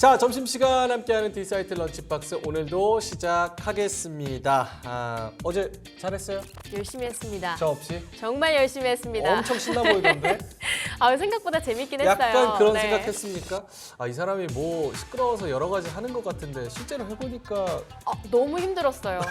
자, 점심시간 함께하는 D사이트 런치박스 오늘도 시작하겠습니다. 어제 잘했어요? 열심히 했습니다. 저 없이? 정말 열심히 했습니다. 엄청 신나 보이던데? 생각보다 재밌긴 했어요. 약간 그런 네. 생각했습니까? 이 사람이 뭐 시끄러워서 여러 가지 하는 것 같은데 실제로 해보니까 너무 힘들었어요.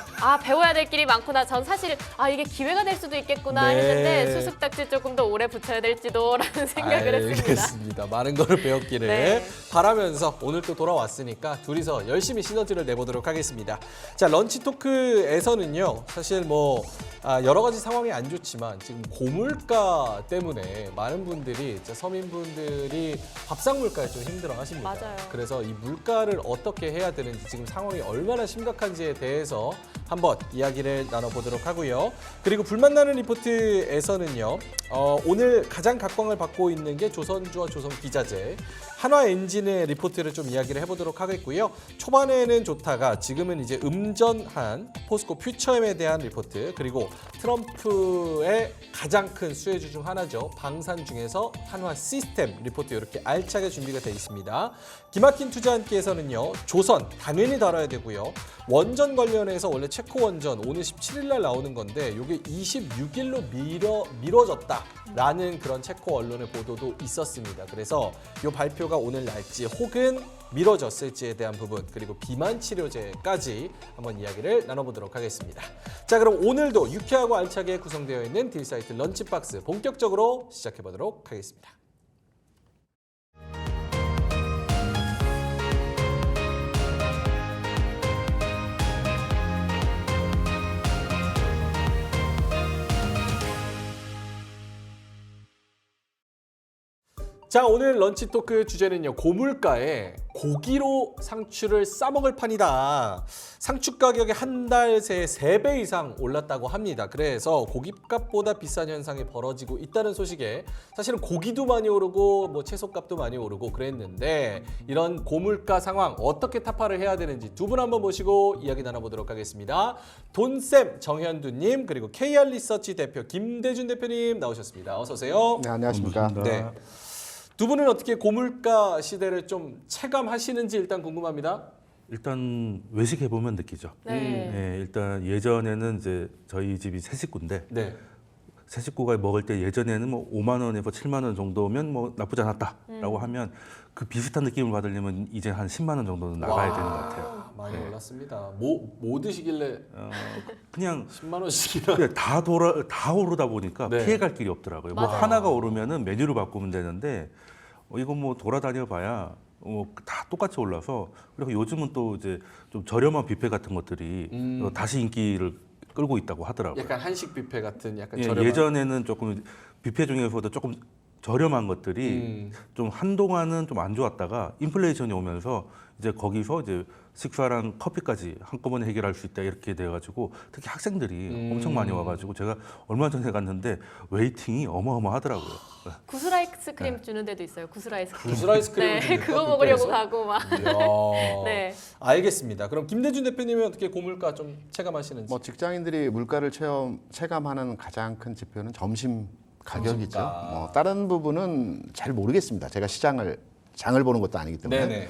배워야 될 길이 많구나. 전 사실 이게 기회가 될 수도 있겠구나 네. 했는데 수습딱지 조금 더 오래 붙여야 될지도라는 생각을 했습니다. 알겠습니다. 많은 거를 배웠기를 네. 바라면서 오늘 또 돌아왔으니까 둘이서 열심히 시너지를 내보도록 하겠습니다. 자, 런치 토크에서는요. 사실 뭐 여러 가지 상황이 안 좋지만 지금 고물가 때문에 많은 분들이 서민분들이 밥상 물가에 좀 힘들어하십니다. 맞아요. 그래서 이 물가를 어떻게 해야 되는지 지금 상황이 얼마나 심각한지에 대해서 한번 이야기를 나눠보도록 하고요. 그리고 불만나는 리포트에서는요. 오늘 가장 각광을 받고 있는 게 조선주와 조선기자재, 한화엔진의 리포트를 좀 이야기를 해보도록 하겠고요. 초반에는 좋다가 지금은 이제 음전한 포스코 퓨처엠에 대한 리포트, 그리고 트럼프의 가장 큰 수혜주 중 하나죠. 방산 중에서 한화 시스템 리포트 이렇게 알차게 준비가 되어 있습니다. 기막힌 투자한께서는요. 조선 당연히 다뤄야 되고요. 원전 관련해서 원래 체코 원전 오늘 17일 날 나오는 건데 이게 26일로 미뤄졌다라는 그런 체코 언론의 보도도 있었습니다. 그래서 이 발표가 오늘 날지 혹은 미뤄졌을지에 대한 부분, 그리고 비만 치료제까지 한번 이야기를 나눠보도록 하겠습니다. 자, 그럼 오늘도 유쾌하고 알차게 구성되어 있는 딜사이트 런치박스 본격적으로 시작해보도록 하겠습니다. 자, 오늘 런치 토크 주제는요. 고물가에 고기로 상추를 싸먹을 판이다. 상추 가격이 한 달 새에 3배 이상 올랐다고 합니다. 그래서 고깃값보다 비싼 현상이 벌어지고 있다는 소식에 사실은 고기도 많이 오르고 뭐 채소값도 많이 오르고 그랬는데 이런 고물가 상황 어떻게 타파를 해야 되는지 두 분 한번 모시고 이야기 나눠보도록 하겠습니다. 돈쌤 정현두님, 그리고 KR 리서치 대표 김대준 대표님 나오셨습니다. 어서 오세요. 네, 안녕하십니까. 네. 두 분은 어떻게 고물가 시대를 좀 체감하시는지 일단 궁금합니다. 일단 외식해 보면 느끼죠. 네. 네, 일단 예전에는 이제 저희 집이 세 식구인데 네. 세 식구가 먹을 때 예전에는 뭐 5만 원에서 7만 원 정도면 뭐 나쁘지 않았다라고 하면 그 비슷한 느낌을 받으려면 이제 한 10만 원 정도는 나가야 되는 것 같아요. 많이 네. 올랐습니다. 뭐 드시길래 그냥 10만 원씩이나? 그냥 다 오르다 보니까 네. 피해갈 길이 없더라고요. 뭐 맞아요. 하나가 오르면은 메뉴를 바꾸면 되는데 이거 뭐 돌아다녀봐야 다 똑같이 올라서, 그리고 요즘은 또 이제 좀 저렴한 뷔페 같은 것들이 다시 인기를 끌고 있다고 하더라고요. 약간 한식 뷔페 같은 약간 예, 저렴한. 예전에는 조금 뷔페 중에서도 조금 저렴한 것들이 좀 한동안은 좀 안 좋았다가 인플레이션이 오면서 이제 거기서 이제 식사랑 커피까지 한꺼번에 해결할 수 있다 이렇게 돼가지고 특히 학생들이 엄청 많이 와가지고 제가 얼마 전에 갔는데 웨이팅이 어마어마하더라고요. 구슬 아이스크림 주는 데도 있어요. 구슬 아이스크림. 구슬 아이스크림을 네, 줍니까, 그거 먹으려고 뷔페에서? 가고 막. 이야. 네. 알겠습니다. 그럼 김대준 대표님은 어떻게 고물가 좀 체감하시는지? 뭐 직장인들이 물가를 체감하는 가장 큰 지표는 점심 가격이죠. 점심가. 다른 부분은 잘 모르겠습니다. 제가 장을 보는 것도 아니기 때문에. 네네.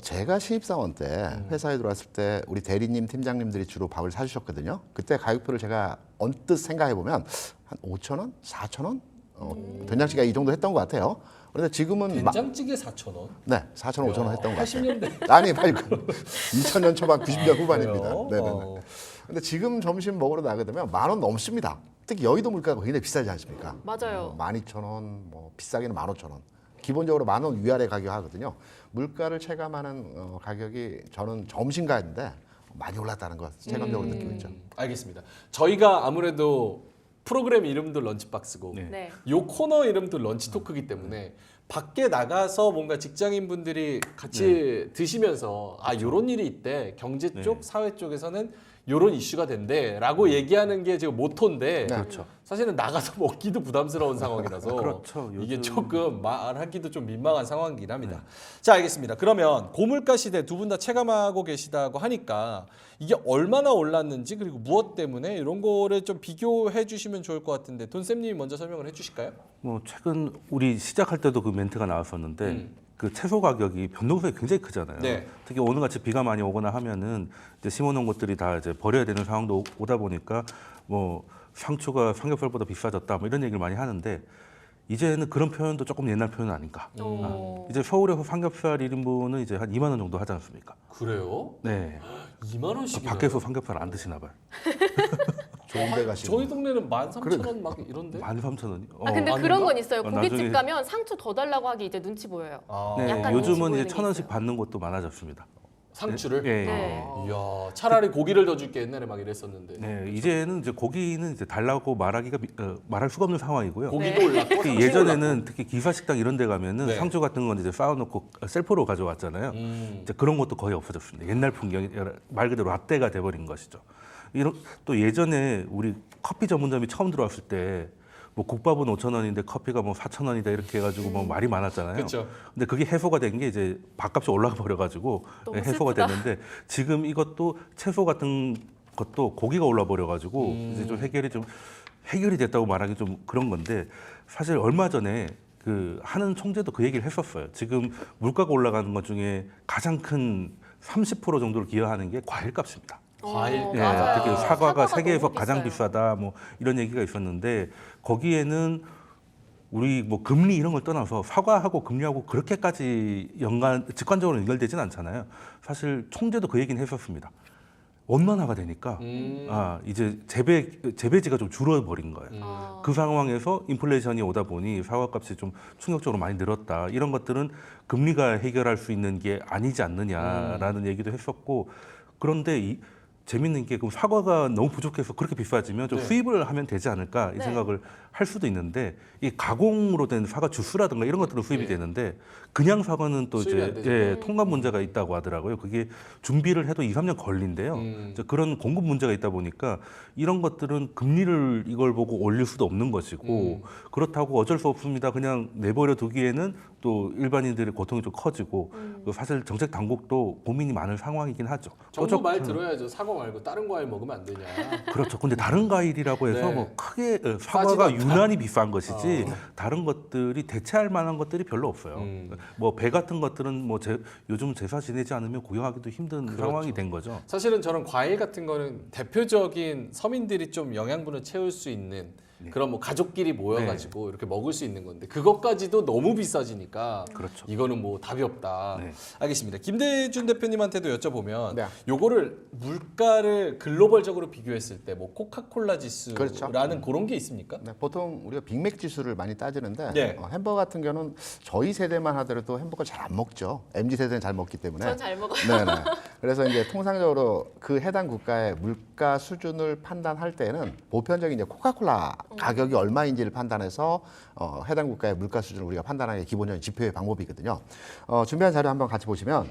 제가 신입사원 때 회사에 들어왔을 때 우리 대리님, 팀장님들이 주로 밥을 사주셨거든요. 그때 가격표를 제가 언뜻 생각해 보면 한 5천 원, 4천 원, 된장찌개가 이 정도 했던 것 같아요. 그런데 지금은 된장찌개 4,000원? 네, 4천 원, 5천 원 했던 것 같아요. 80년대. 아니, 2000년 초반, 90년 후반입니다. 그래요? 네네네. 근데 지금 점심 먹으러 나가게 되면 10,000원 넘습니다. 특히 여의도 물가가 굉장히 비싸지 않습니까? 맞아요. 12,000원, 뭐 비싸게는 15,000원. 기본적으로 10,000원 위아래 가격 하거든요. 물가를 체감하는 가격이 저는 점심가인데 많이 올랐다는 것 체감적으로 느끼고 있죠. 알겠습니다. 저희가 아무래도 프로그램 이름도 런치박스고 네. 네. 요 코너 이름도 런치 토크이기 때문에 밖에 나가서 뭔가 직장인분들이 같이 드시면서 요런 일이 있대. 경제 쪽, 사회 쪽에서는 요런 이슈가 된대라고 얘기하는 게 지금 모토인데 그렇죠. 사실은 나가서 먹기도 부담스러운 상황이라서 그렇죠. 이게 요즘- 조금 말하기도 좀 민망한 상황이긴 합니다. 자, 알겠습니다. 그러면 고물가 시대 두 분 다 체감하고 계시다고 하니까 이게 얼마나 올랐는지, 그리고 무엇 때문에 이런 거를 좀 비교해 주시면 좋을 것 같은데 돈쌤님이 먼저 설명을 해 주실까요? 뭐 최근 우리 시작할 때도 그 멘트가 나왔었는데 그 채소 가격이 변동성이 굉장히 크잖아요. 네. 특히 오늘같이 비가 많이 오거나 하면은 이제 심어놓은 것들이 다 이제 버려야 되는 상황도 오다 보니까 뭐 상추가 삼겹살보다 비싸졌다 뭐 이런 얘기를 많이 하는데 이제는 그런 표현도 조금 옛날 표현 아닌가. 오. 이제 서울에서 삼겹살 1인분은 이제 한 2만 원 정도 하지 않습니까? 그래요? 네. 2만 원씩이나. 밖에서 삼겹살 안 드시나 봐요. 좋은 데 가시고. 저희 동네는 13,000원 막 이런데. 13,000원이. 아 근데 아닌가? 그런 건 있어요. 나중에- 고깃집 가면 상추 더 달라고 하기 이제 눈치 보여요. 아, 네, 약간 눈치 요즘은 보이는 이제 게 1,000원씩 있어요. 받는 곳도 많아졌습니다. 상추를. 예, 예. 네. 이야, 차라리 고기를 더 줄게 옛날에 막 이랬었는데. 네, 이제는 이제 고기는 이제 달라고 말하기가 말할 수가 없는 상황이고요. 고기도 네. 올랐고 특히 상추도 예전에는 올랐고. 특히 기사식당 이런 데 가면은 네. 상추 같은 건 이제 쌓아놓고 셀프로 가져왔잖아요. 이제 그런 것도 거의 없어졌습니다. 옛날 풍경이 말 그대로 라떼가 돼버린 것이죠. 이런 또 예전에 우리 커피 전문점이 처음 들어왔을 때 뭐 국밥은 5,000원인데 커피가 뭐 4,000원이다 이렇게 해가지고 뭐 말이 많았잖아요. 그쵸. 근데 그게 해소가 된 게 이제 밥값이 올라가 버려가지고 너무 해소가 슬프다. 됐는데 지금 이것도 채소 같은 것도 고기가 올라 버려가지고 이제 좀 해결이 됐다고 말하기 좀 그런 건데 사실 얼마 전에 그 하는 총재도 그 얘기를 했었어요. 지금 물가가 올라가는 것 중에 가장 큰 30% 정도를 기여하는 게 과일값입니다. 과일. 어, 예, 맞아요. 특히 사과가 세계에서 너무 가장 비싸요. 비싸다 뭐 이런 얘기가 있었는데 거기에는 우리 뭐 금리 이런 걸 떠나서 사과하고 금리하고 그렇게까지 직관적으로 연결되진 않잖아요. 사실 총재도 그 얘기는 했었습니다. 원만화가 되니까 이제 재배지가 좀 줄어버린 거예요. 아. 그 상황에서 인플레이션이 오다 보니 사과값이 좀 충격적으로 많이 늘었다. 이런 것들은 금리가 해결할 수 있는 게 아니지 않느냐라는 얘기도 했었고 그런데 재밌는 게 그럼 사과가 너무 부족해서 그렇게 비싸지면 좀 네. 수입을 하면 되지 않을까 이 네. 생각을 할 수도 있는데 이 가공으로 된 사과 주스라든가 이런 것들은 수입이 네. 되는데 그냥 사과는 또 수입이 안 이제 되죠. 통관 문제가 있다고 하더라고요. 그게 준비를 해도 2, 3년 걸린대요. 이제 그런 공급 문제가 있다 보니까 이런 것들은 금리를 이걸 보고 올릴 수도 없는 것이고 그렇다고 어쩔 수 없습니다. 그냥 내버려 두기에는 또 일반인들의 고통이 좀 커지고 사실 정책 당국도 고민이 많은 상황이긴 하죠. 정부 말 들어야죠. 사과 말고 다른 과일 먹으면 안 되냐. 그렇죠. 근데 다른 과일이라고 해서 네. 뭐 크게 싸지도 사과가 않다. 유난히 비싼 것이지 다른 것들이 대체할 만한 것들이 별로 없어요. 뭐 배 같은 것들은 뭐 요즘 제사 지내지 않으면 구경하기도 힘든 그렇죠. 상황이 된 거죠. 사실은 저런 과일 같은 거는 대표적인 서민들이 좀 영양분을 채울 수 있는 그런 뭐 가족끼리 모여가지고 이렇게 먹을 수 있는 건데 그것까지도 너무 비싸지니까 그렇죠. 이거는 뭐 답이 없다. 네. 알겠습니다. 김대준 대표님한테도 여쭤보면 네. 요거를 물가를 글로벌적으로 비교했을 때 뭐 코카콜라 지수라는 그렇죠. 그런 게 있습니까? 네, 보통 우리가 빅맥 지수를 많이 따지는데 네. 햄버거 같은 경우는 저희 세대만 하더라도 햄버거 잘 안 먹죠. MZ 세대는 잘 먹기 때문에. 전 잘 먹어요. 네네. 그래서 이제 통상적으로 그 해당 국가의 물가 수준을 판단할 때는 보편적인 이제 코카콜라 가격이 얼마인지를 판단해서 해당 국가의 물가 수준을 우리가 판단하는 게 기본적인 지표의 방법이거든요. 준비한 자료 한번 같이 보시면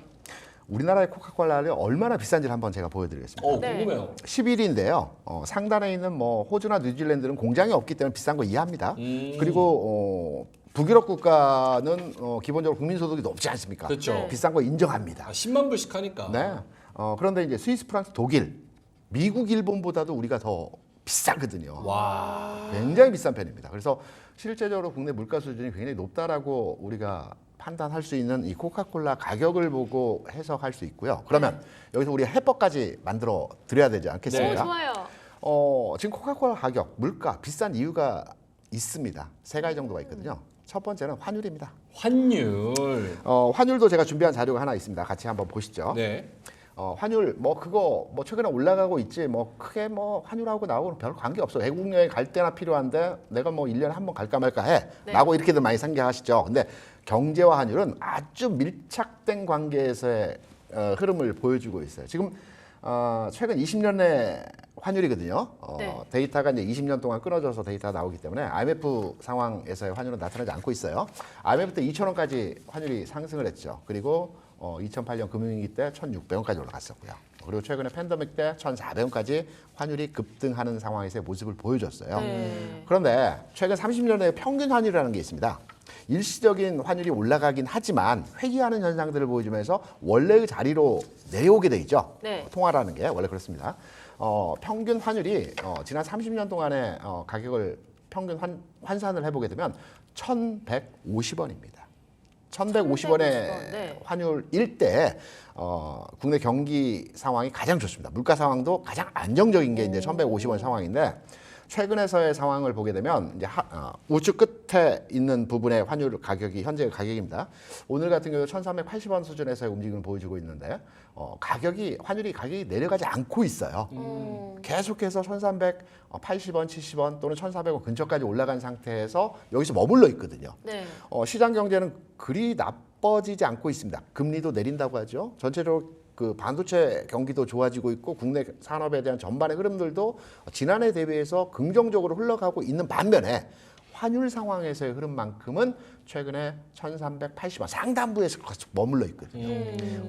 우리나라의 코카콜라를 얼마나 비싼지를 한번 제가 보여드리겠습니다. 네. 궁금해요. 10일인데요. 상단에 있는 뭐 호주나 뉴질랜드는 공장이 없기 때문에 비싼 거 이해합니다. 그리고 북유럽 국가는 기본적으로 국민소득이 높지 않습니까? 그렇죠. 네. 비싼 거 인정합니다. 10만 불씩 하니까. 네. 그런데 이제 스위스, 프랑스, 독일, 미국, 일본보다도 우리가 더 비싸거든요. 와. 굉장히 비싼 편입니다. 그래서 실제적으로 국내 물가 수준이 굉장히 높다라고 우리가 판단할 수 있는 이 코카콜라 가격을 보고 해석할 수 있고요. 그러면 여기서 우리가 해법까지 만들어 드려야 되지 오, 않겠습니까? 좋아요. 지금 코카콜라 가격, 물가 비싼 이유가 있습니다. 세 가지 정도가 있거든요. 첫 번째는 환율입니다. 환율. 환율도 제가 준비한 자료가 하나 있습니다. 같이 한번 보시죠. 네. 환율 그거 최근에 올라가고 있지 크게 환율하고 나하고는 별 관계 없어. 외국 여행 갈 때나 필요한데 내가 1년에 한 번 갈까 말까 해. 네. 라고 이렇게들 많이 생각하시죠. 근데 경제와 환율은 아주 밀착된 관계에서의 흐름을 보여주고 있어요. 지금 최근 20년의 환율이거든요. 네. 데이터가 이제 20년 동안 끊어져서 데이터가 나오기 때문에 IMF 상황에서의 환율은 나타나지 않고 있어요. IMF 때 2,000원까지 환율이 상승을 했죠. 그리고 2008년 금융위기 때 1,600원까지 올라갔었고요. 그리고 최근에 팬데믹 때 1,400원까지 환율이 급등하는 상황에서의 모습을 보여줬어요. 네. 그런데 최근 30년의 평균 환율이라는 게 있습니다. 일시적인 환율이 올라가긴 하지만 회귀하는 현상들을 보여주면서 원래의 자리로 내려오게 돼 있죠. 네. 통화라는 게 원래 그렇습니다. 평균 환율이 지난 30년 동안의 가격을 평균 환산을 해보게 되면 1,150원입니다. 1150원의 네. 환율일 때 국내 경기 상황이 가장 좋습니다. 물가 상황도 가장 안정적인 게 이제 1150원 상황인데 최근에서의 상황을 보게 되면 이제 우측 끝에 있는 부분의 환율 가격이 현재 가격입니다. 오늘 같은 경우 1,380원 수준에서의 움직임을 보여주고 있는데 환율이 가격이 내려가지 않고 있어요. 계속해서 1,380원, 70원 또는 1,400원 근처까지 올라간 상태에서 여기서 머물러 있거든요. 네. 시장 경제는 그리 나빠지지 않고 있습니다. 금리도 내린다고 하죠. 전체적으로 그 반도체 경기도 좋아지고 있고 국내 산업에 대한 전반의 흐름들도 지난해 대비해서 긍정적으로 흘러가고 있는 반면에 환율 상황에서의 흐름만큼은 최근에 1,380원 상단부에서 계속 머물러 있거든요.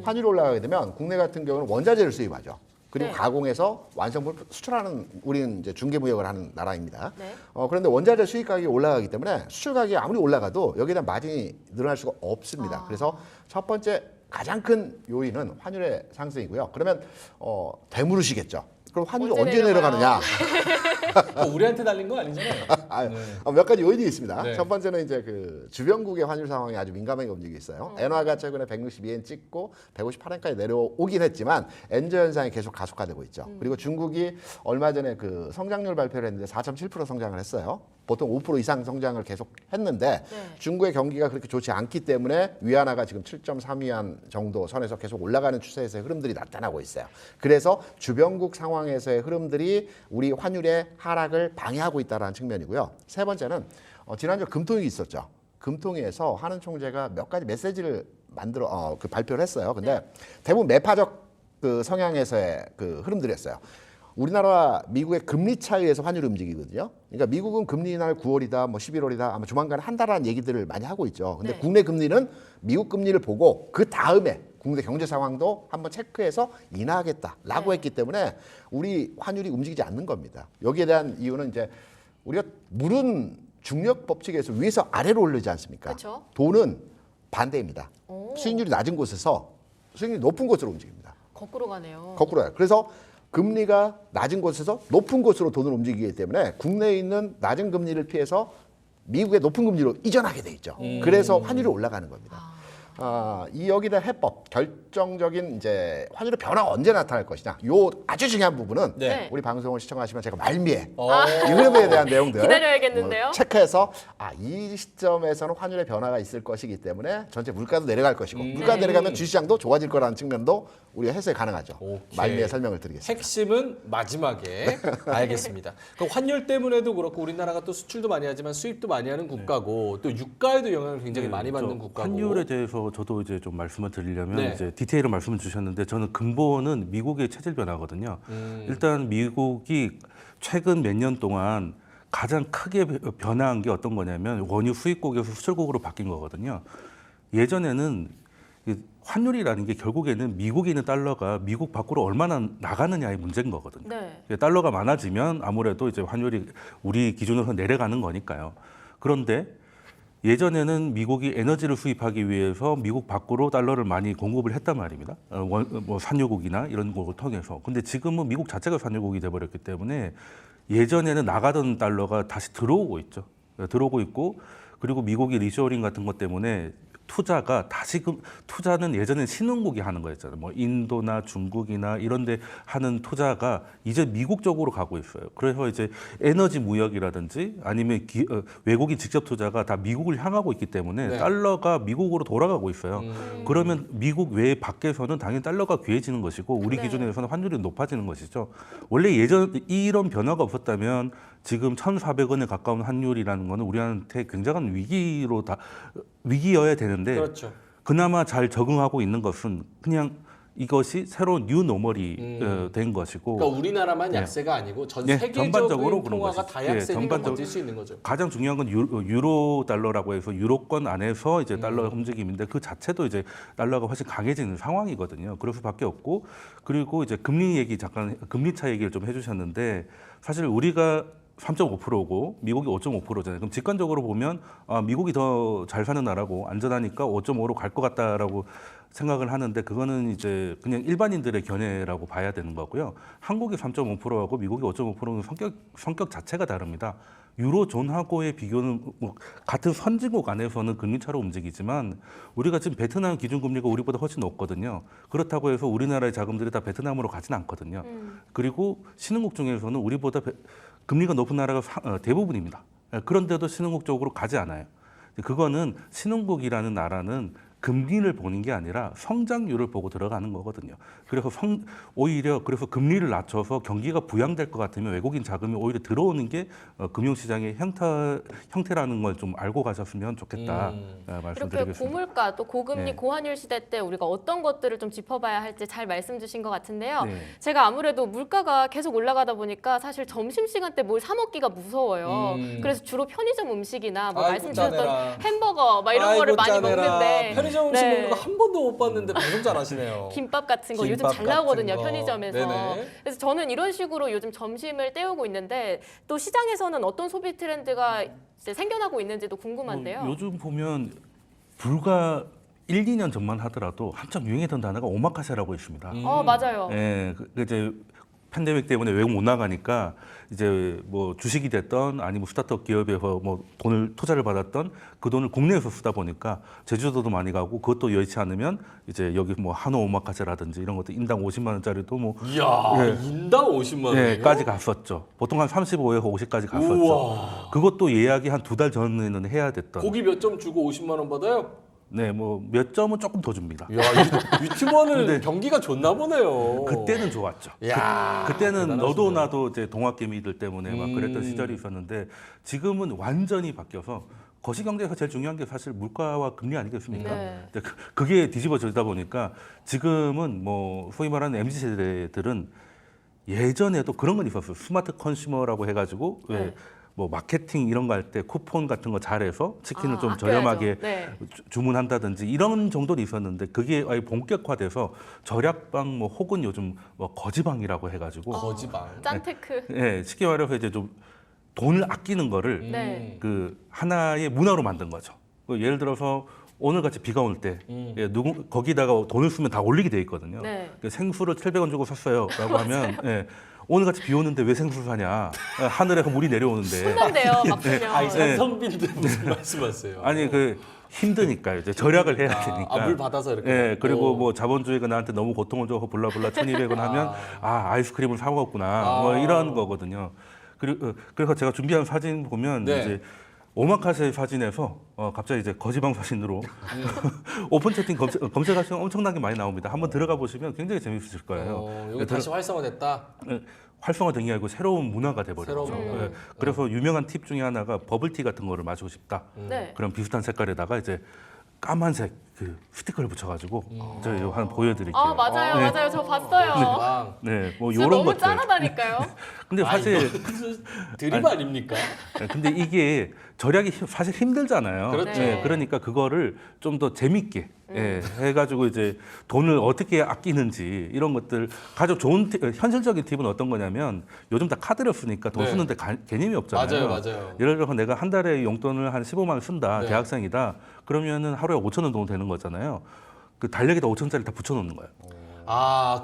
환율이 올라가게 되면 국내 같은 경우는 원자재를 수입하죠. 그리고 네. 가공해서 완성품을 수출하는 우리는 이제 중개무역을 하는 나라입니다. 네. 그런데 원자재 수입 가격이 올라가기 때문에 수출 가격이 아무리 올라가도 여기에 대한 마진이 늘어날 수가 없습니다. 그래서 첫 번째 가장 큰 요인은 환율의 상승이고요. 그러면 되물으시겠죠. 그럼 환율이 언제 내려가느냐? 우리한테 달린 거 아니잖아요. 몇 가지 요인이 있습니다. 네. 첫 번째는 이제 그 주변국의 환율 상황이 아주 민감하게 움직이고 있어요. 엔화가 최근에 162엔 찍고 158엔까지 내려오긴 했지만 엔저 현상이 계속 가속화되고 있죠. 그리고 중국이 얼마 전에 그 성장률 발표를 했는데 4.7% 성장을 했어요. 보통 5% 이상 성장을 계속 했는데 네. 중국의 경기가 그렇게 좋지 않기 때문에 위안화가 지금 7.3위안 정도 선에서 계속 올라가는 추세에서의 흐름들이 나타나고 있어요. 그래서 주변국 상황에서의 흐름들이 우리 환율의 하락을 방해하고 있다는 측면이고요. 세 번째는 지난주 금통위 있었죠. 금통위에서 하는 총재가 몇 가지 메시지를 발표를 했어요. 근데 대부분 매파적 그 성향에서의 그 흐름들이었어요. 우리나라와 미국의 금리 차이에서 환율이 움직이거든요. 그러니까 미국은 금리 인하를 9월이다, 뭐 11월이다, 아마 조만간 한다라는 얘기들을 많이 하고 있죠. 근데 네. 국내 금리는 미국 금리를 보고 그 다음에 국내 경제 상황도 한번 체크해서 인하하겠다라고 네. 했기 때문에 우리 환율이 움직이지 않는 겁니다. 여기에 대한 이유는 이제 우리가 물은 중력 법칙에서 위에서 아래로 올리지 않습니까? 그렇죠. 돈은 반대입니다. 오. 수익률이 낮은 곳에서 수익률이 높은 곳으로 움직입니다. 거꾸로 가네요. 거꾸로요. 그래서 금리가 낮은 곳에서 높은 곳으로 돈을 움직이기 때문에 국내에 있는 낮은 금리를 피해서 미국의 높은 금리로 이전하게 돼 있죠. 그래서 환율이 올라가는 겁니다. 이 여기다 해법 결정적인 이제 환율의 변화가 언제 나타날 것이냐. 요 아주 중요한 부분은 네. 우리 방송을 시청하시면 제가 말미에 어. 이 흐름에 대한 내용들 기다려야겠는데요. 체크해서 이 시점에서는 환율의 변화가 있을 것이기 때문에 전체 물가도 내려갈 것이고 물가 내려가면 주시장도 좋아질 거라는 측면도 우리가 해석이 가능하죠. 오케이. 말미에 설명을 드리겠습니다. 핵심은 마지막에 알겠습니다. 그 환율 때문에도 그렇고 우리나라가 또 수출도 많이 하지만 수입도 많이 하는 국가고 또 유가에도 영향을 굉장히 많이 받는 저 국가고. 환율에 대해서 저도 이제 좀 말씀을 드리려면 네. 이제 디테일을 말씀을 주셨는데 저는 근본은 미국의 체질 변화거든요. 일단 미국이 최근 몇 년 동안 가장 크게 변화한 게 어떤 거냐면 원유 수입국에서 수출국으로 바뀐 거거든요. 예전에는 이 환율이라는 게 결국에는 미국에 있는 달러가 미국 밖으로 얼마나 나가느냐의 문제인 거거든요. 네. 달러가 많아지면 아무래도 이제 환율이 우리 기준으로 내려가는 거니까요. 그런데 예전에는 미국이 에너지를 수입하기 위해서 미국 밖으로 달러를 많이 공급을 했단 말입니다. 뭐 산유국이나 이런 곳을 통해서. 근데 지금은 미국 자체가 산유국이 돼버렸기 때문에 예전에는 나가던 달러가 다시 들어오고 있죠. 들어오고 있고 그리고 미국이 리쇼어링 같은 것 때문에 투자가 다시금 투자는 예전에 신흥국이 하는 거였잖아요. 뭐 인도나 중국이나 이런 데 하는 투자가 이제 미국 쪽으로 가고 있어요. 그래서 이제 에너지 무역이라든지 아니면 외국인 직접 투자가 다 미국을 향하고 있기 때문에 네. 달러가 미국으로 돌아가고 있어요. 그러면 미국 외 밖에서는 당연히 달러가 귀해지는 것이고 우리 네. 기준에서는 환율이 높아지는 것이죠. 원래 예전 이런 변화가 없었다면 지금 1,400원에 가까운 환율이라는 거는 우리한테 굉장한 위기여야 되는데 그렇죠. 그나마 잘 적응하고 있는 것은 그냥 이것이 새로운 뉴 노멀이 된 것이고 그러니까 우리나라만 약세가 아니고 전 네, 세계적인 전반적으로 그런 통화가 것이죠. 다 예, 약세니까 전반적으로. 버틸 수 있는 거죠. 가장 중요한 건 유로 달러라고 해서 유로권 안에서 이제 달러 움직임인데 그 자체도 이제 달러가 훨씬 강해지는 상황이거든요. 그럴 수밖에 없고 그리고 이제 금리 얘기 잠깐 금리 차 얘기를 좀 해주셨는데 사실 우리가 3.5%고 미국이 5.5%잖아요. 그럼 직관적으로 보면 미국이 더 잘 사는 나라고 안전하니까 5.5로 갈 것 같다라고 생각을 하는데 그거는 이제 그냥 일반인들의 견해라고 봐야 되는 거고요. 한국이 3.5%하고 미국이 5.5%는 성격 자체가 다릅니다. 유로존하고의 비교는 뭐 같은 선진국 안에서는 금리차로 움직이지만 우리가 지금 베트남 기준금리가 우리보다 훨씬 높거든요. 그렇다고 해서 우리나라의 자금들이 다 베트남으로 가진 않거든요. 그리고 신흥국 중에서는 우리보다 금리가 높은 나라가 대부분입니다. 그런데도 신흥국 쪽으로 가지 않아요. 그거는 신흥국이라는 나라는 금리를 보는 게 아니라 성장률을 보고 들어가는 거거든요. 그래서 오히려 그래서 금리를 낮춰서 경기가 부양될 것 같으면 외국인 자금이 오히려 들어오는 게 금융시장의 형태라는 걸 좀 알고 가셨으면 좋겠다 이렇게 말씀드리겠습니다. 고물가 또 고금리 네. 고환율 시대 때 우리가 어떤 것들을 좀 짚어봐야 할지 잘 말씀 주신 것 같은데요. 네. 제가 아무래도 물가가 계속 올라가다 보니까 사실 점심시간 때 뭘 사 먹기가 무서워요. 그래서 주로 편의점 음식이나 뭐 아이고, 말씀 주셨던 짜내라. 햄버거 막 이런 거를 많이 먹는데 편의점 음식 네. 먹는 거 한 번도 못 봤는데 방송 잘하시네요. 김밥 같은 거 요즘 김밥 잘 나오거든요, 같은 거. 편의점에서. 네네. 그래서 저는 이런 식으로 요즘 점심을 때우고 있는데 또 시장에서는 어떤 소비 트렌드가 이제 생겨나고 있는지도 궁금한데요. 요즘 보면 불과 1, 2년 전만 하더라도 한참 유행했던 단어가 오마카세라고 있습니다. 맞아요. 예, 그 이제 팬데믹 때문에 외국 못 나가니까 이제 뭐 주식이 됐던 아니면 스타트업 기업에서 뭐 돈을 투자를 받았던 그 돈을 국내에서 쓰다 보니까 제주도도 많이 가고 그것도 여의치 않으면 이제 여기 뭐 한우 오마카세라든지 이런 것도 인당 50만 원짜리도 뭐 이야, 예. 인당 50만 원이요? 예, 까지 갔었죠. 보통 한 35에서 50까지 갔었죠. 우와. 그것도 예약이 한 2달 전에는 해야 됐던. 고기 몇 점 주고 50만 원 받아요? 네, 뭐 몇 점은 조금 더 줍니다. 야, 이 유튜버는 경기가 좋나 보네요. 그때는 좋았죠. 야, 그때는 대단하시네요. 너도 나도 이제 동학개미들 때문에 막 그랬던 시절이 있었는데 지금은 완전히 바뀌어서 거시경제에서 제일 중요한 게 사실 물가와 금리 아니겠습니까? 네. 근데 그게 뒤집어지다 보니까 지금은 뭐 소위 말하는 MZ 세대들은 예전에도 그런 건 있었어요. 스마트 컨슈머라고 해가지고 왜 네. 뭐 마케팅 이런 거 할 때 쿠폰 같은 거 잘해서 치킨을 좀 아껴야죠. 저렴하게 네. 주문한다든지 이런 정도는 있었는데 그게 아예 본격화돼서 절약방 뭐 혹은 요즘 뭐 거지방이라고 해가지고 거지방. 짠테크. 예, 쉽게 말해서 이제 좀 돈을 아끼는 거를 네. 그 하나의 문화로 만든 거죠. 그 예를 들어서 오늘 같이 비가 올 때 예, 거기다가 돈을 쓰면 다 올리게 돼 있거든요. 네. 그 생수를 700원 주고 샀어요라고 하면 예, 오늘 같이 비 오는데 왜 생수를 사냐? 하늘에서 물이 내려오는데 혼난대요, 막 아이 쓰면. 산성빈데 무슨 말씀하세요? 아니 그 힘드니까요. 이제 절약을 해야 되니까. 물 받아서 이렇게. 예, 그리고 오. 뭐 자본주의가 나한테 너무 고통을 줘서 불라불라 1,200원 하면 아이스크림을 사 먹었구나. 뭐 이런 거거든요. 그래서 제가 준비한 사진 보면 네. 이제 오마카세 사진에서 갑자기 이제 거지방 사진으로 오픈 채팅 검색하시면 엄청나게 많이 나옵니다. 한번 들어가 보시면 굉장히 재밌으실 거예요. 여기 다시 활성화됐다. 활성화된 게 아니고 새로운 문화가 돼버렸죠. 새로운 문화. 예, 그래서 유명한 팁 중에 하나가 버블티 같은 거를 마시고 싶다. 네. 그런 비슷한 색깔에다가 이제 까만색 그 스티커를 붙여가지고 제가 이거 하나 보여드릴게요. 아, 맞아요, 네. 맞아요. 저 봤어요. 빵. 네, 뭐 진짜 요런 너무 것들. 짠하다니까요. 근데 사실 드립 아닙니까? 근데 이게 절약이 사실 힘들잖아요. 그렇죠. 네. 그러니까 그거를 좀 더 재밌게 해가지고 이제 돈을 어떻게 아끼는지 이런 것들 가장 좋은 현실적인 팁은 어떤 거냐면 요즘 다 카드를 쓰니까 돈 네. 쓰는데 개념이 없잖아요. 맞아요. 예를 들어서 내가 한 달에 용돈을 한 15만 원 쓴다. 네. 대학생이다. 그러면은 하루에 5천 원 정도 되는 거잖아요. 그 달력에다 5천짜리 다 붙여놓는 거예요.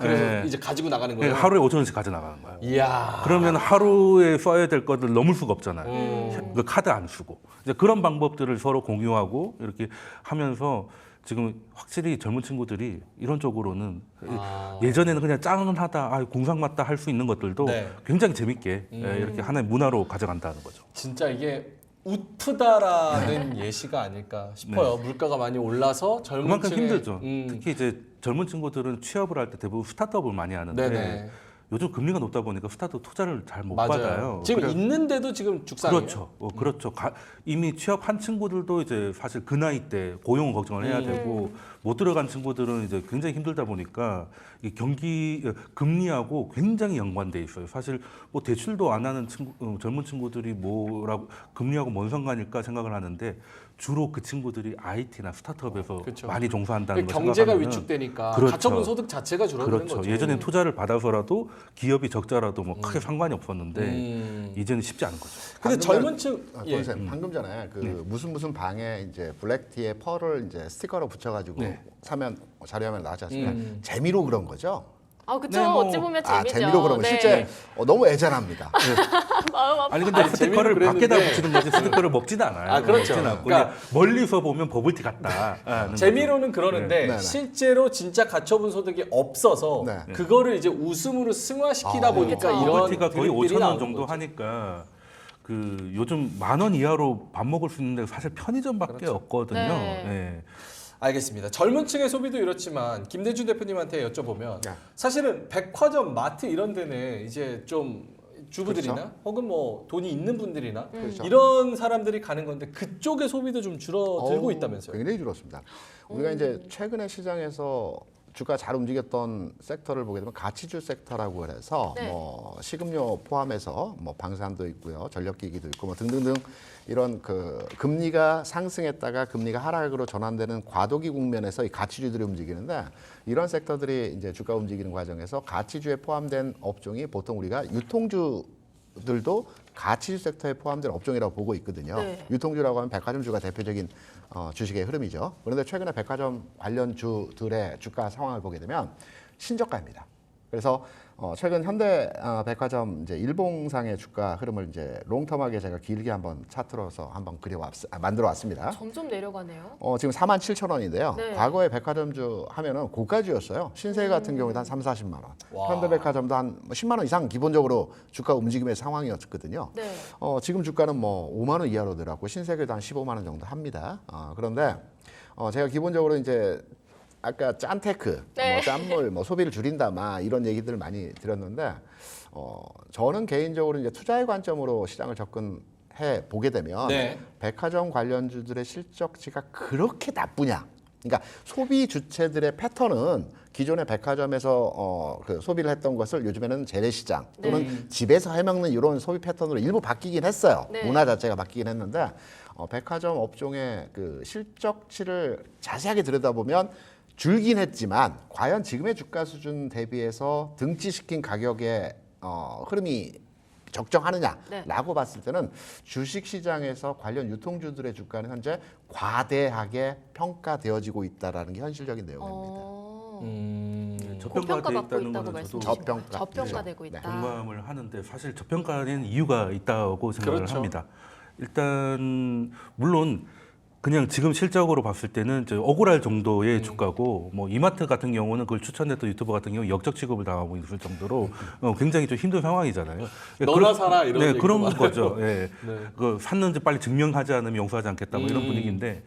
그래서 네. 이제 가지고 나가는 거예요. 하루에 5천 원씩 가져나가는 거예요. 이야. 그러면 하루에 써야 될 것들 넘을 수가 없잖아요. 그 카드 안 쓰고. 이제 그런 방법들을 서로 공유하고 이렇게 하면서 지금 확실히 젊은 친구들이 이런 쪽으로는 예전에는 그냥 짠하다, 공상 맞다 할 수 있는 것들도 네. 굉장히 재밌게 이렇게 하나의 문화로 가져간다는 거죠. 진짜 이게 웃프다라는 예시가 아닐까 싶어요. 물가가 많이 올라서 젊은 그만큼 층의 힘들죠. 특히 이제 젊은 친구들은 취업을 할 때 대부분 스타트업을 많이 하는데 네네. 요즘 금리가 높다 보니까 스타트업 투자를 잘 못 맞아요. 받아요. 지금 그래- 있는데도 지금 죽상이에요. 그렇죠. 그렇죠. 이미 취업한 친구들도 이제 사실 그 나이 때 고용 걱정을 해야 되고 못 들어간 친구들은 이제 굉장히 힘들다 보니까 이 금리하고 굉장히 연관돼 있어요. 사실 뭐 대출도 안 하는 젊은 친구들이 뭐라고 금리하고 뭔 상관일까 생각을 하는데 주로 그 친구들이 IT나 스타트업에서 그렇죠. 많이 종사한다는 걸 경제가 생각하면은 위축되니까 그렇죠. 가처분 소득 자체가 줄어드는 그렇죠. 거죠. 예전엔 투자를 받아서라도 기업이 적자라도 뭐 크게 상관이 없었는데 이제는 쉽지 않은 거죠. 근데 방금 젊은 층 예. 선생님, 방금 전에 그 무슨 방에 이제 블랙티에 펄을 이제 스티커로 붙여가지고 네. 사면 자료화면 나왔지 않습니까? 재미로 그런 거죠. 아, 그쵸. 네, 뭐- 어찌 보면 아, 재미죠. 재미로 그런 거 네. 실제 너무 애잔합니다. 마음 아파. 아니 근데 스티커를 재미는 밖에다 그랬는데. 붙이는 거지 스티커를 먹지는 않아요. 아, 그렇죠. 먹지는 않고 그러니까 그냥 멀리서 보면 버블티 같다. 하는 재미로는 그러는데 네, 네. 실제로 진짜 가처분 소득이 없어서 네. 그거를 이제 웃음으로 승화시키다 보니까 그렇죠. 이런 버블티가 거의 드립들이 5,000원 나오는 정도 거죠. 하니까 그 요즘 10,000원 이하로 밥 먹을 수 있는 데가 사실 편의점밖에 그렇죠. 없거든요. 네. 예. 알겠습니다. 젊은 층의 소비도 이렇지만 김대중 대표님한테 여쭤보면 네. 사실은 백화점, 마트 이런 데는 이제 좀 주부들이나 그렇죠. 혹은 뭐 돈이 있는 분들이나 그렇죠. 이런 사람들이 가는 건데 그쪽의 소비도 좀 줄어들고 어우, 있다면서요. 굉장히 줄었습니다. 우리가 이제 최근에 시장에서 주가 잘 움직였던 섹터를 보게 되면 가치주 섹터라고 해서 네. 뭐 식음료 포함해서 뭐 방산도 있고요, 전력기기도 있고 뭐 등등등 이런 그 금리가 상승했다가 금리가 하락으로 전환되는 과도기 국면에서 이 가치주들이 움직이는데 이런 섹터들이 이제 주가 움직이는 과정에서 가치주에 포함된 업종이 보통 우리가 유통주들도 가치주 섹터에 포함된 업종이라고 보고 있거든요. 네. 유통주라고 하면 백화점주가 대표적인 주식의 흐름이죠. 그런데 최근에 백화점 관련주들의 주가 상황을 보게 되면 신저가입니다. 그래서 최근 현대 백화점 이제 일봉상의 주가 흐름을 이제 롱텀하게 제가 길게 한번 차트로서 한번 만들어 왔습니다. 점점 내려가네요. 지금 47,000원인데요. 네. 과거에 백화점주 하면은 고가주였어요. 신세계 같은 경우에도 한 3, 40만 원. 와. 현대백화점도 한 10만 원 이상 기본적으로 주가 움직임의 상황이었거든요. 네. 지금 주가는 뭐 5만 원 이하로 내려갔고 신세계도 한 15만 원 정도 합니다. 그런데 제가 기본적으로 이제 아까 짠테크, 네. 뭐 짠물, 뭐 소비를 줄인다, 막 이런 얘기들을 많이 드렸는데 저는 개인적으로 이제 투자의 관점으로 시장을 접근해 보게 되면 네. 백화점 관련주들의 실적치가 그렇게 나쁘냐? 그러니까 소비 주체들의 패턴은 기존의 백화점에서 그 소비를 했던 것을 요즘에는 재래시장 또는 집에서 해먹는 이런 소비 패턴으로 일부 바뀌긴 했어요. 네. 문화 자체가 바뀌긴 했는데 백화점 업종의 그 실적치를 자세하게 들여다보면 줄긴 했지만 과연 지금의 주가 수준 대비해서 등치시킨 가격의 흐름이 적정하느냐라고 네. 봤을 때는 주식시장에서 관련 유통주들의 주가는 현재 과대하게 평가되어지고 있다라는 게 현실적인 내용입니다. 고평가받고 저평가돼 있다는 있다고 거는 말씀 저도 저평가. 저평가되고 네. 있다. 공감을 하는데 사실 저평가는 이유가 있다고 생각을 그렇죠. 합니다. 일단 물론 그냥 지금 실적으로 봤을 때는 억울할 정도의 주가고 뭐 이마트 같은 경우는 그걸 추천했던 유튜버 같은 경우 역적 취급을 당하고 있을 정도로 굉장히 좀 힘든 상황이잖아요. 너나 사라 이런 네, 얘기도 그런 많아요. 거죠. 예. 네. 그 샀는지 빨리 증명하지 않으면 용서하지 않겠다 뭐 이런 분위기인데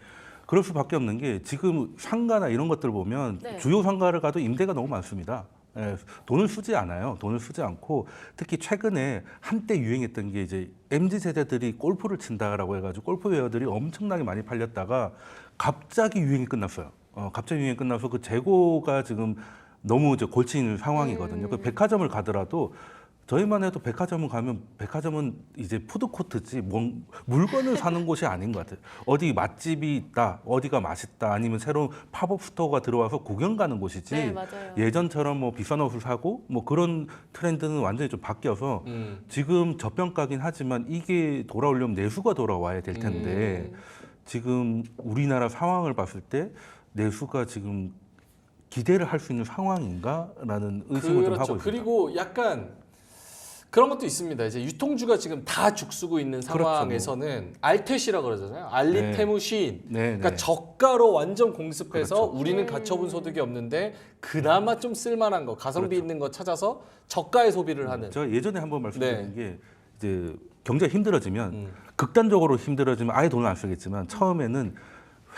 그럴 수밖에 없는 게 지금 상가나 이런 것들 보면 네. 주요 상가를 가도 임대가 너무 많습니다. 예, 돈을 쓰지 않아요. 돈을 쓰지 않고 특히 최근에 한때 유행했던 게 이제 MZ 세대들이 골프를 친다라고 해가지고 골프웨어들이 엄청나게 많이 팔렸다가 갑자기 유행이 끝났어요. 갑자기 유행이 끝나서 그 재고가 지금 너무 이제 골치 있는 상황이거든요. 그 백화점을 가더라도 저희만 해도 백화점을 가면 백화점은 이제 푸드코트지 물건을 사는 곳이 아닌 것 같아요. 어디 맛집이 있다, 어디가 맛있다, 아니면 새로운 팝업 스토어가 들어와서 구경 가는 곳이지. 네, 맞아요. 예전처럼 뭐 비싼 옷을 사고 뭐 그런 트렌드는 완전히 좀 바뀌어서 지금 저평가긴 하지만 이게 돌아오려면 내수가 돌아와야 될 텐데 지금 우리나라 상황을 봤을 때 내수가 지금 기대를 할 수 있는 상황인가라는 의심을 좀 하고 있습니다. 그리고 약간 그런 것도 있습니다. 이제 유통주가 지금 다 죽쓰고 있는 상황에서는 알테시라고 그러잖아요. 알리테무 시인. 네, 그러니까 네. 저가로 완전 공습해서 그렇죠. 우리는 가처분 소득이 없는데 그나마 좀 쓸만한 거, 가성비 그렇죠. 있는 거 찾아서 저가의 소비를 하는. 제가 예전에 한번 말씀드린 네. 게 이제 경제가 힘들어지면 극단적으로 힘들어지면 아예 돈을 안 쓰겠지만 처음에는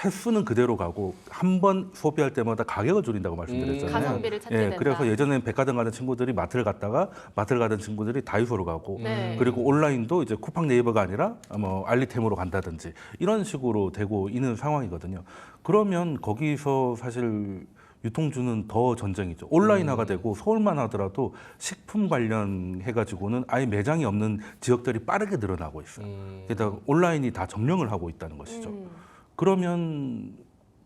횟수는 그대로 가고 한 번 소비할 때마다 가격을 줄인다고 말씀드렸잖아요. 가성비를 찾게 된다. 그래서 예전에는 백화점 가는 친구들이 마트를 갔다가 마트를 가던 친구들이 다이소로 가고 네. 그리고 온라인도 이제 쿠팡 네이버가 아니라 뭐 알리템으로 간다든지 이런 식으로 되고 있는 상황이거든요. 그러면 거기서 사실 유통주는 더 전쟁이죠. 온라인화가 되고 서울만 하더라도 식품 관련 해가지고는 아예 매장이 없는 지역들이 빠르게 늘어나고 있어요. 게다가 온라인이 다 점령을 하고 있다는 것이죠. 그러면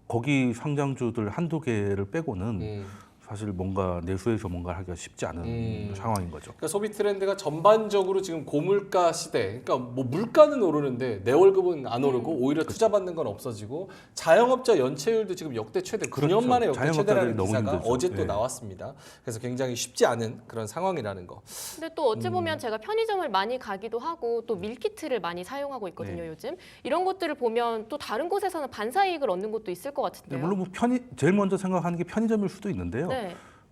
거기 상장주들 한두 개를 빼고는 사실 뭔가 내수에서 뭔가 하기가 쉽지 않은 상황인 거죠. 그러니까 소비 트렌드가 전반적으로 지금 고물가 시대. 그러니까 뭐 물가는 오르는데 내 월급은 안 오르고 오히려 투자 받는 건 없어지고 자영업자 연체율도 지금 역대 최대 9년 만에 역대 자영업자들이 최대라는 너무 기사가 힘들죠. 어제 또 예. 나왔습니다. 그래서 굉장히 쉽지 않은 그런 상황이라는 거. 근데 또 어찌 보면 제가 편의점을 많이 가기도 하고 또 밀키트를 많이 사용하고 있거든요, 네. 요즘. 이런 것들을 보면 또 다른 곳에서는 반사이익을 얻는 것도 있을 것 네, 같은데요. 물론 뭐 제일 먼저 생각하는 게 편의점일 수도 있는데요. 네.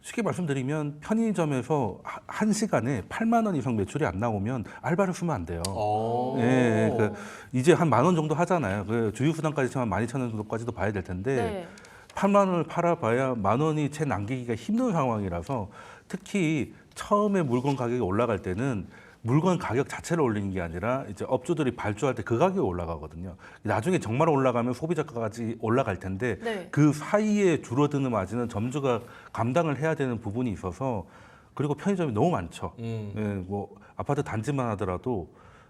쉽게 말씀드리면 편의점에서 한 시간에 8만 원 이상 매출이 안 나오면 알바를 쓰면 안 돼요. 예, 이제 한 10,000원 정도 하잖아요. 그 주유수당까지 치면 12,000원 정도까지도 봐야 될 텐데 네. 8만 원을 팔아봐야 10,000원이 채 남기기가 힘든 상황이라서 특히 처음에 물건 가격이 올라갈 때는 물건 가격 자체를 올리는 게 아니라 이제 업주들이 발주할 때 그 가격이 올라가거든요. 나중에 정말 올라가면 소비자가까지 올라갈 텐데 네. 그 사이에 줄어드는 마진은 점주가 감당을 해야 되는 부분이 있어서 그리고 편의점이 너무 많죠. 예, 뭐 아파트 단지만 하더라도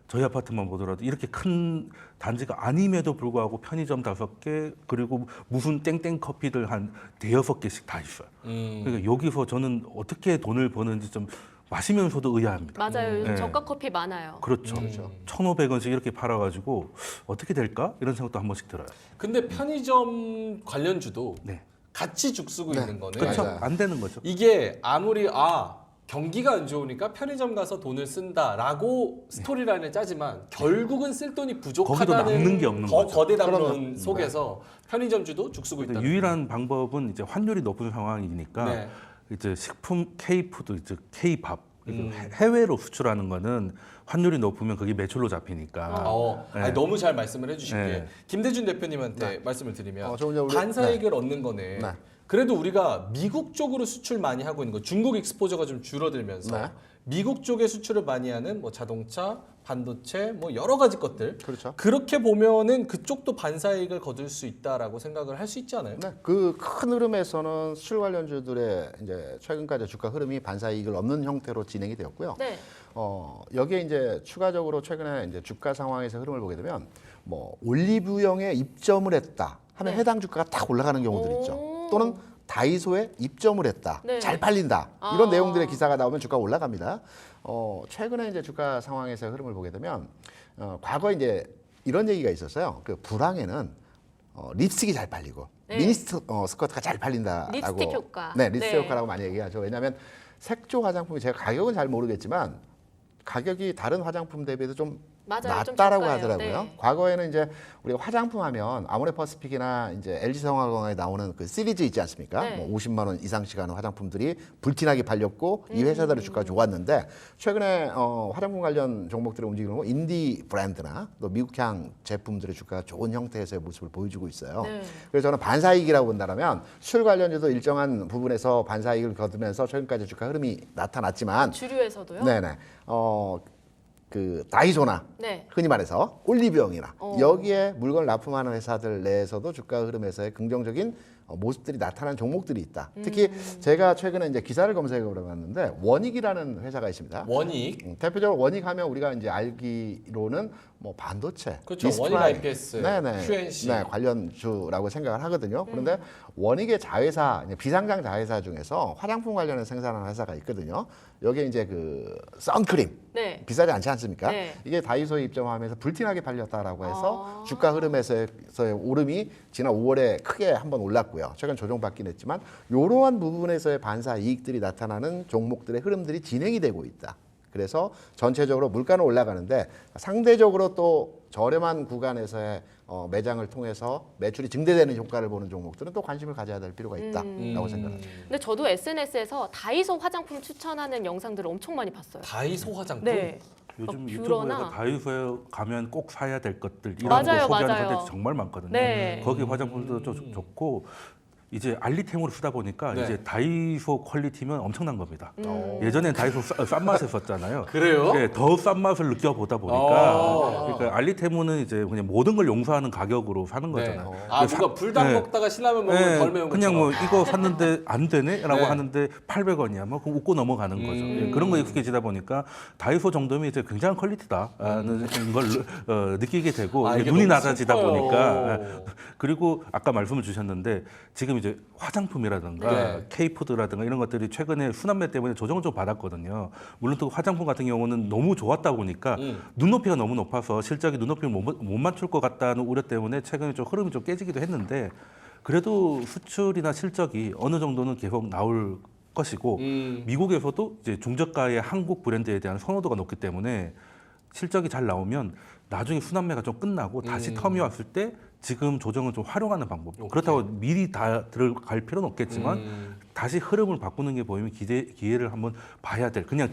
저희 아파트만 보더라도 이렇게 큰 단지가 아님에도 불구하고 편의점 5개 그리고 무슨 땡땡 커피들 한 5-6개씩 다 있어요. 그러니까 여기서 저는 어떻게 돈을 버는지 좀 마시면서도 의아합니다. 맞아요. 요즘 네. 저가 커피 많아요. 그렇죠. 1,500원씩 이렇게 팔아가지고 어떻게 될까? 이런 생각도 한 번씩 들어요. 근데 편의점 관련주도 네. 같이 죽쓰고 네. 있는 거는 그렇죠. 맞아요. 안 되는 거죠. 이게 아무리 경기가 안 좋으니까 편의점 가서 돈을 쓴다라고 스토리라인을 짜지만 결국은 쓸 돈이 부족하다는 거기도 남는 게 없는 더 거죠. 거대 담론 그러면, 속에서 편의점주도 죽쓰고 근데 있다. 유일한 방법은 이제 환율이 높은 상황이니까 네. 이제 식품 K푸드, 즉 K밥 해외로 수출하는 거는 환율이 높으면 그게 매출로 잡히니까. 네. 아니, 너무 잘 말씀을 해주신 네. 게 김대준 대표님한테 말씀을 드리면 좀 이제 우리- 반사이익을 얻는 거네. 네. 그래도 우리가 미국 쪽으로 수출 많이 하고 있는 거 중국 익스포저가 좀 줄어들면서 네. 미국 쪽에 수출을 많이 하는 뭐 자동차, 반도체 뭐 여러 가지 것들 그렇죠. 그렇게 보면은 그쪽도 반사이익을 거둘 수 있다라고 생각을 할 수 있지 않아요? 네, 그 큰 흐름에서는 수출 관련주들의 이제 최근까지 주가 흐름이 반사이익을 얻는 형태로 진행이 되었고요. 네. 여기에 이제 추가적으로 최근에 이제 주가 상황에서 흐름을 보게 되면 뭐 올리브영에 입점을 했다 하면 네. 해당 주가가 딱 올라가는 경우들이 있죠. 오. 또는 다이소에 입점을 했다, 네. 잘 팔린다 이런 아. 내용들의 기사가 나오면 주가가 올라갑니다. 최근에 이제 주가 상황에서 흐름을 보게 되면 과거 이제 이런 얘기가 있었어요. 그 불황에는 립스틱이 잘 팔리고 네. 스커트가 잘 팔린다라고. 립스틱 효과. 네, 립스틱 네. 효과라고 많이 얘기하죠. 왜냐하면 색조 화장품이 제가 가격은 잘 모르겠지만 가격이 다른 화장품 대비해서 좀 맞아요. 좀 낮다라고 저가예요. 하더라고요. 네. 과거에는 이제 우리가 화장품 하면 아모레퍼시픽이나 이제 LG성화건에 나오는 그 시리즈 있지 않습니까? 네. 뭐 50만 원 이상씩 하는 화장품들이 불티나게 팔렸고 이 회사들의 주가가 좋았는데 최근에 화장품 관련 종목들이 움직이는 거 인디 브랜드나 또 미국향 제품들의 주가가 좋은 형태에서의 모습을 보여주고 있어요. 네. 그래서 저는 반사이익이라고 본다면 수출 관련주도 일정한 부분에서 반사이익을 거두면서 최근까지 주가 흐름이 나타났지만 주류에서도요? 네네. 그 다이소나 네. 흔히 말해서 올리브영이나 어. 여기에 물건을 납품하는 회사들 내에서도 주가 흐름에서의 긍정적인 모습들이 나타난 종목들이 있다. 특히 제가 최근에 이제 기사를 검색해 보았는데 원익이라는 회사가 있습니다. 원익 대표적으로 원익하면 우리가 이제 알기로는 뭐 반도체, 그렇죠. 디스플레이, 원익 IPS, 네네, QNC. 네, 관련주라고 생각을 하거든요. 그런데 원익의 자회사, 이제 비상장 자회사 중에서 화장품 관련해서 생산하는 회사가 있거든요. 여기에 이제 그 선크림 네. 비싸지 않지 않습니까? 네. 이게 다이소에 입점하면서 불티나게 팔렸다라고 해서 아. 주가 흐름에서의 오름이 지난 5월에 크게 한번 올랐고요. 최근 조정받긴 했지만 이러한 부분에서의 반사 이익들이 나타나는 종목들의 흐름들이 진행이 되고 있다. 그래서 전체적으로 물가는 올라가는데 상대적으로 또 저렴한 구간에서의 매장을 통해서 매출이 증대되는 효과를 보는 종목들은 또 관심을 가져야 될 필요가 있다라고 생각합니다. 근데 저도 SNS에서 다이소 화장품 추천하는 영상들을 엄청 많이 봤어요. 다이소 화장품. 네. 요즘 막 유튜브에서 뷰러나. 다이소에 가면 꼭 사야 될 것들 이런 맞아요, 거 소개하는 맞아요. 콘텐츠 정말 많거든요. 네. 거기 화장품도 좀 좋고 이제 알리템으로 쓰다 보니까 네. 이제 다이소 퀄리티면 엄청난 겁니다. 어. 예전엔 다이소 싼 맛을 썼잖아요. 그래요? 네, 더 싼 맛을 느껴보다 보니까 그러니까 알리테무는 이제 그냥 모든 걸 용서하는 가격으로 사는 네. 거잖아요. 아, 누가 불닭 네. 먹다가 신라면 먹으면 덜 매운 그냥 것처럼. 뭐 이거 샀는데 안 되네라고 네. 하는데 800원이야. 뭐 그럼 웃고 넘어가는 거죠. 예, 그런 거에 익숙해지다 보니까 다이소 정도면 이제 굉장한 퀄리티다라는 걸 느끼게 되고 아, 이게 눈이 너무 낮아지다 슬퍼요. 보니까 예. 그리고 아까 말씀을 주셨는데 지금 이제 화장품이라든가 네. K푸드라든가 이런 것들이 최근에 순환매 때문에 조정을 좀 받았거든요. 물론 또 화장품 같은 경우는 너무 좋았다 보니까 눈높이가 너무 높아서 실적이 눈높이를 못 맞출 것 같다는 우려 때문에 최근에 좀 흐름이 좀 깨지기도 했는데 그래도 수출이나 실적이 어느 정도는 계속 나올 것이고 미국에서도 이제 중저가의 한국 브랜드에 대한 선호도가 높기 때문에 실적이 잘 나오면 나중에 순환매가 좀 끝나고 다시 텀이 왔을 때 지금 조정을 좀 활용하는 방법. 그렇다고 미리 다 들어갈 필요는 없겠지만 다시 흐름을 바꾸는 게 보이면 기회를 한번 봐야 될. 그냥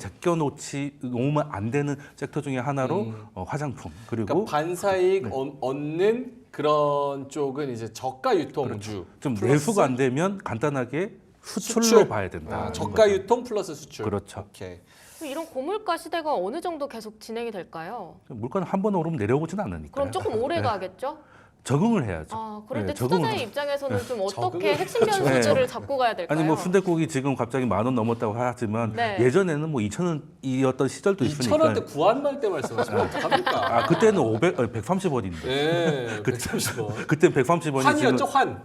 놓으면 안 되는 섹터 중에 하나로 화장품 그리고 그러니까 반사이익 얻는 그런 쪽은 이제 저가 유통주. 좀 플러스 내수가 안 되면 간단하게 수출로 수출. 봐야 된다. 저가 유통 플러스 수출. 그렇죠. 오케이. 이런 고물가 시대가 어느 정도 계속 진행이 될까요? 물가는 한 번 오르면 내려오지는 않으니까. 그럼 조금 오래 네. 가겠죠? 적응을 해야죠. 아, 그럴 때 네, 투자자의 입장에서는 좀 어떻게 적응을 핵심 변수들을 잡고 가야 될까요? 아니 뭐 순댓국이 지금 갑자기 10,000원 넘었다고 하지만 네. 예전에는 뭐 2,000원이었던 시절도 있으니까. 2,000원대 구한말 때 말씀하시면 어떡합니까? 아 그때는 130원인데. 네, 130원. 그때 130원이 환이었죠, 환.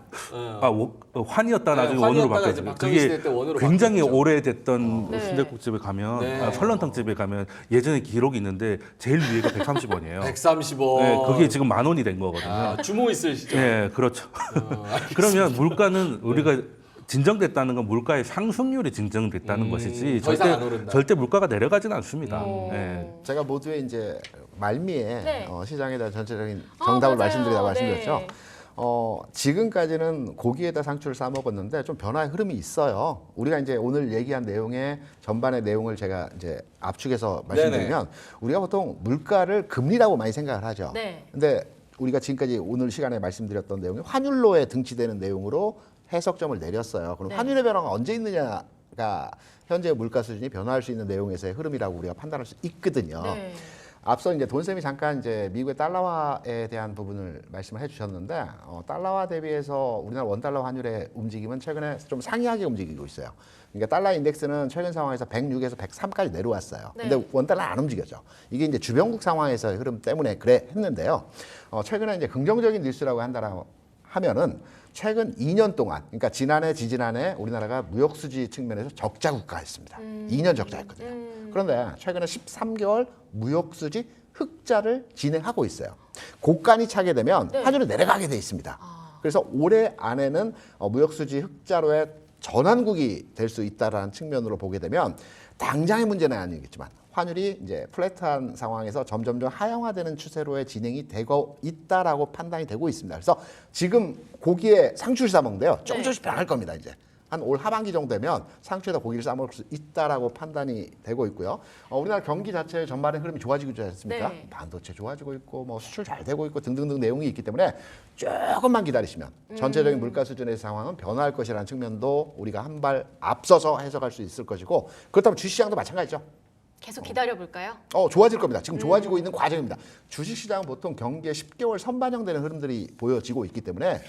환이었다 네, 나중에 환이었다가 원으로 이제 바뀌었어요. 박정희 시대 때 원으로 굉장히 바뀌었죠. 오래됐던 네. 순댓국집에 가면 네. 설렁탕집에 가면 예전에 기록이 있는데 제일 위에가 130원이에요. 130원. 네, 그게 지금 10,000원이 된 거거든요. 아, 주모 있을 시절. 네, 그렇죠. 그러면 물가는 우리가 진정됐다는 건 물가의 상승률이 진정됐다는 것이지 더 이상 안 오른다. 절대 물가가 내려가지는 않습니다. 오. 네. 제가 모두의 이제 말미에 네. 시장에 대한 전체적인 정답을 맞아요. 말씀드리다고 말씀드렸죠. 네. 지금까지는 고기에다 상추를 싸 먹었는데 좀 변화의 흐름이 있어요. 우리가 이제 오늘 얘기한 내용의 전반의 내용을 제가 이제 압축해서 말씀드리면 우리가 보통 물가를 금리라고 많이 생각을 하죠. 네. 근데 우리가 지금까지 오늘 시간에 말씀드렸던 내용이 환율로에 등치되는 내용으로 해석점을 내렸어요. 그럼 네. 환율의 변화가 언제 있느냐가 현재 물가 수준이 변화할 수 있는 내용에서의 흐름이라고 우리가 판단할 수 있거든요. 네. 앞서 이제 돈쌤이 잠깐 이제 미국의 달러화에 대한 부분을 말씀을 해주셨는데 달러화 대비해서 우리나라 원달러 환율의 움직임은 최근에 좀 상이하게 움직이고 있어요. 그러니까 달러 인덱스는 최근 상황에서 106에서 103까지 내려왔어요. 네. 근데 원달러 안 움직였죠. 이게 이제 주변국 상황에서의 흐름 때문에 그래 했는데요. 최근에 이제 긍정적인 뉴스라고 한다라고 하면은 최근 2년 동안, 그러니까 지난해, 지지난해 우리나라가 무역 수지 측면에서 적자 국가였습니다. 2년 적자였거든요. 그런데 최근에 13개월 무역 수지 흑자를 진행하고 있어요. 고간이 차게 되면 네. 환율이 내려가게 돼 있습니다. 그래서 올해 안에는 무역 수지 흑자로의 전환국이 될 수 있다라는 측면으로 보게 되면 당장의 문제는 아니겠지만 환율이 이제 플랫한 상황에서 점점점 하향화되는 추세로의 진행이 되고 있다라고 판단이 되고 있습니다. 그래서 지금 고기에 상추를 싸 먹는데요. 조금씩 변할 겁니다. 이제 한 올 하반기 정도 되면 상추에다 고기를 싸 먹을 수 있다라고 판단이 되고 있고요. 우리나라 경기 자체의 전반의 흐름이 좋아지고 있지 않습니까? 네. 반도체 좋아지고 있고 뭐 수출 잘 되고 있고 등등등 내용이 있기 때문에 조금만 기다리시면 전체적인 물가 수준의 상황은 변화할 것이라는 측면도 우리가 한 발 앞서서 해석할 수 있을 것이고 그렇다면 주식시장도 마찬가지죠. 계속 기다려 볼까요? 좋아질 겁니다. 지금 좋아지고 있는 과정입니다. 주식시장은 보통 경기에 10개월 선반영되는 흐름들이 보여지고 있기 때문에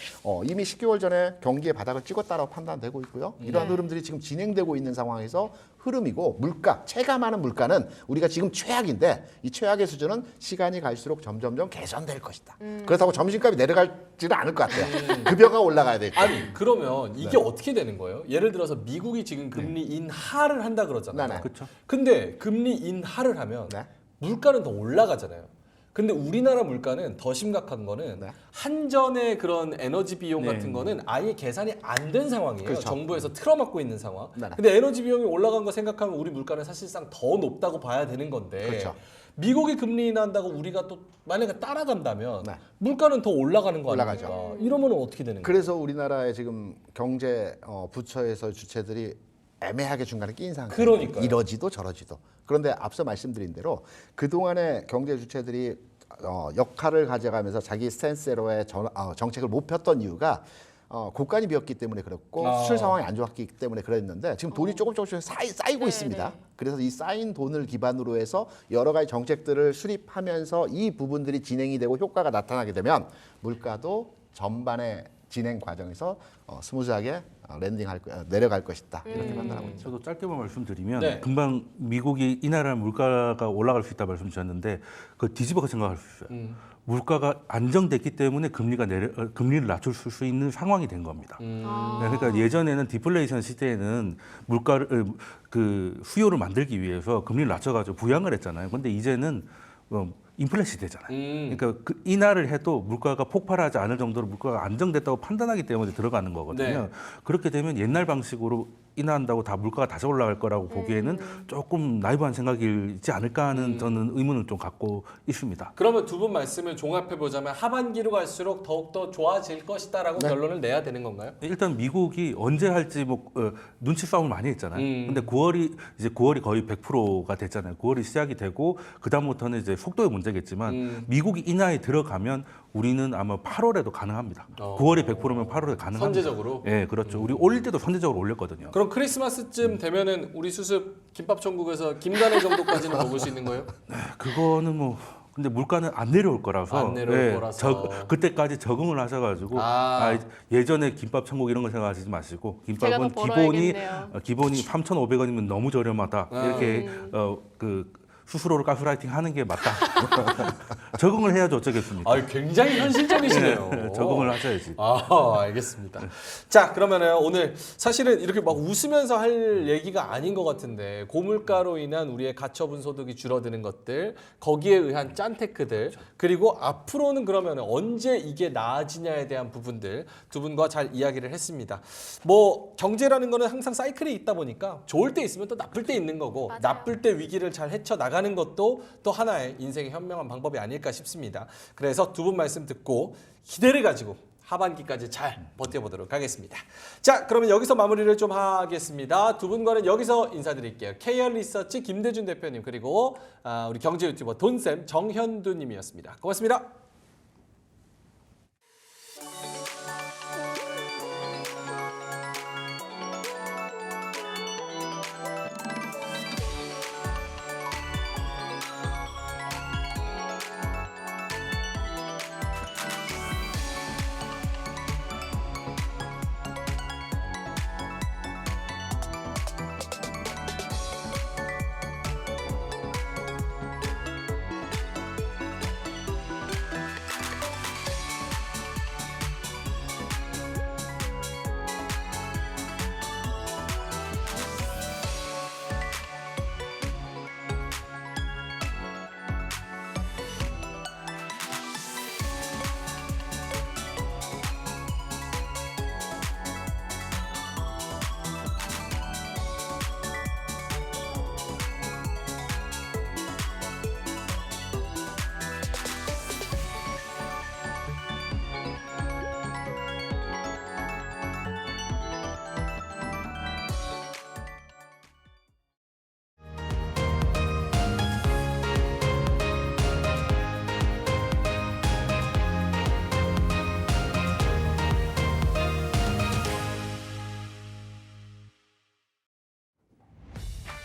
이미 10개월 전에 경기의 바닥을 찍었다라고 판단되고 있고요. 이러한 네. 흐름들이 지금 진행되고 있는 상황에서 흐름이고 물가, 체감하는 물가는 우리가 지금 최악인데 이 최악의 수준은 시간이 갈수록 점점점 개선될 것이다. 그렇다고 점심값이 내려가지는 않을 것 같아요. 급여가 올라가야 될 거예요. 아니, 그러면 이게 어떻게 되는 거예요? 예를 들어서 미국이 지금 금리 인하를 한다 그러잖아요. 네, 네. 그렇죠. 근데 금리 인하를 하면 네. 물가는 더 올라가잖아요. 근데 우리나라 물가는 더 심각한 거는 네. 한전의 그런 에너지 비용 네. 같은 거는 아예 계산이 안 된 상황이에요. 그렇죠. 정부에서 틀어막고 있는 상황. 네. 근데 에너지 비용이 올라간 거 생각하면 우리 물가는 사실상 더 높다고 봐야 되는 건데 그렇죠. 미국이 금리 인하한다고 우리가 또 만약에 따라간다면 네. 물가는 더 올라가는 거 올라가죠. 아닙니까? 이러면 어떻게 되는 거예요? 그래서 우리나라의 지금 경제 부처에서 주체들이 애매하게 중간에 끼인 상황. 그러니까요. 이러지도 저러지도. 그런데 앞서 말씀드린 대로 그동안의 경제 주체들이 역할을 가져가면서 자기 스탠스대로의 정책을 못 폈던 이유가 고간이 비었기 때문에 그렇고 수출 상황이 안 좋았기 때문에 그랬는데 지금 돈이 조금씩 쌓이고 네, 있습니다. 네. 그래서 이 쌓인 돈을 기반으로 해서 여러 가지 정책들을 수립하면서 이 부분들이 진행이 되고 효과가 나타나게 되면 물가도 전반의 진행 과정에서 스무즈하게 내려갈 것이다 이렇게 판단하고 있죠. 저도 짧게만 말씀드리면 네. 금방 미국이 이 나라 물가가 올라갈 수 있다 말씀주셨는데 그 뒤집어 생각할 수 있어요. 물가가 안정됐기 때문에 금리를 낮출 수 있는 상황이 된 겁니다. 네, 그러니까 예전에는 디플레이션 시대에는 물가를 그 수요를 만들기 위해서 금리를 낮춰가지고 부양을 했잖아요. 근데 이제는 인플레 시대잖아요. 그러니까 그 인하를 해도 물가가 폭발하지 않을 정도로 물가가 안정됐다고 판단하기 때문에 들어가는 거거든요. 네. 그렇게 되면 옛날 방식으로 인하한다고 다 물가가 다시 올라갈 거라고 보기에는 조금 나이브한 생각이지 않을까 하는 저는 의문을 좀 갖고 있습니다. 그러면 두 분 말씀을 종합해 보자면 하반기로 갈수록 더욱더 좋아질 것이다라고 결론을 내야 되는 건가요? 일단 미국이 언제 할지 눈치 싸움을 많이 했잖아요. 근데 9월이 거의 100%가 됐잖아요. 9월이 시작이 되고 그다음부터는 이제 속도의 문제겠지만 미국이 인하에 들어가면 우리는 아마 8월에도 가능합니다. 9월이 100%면 8월에 가능합니다. 선제적으로? 예, 그렇죠. 우리 올릴 때도 선제적으로 올렸거든요. 그럼 크리스마스쯤 되면은 우리 수습 김밥 천국에서 김간의 정도까지는 먹을 수 있는 거예요? 그거는 근데 물가는 안 내려올 거라서 안 내려올 거라서. 그때까지 적응을 하셔가지고 예전에 김밥 천국 이런 거 생각하시지 마시고 제가 김밥은 더 벌어야겠네요. 기본이 3,500원이면 너무 저렴하다 이렇게 스스로를 가스라이팅 하는 게 맞다. 적응을 해야지 어쩌겠습니까? 굉장히 현실적이시네요. 네, 적응을 하셔야지. 알겠습니다. 자, 그러면은 오늘 사실은 이렇게 막 웃으면서 할 얘기가 아닌 것 같은데 고물가로 인한 우리의 가처분 소득이 줄어드는 것들, 거기에 의한 짠테크들, 그리고 앞으로는 그러면은 언제 이게 나아지냐에 대한 부분들 두 분과 잘 이야기를 했습니다. 경제라는 거는 항상 사이클이 있다 보니까 좋을 때 있으면 또 나쁠 때 있는 거고 맞아요. 나쁠 때 위기를 잘 헤쳐나가는 것도 또 하나의 인생의 현명한 방법이 아닐까 싶습니다. 그래서 두 분 말씀 듣고 기대를 가지고 하반기까지 잘 버텨보도록 하겠습니다. 자, 그러면 여기서 마무리를 좀 하겠습니다. 두 분과는 여기서 인사드릴게요. KR 리서치 김대준 대표님 그리고 우리 경제 유튜버 돈쌤 정현두 님이었습니다. 고맙습니다.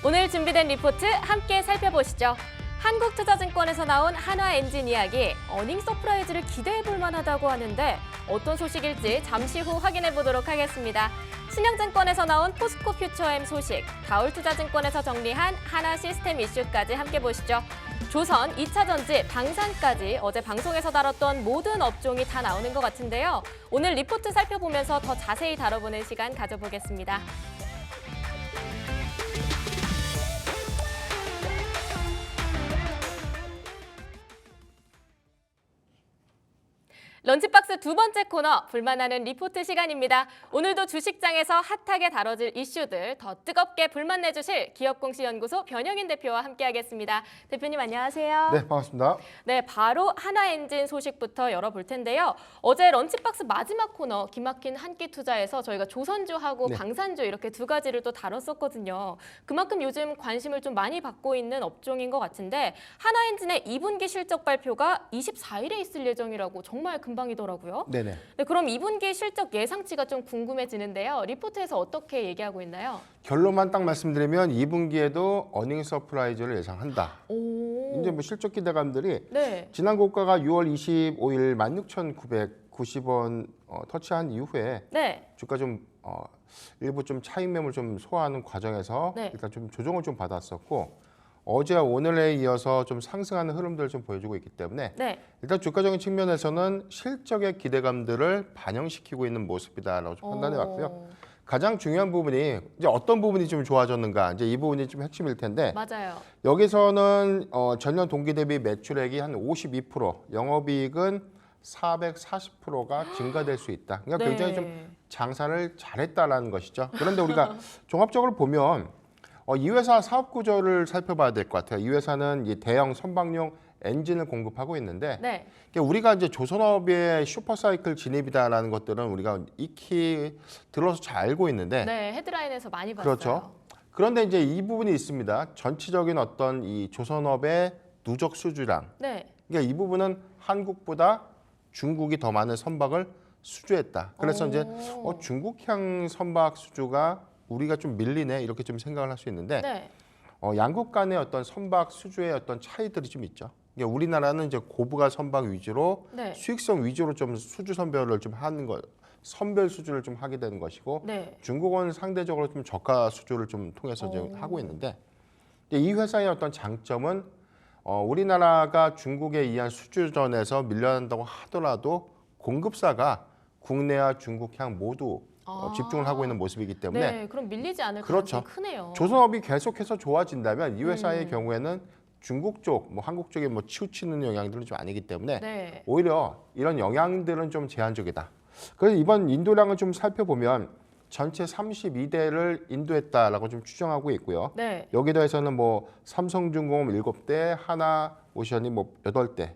오늘 준비된 리포트 함께 살펴보시죠. 한국투자증권에서 나온 한화엔진 이야기, 어닝 서프라이즈를 기대해 볼 만하다고 하는데 어떤 소식일지 잠시 후 확인해 보도록 하겠습니다. 신영증권에서 나온 포스코 퓨처엠 소식, 가을투자증권에서 정리한 하나 시스템 이슈까지 함께 보시죠. 조선, 2차 전지, 방산까지 어제 방송에서 다뤘던 모든 업종이 다 나오는 것 같은데요. 오늘 리포트 살펴보면서 더 자세히 다뤄보는 시간 가져보겠습니다. 런치박스 두 번째 코너, 불만나는 리포트 시간입니다. 오늘도 주식장에서 핫하게 다뤄질 이슈들 더 뜨겁게 불만 내주실 기업공시연구소 변영인 대표와 함께하겠습니다. 대표님 안녕하세요. 네, 반갑습니다. 네, 바로 한화엔진 소식부터 열어볼 텐데요. 어제 런치박스 마지막 코너 기막힌 한끼투자에서 저희가 조선주하고 네. 방산주 이렇게 두 가지를 또 다뤘었거든요. 그만큼 요즘 관심을 좀 많이 받고 있는 업종인 것 같은데 한화엔진의 2분기 실적 발표가 24일에 있을 예정이라고 정말 금방 금방이더라고요. 네네. 네, 그럼 2분기 실적 예상치가 좀 궁금해지는데요. 리포트에서 어떻게 얘기하고 있나요? 결론만 딱 말씀드리면 2분기에도 어닝 서프라이즈를 예상한다. 오. 이제 뭐 실적 기대감들이 네. 지난 고가가 6월 25일 16,990원 터치한 이후에 네. 주가 좀 일부 좀 차익 매물 좀 소화하는 과정에서 네. 일단 좀 조정을 좀 받았었고 어제와 오늘에 이어서 좀 상승하는 흐름들을 좀 보여주고 있기 때문에 네. 일단 주가적인 측면에서는 실적의 기대감들을 반영시키고 있는 모습이다라고 좀 판단해 봤고요. 가장 중요한 부분이 이제 어떤 부분이 좀 좋아졌는가 이제 이 부분이 좀 핵심일 텐데 맞아요. 여기서는 전년 동기 대비 매출액이 한 52%, 영업이익은 440%가 증가될 수 있다. 그러니까 네. 굉장히 좀 장사를 잘했다라는 것이죠. 그런데 우리가 종합적으로 보면 이 회사 사업 구조를 살펴봐야 될 것 같아요. 이 회사는 이 대형 선박용 엔진을 공급하고 있는데 네. 우리가 이제 조선업의 슈퍼사이클 진입이다라는 것들은 우리가 익히 들어서 잘 알고 있는데 네, 헤드라인에서 많이 봤어요. 그렇죠. 그런데 이제 이 부분이 있습니다. 전체적인 어떤 이 조선업의 누적 수주량. 네. 그러니까 이 부분은 한국보다 중국이 더 많은 선박을 수주했다. 그래서 이제 중국향 선박 수주가 우리가 좀 밀리네 이렇게 좀 생각을 할 수 있는데 네. 양국 간의 어떤 선박 수주의 어떤 차이들이 좀 있죠. 그러니까 우리나라는 이제 고부가 선박 위주로 네. 수익성 위주로 좀 수주 선별을 좀 하는 거, 선별 수주를 좀 하게 되는 것이고 네. 중국은 상대적으로 좀 저가 수주를 좀 통해서 좀 하고 있는데 이 회사의 어떤 장점은 우리나라가 중국에 의한 수주전에서 밀려난다고 하더라도 공급사가 국내와 중국향 모두 집중을 하고 있는 모습이기 때문에 네, 그럼 밀리지 않을 그렇죠. 가능성이 크네요. 조선업이 계속해서 좋아진다면 이 회사의 경우에는 중국 쪽, 뭐 한국 쪽에 뭐 치우치는 영향들은 좀 아니기 때문에 네. 오히려 이런 영향들은 좀 제한적이다. 그래서 이번 인도량을 좀 살펴보면 전체 32대를 인도했다라고 좀 추정하고 있고요. 네. 여기 더해서는 뭐 삼성중공업 7대, 하나오션이 뭐 8대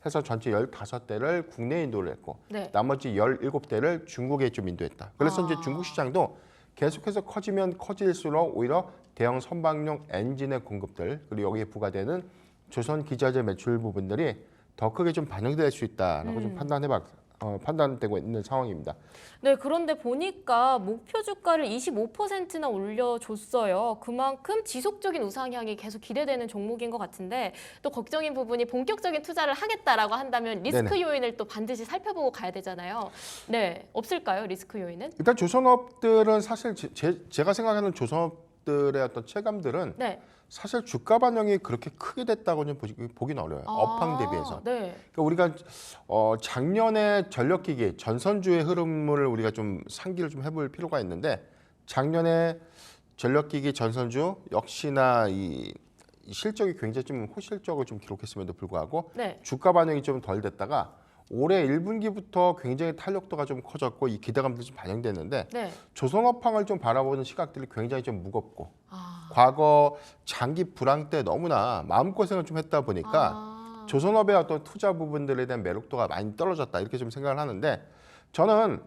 해서 전체 15대를 국내 인도를 했고 네. 나머지 17대를 중국에 좀 인도했다. 그래서 이제 중국 시장도 계속해서 커지면 커질수록 오히려 대형 선박용 엔진의 공급들 그리고 여기에 부과되는 조선 기자재 매출 부분들이 더 크게 좀 반영될 수 있다라고 좀 판단되고 있는 상황입니다. 네, 그런데 보니까 목표 주가를 25%나 올려줬어요. 그만큼 지속적인 우상향이 계속 기대되는 종목인 것 같은데 또 걱정인 부분이 본격적인 투자를 하겠다라고 한다면 리스크 네네. 요인을 또 반드시 살펴보고 가야 되잖아요. 네, 없을까요? 리스크 요인은? 일단 조선업들은 사실 제가 생각하는 조선업들의 어떤 체감들은 네. 사실 주가 반영이 그렇게 크게 됐다고는 보긴 어려워요. 업황 대비해서. 네. 그러니까 우리가 작년에 전력기기 전선주의 흐름을 우리가 좀 상기를 좀 해볼 필요가 있는데 작년에 전력기기 전선주 역시나 이 실적이 굉장히 좀 호실적을 좀 기록했음에도 불구하고 네. 주가 반영이 좀 덜 됐다가 올해 1분기부터 굉장히 탄력도가 좀 커졌고 이 기대감들이 좀 반영됐는데 네. 조선업황을 좀 바라보는 시각들이 굉장히 좀 무겁고 과거 장기 불황 때 너무나 마음고생을 좀 했다 보니까 조선업의 어떤 투자 부분들에 대한 매력도가 많이 떨어졌다 이렇게 좀 생각을 하는데 저는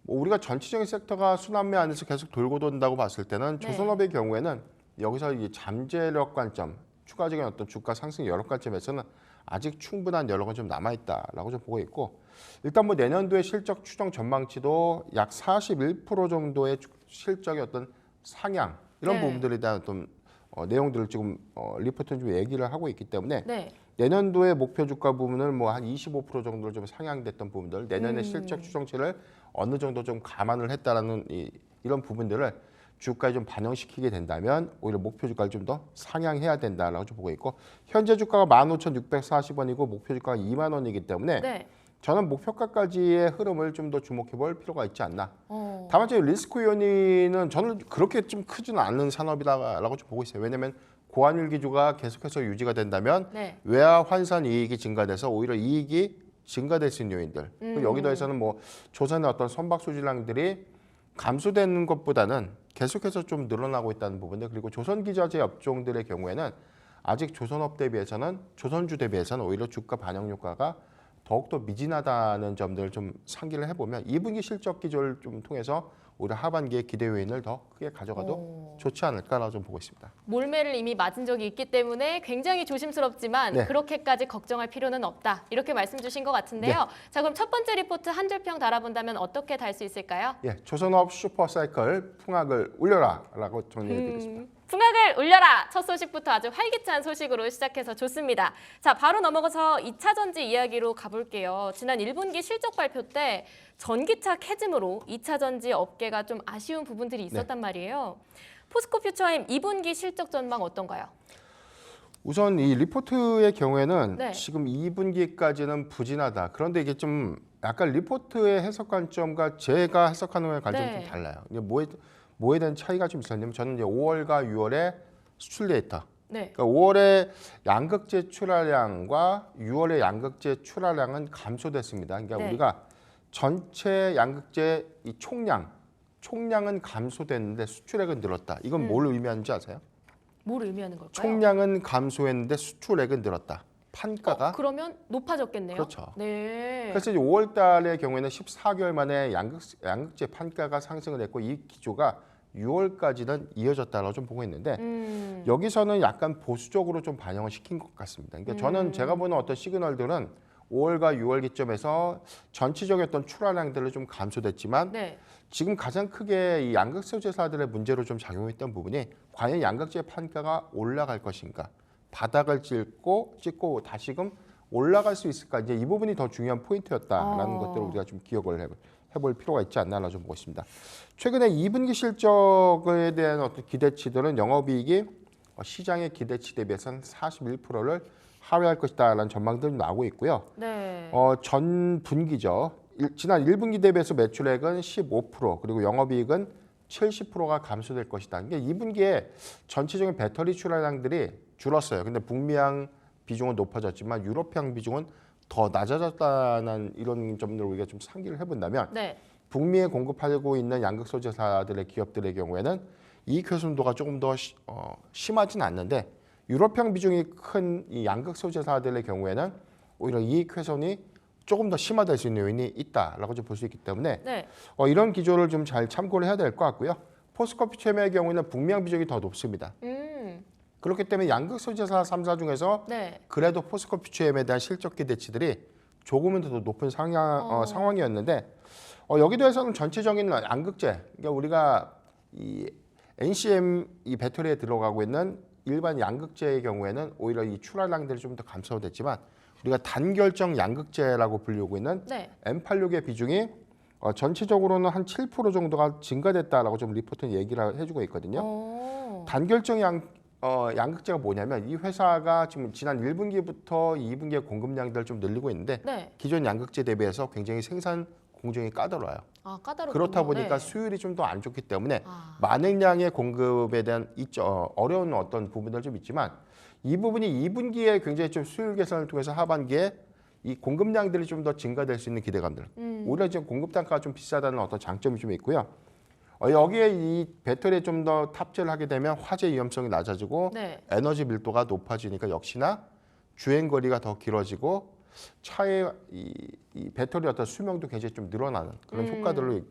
뭐 우리가 전체적인 섹터가 순환매 안에서 계속 돌고 돈다고 봤을 때는 네. 조선업의 경우에는 여기서 이 잠재력 관점, 추가적인 어떤 주가 상승 여러 관점에서는 아직 충분한 여력은 좀 남아있다라고 좀 보고 있고 일단 뭐 내년도의 실적 추정 전망치도 약 41% 정도의 실적의 어떤 상향 이런 네. 부분들에 대한 어떤 내용들을 지금 리포트는 좀 얘기를 하고 있기 때문에 네. 내년도의 목표 주가 부분을 뭐 한 25% 정도로 좀 상향됐던 부분들 내년의 실적 추정치를 어느 정도 좀 감안을 했다라는 이런 부분들을 주가에 좀 반영시키게 된다면 오히려 목표 주가를 좀 더 상향해야 된다라고 좀 보고 있고 현재 주가가 15,640원이고 목표 주가가 2만 원이기 때문에 네. 저는 목표가까지의 흐름을 좀 더 주목해 볼 필요가 있지 않나. 어. 다만 제 리스크 요인은 저는 그렇게 좀 크지는 않은 산업이다라고 좀 보고 있어요. 왜냐하면 고환율 기조가 계속해서 유지가 된다면 네. 외화 환산 이익이 증가돼서 오히려 이익이 증가될 수 있는 요인들. 그리고 여기 더해서는 뭐 조선의 어떤 선박 수주량들이 감소되는 것보다는 계속해서 좀 늘어나고 있다는 부분들 그리고 조선 기자재 업종들의 경우에는 아직 조선업 대비해서는 조선주 대비해서는 오히려 주가 반영 효과가 더욱더 미진하다는 점들을 좀 상기를 해보면 2분기 실적 기조를 좀 통해서 오히려 하반기에 기대 요인을 더 크게 가져가도 좋지 않을까라고 좀 보고 있습니다. 몰매를 이미 맞은 적이 있기 때문에 굉장히 조심스럽지만 네. 그렇게까지 걱정할 필요는 없다. 이렇게 말씀 주신 것 같은데요. 네. 자, 그럼 첫 번째 리포트 한 줄 평 달아본다면 어떻게 달 수 있을까요? 예, 조선업 슈퍼사이클 풍악을 울려라라고 정리해드리겠습니다. 풍악을 울려라! 첫 소식부터 아주 활기찬 소식으로 시작해서 좋습니다. 자, 바로 넘어가서 2차 전지 이야기로 가볼게요. 지난 1분기 실적 발표 때 전기차 캐즘으로 2차 전지 업계가 좀 아쉬운 부분들이 있었단 말이에요. 포스코 퓨처엠 2분기 실적 전망 어떤가요? 우선 이 리포트의 경우에는 네. 지금 2분기까지는 부진하다. 그런데 이게 좀 약간 리포트의 해석 관점과 제가 해석하는 관점이 네. 좀 달라요. 이게 뭐에 대한 차이가 좀 있었냐면 저는 이제 5월과 6월의 수출 데이터. 네. 그러니까 5월에 양극재 출하량과 6월의 양극재 출하량은 감소됐습니다. 그러니까 네. 우리가 전체 양극재 이 총량은 감소됐는데 수출액은 늘었다. 이건 뭘 의미하는지 아세요? 뭘 의미하는 걸까요? 총량은 감소했는데 수출액은 늘었다. 판가가 그러면 높아졌겠네요. 그렇죠. 네. 그래서 이제 5월 달의 경우에는 14개월 만에 양극재 판가가 상승을 했고 이 기조가 6월까지는 이어졌다라고 좀 보고 있는데 여기서는 약간 보수적으로 좀 반영을 시킨 것 같습니다. 그러니까 저는 제가 보는 어떤 시그널들은 5월과 6월 기점에서 전체적인 어떤 출하량들은 좀 감소됐지만 네. 지금 가장 크게 이 양극 소재사들의 문제로 좀 작용했던 부분이 과연 양극재 판가가 올라갈 것인가, 바닥을 찍고 다시금 올라갈 수 있을까, 이제 이 부분이 더 중요한 포인트였다라는 것들을 우리가 좀 기억을 해볼 필요가 있지 않나라고 좀 보고 있습니다. 최근에 2분기 실적에 대한 어떤 기대치들은 영업이익이 시장의 기대치 대비해서는 41%를 하회할 것이다라는 전망들이 나오고 있고요. 네. 전 분기죠. 지난 1분기 대비해서 매출액은 15% 그리고 영업이익은 70%가 감소될 것이다. 그러니까 2분기에 전체적인 배터리 출하량들이 줄었어요. 근데 북미향 비중은 높아졌지만 유럽향 비중은 더 낮아졌다는 이런 점들을 우리가 좀 상기를 해본다면 네. 북미에 공급하고 있는 양극 소재사들의 기업들의 경우에는 이익 훼손도가 조금 더 심하진 않는데 유럽향 비중이 큰 이 양극 소재사들의 경우에는 오히려 이익 훼손이 조금 더 심화될 수 있는 요인이 있다라고 좀 볼 수 있기 때문에 네. 이런 기조를 좀 잘 참고를 해야 될 것 같고요. 포스코 퓨처엠의 경우에는 북미향 비중이 더 높습니다. 그렇기 때문에 양극 소재사 3사 중에서 네. 그래도 포스코 퓨처엠에 대한 실적 기대치들이 조금은 더 높은 상황이었는데 여기도 해서는 전체적인 양극재, 그러니까 우리가 이 NCM 이 배터리에 들어가고 있는 일반 양극재의 경우에는 오히려 이 출하량들이 좀 더 감소됐지만 우리가 단결정 양극재라고 불리고 있는 네. M86의 비중이 전체적으로는 한 7% 정도가 증가됐다라고 좀 리포트는 얘기를 해주고 있거든요. 단결정 양극재가 뭐냐면 이 회사가 지금 지난 1분기부터 2분기에 공급량들을 좀 늘리고 있는데 네. 기존 양극재 대비해서 굉장히 생산 공정이 까다로워요. 아, 까다롭군요. 그렇다 보니까 네. 수율이 좀 더 안 좋기 때문에 아. 많은 양의 공급에 대한 어려운 어떤 부분들 좀 있지만 이 부분이 2분기에 굉장히 좀 수율 개선을 통해서 하반기에 이 공급량들이 좀 더 증가될 수 있는 기대감들. 오히려 지금 공급 단가가 좀 비싸다는 어떤 장점이 좀 있고요. 여기에 이 배터리에 좀 더 탑재를 하게 되면 화재 위험성이 낮아지고 네. 에너지 밀도가 높아지니까 역시나 주행 거리가 더 길어지고 차의 이 배터리 어떤 수명도 굉장히 좀 늘어나는 그런 효과들을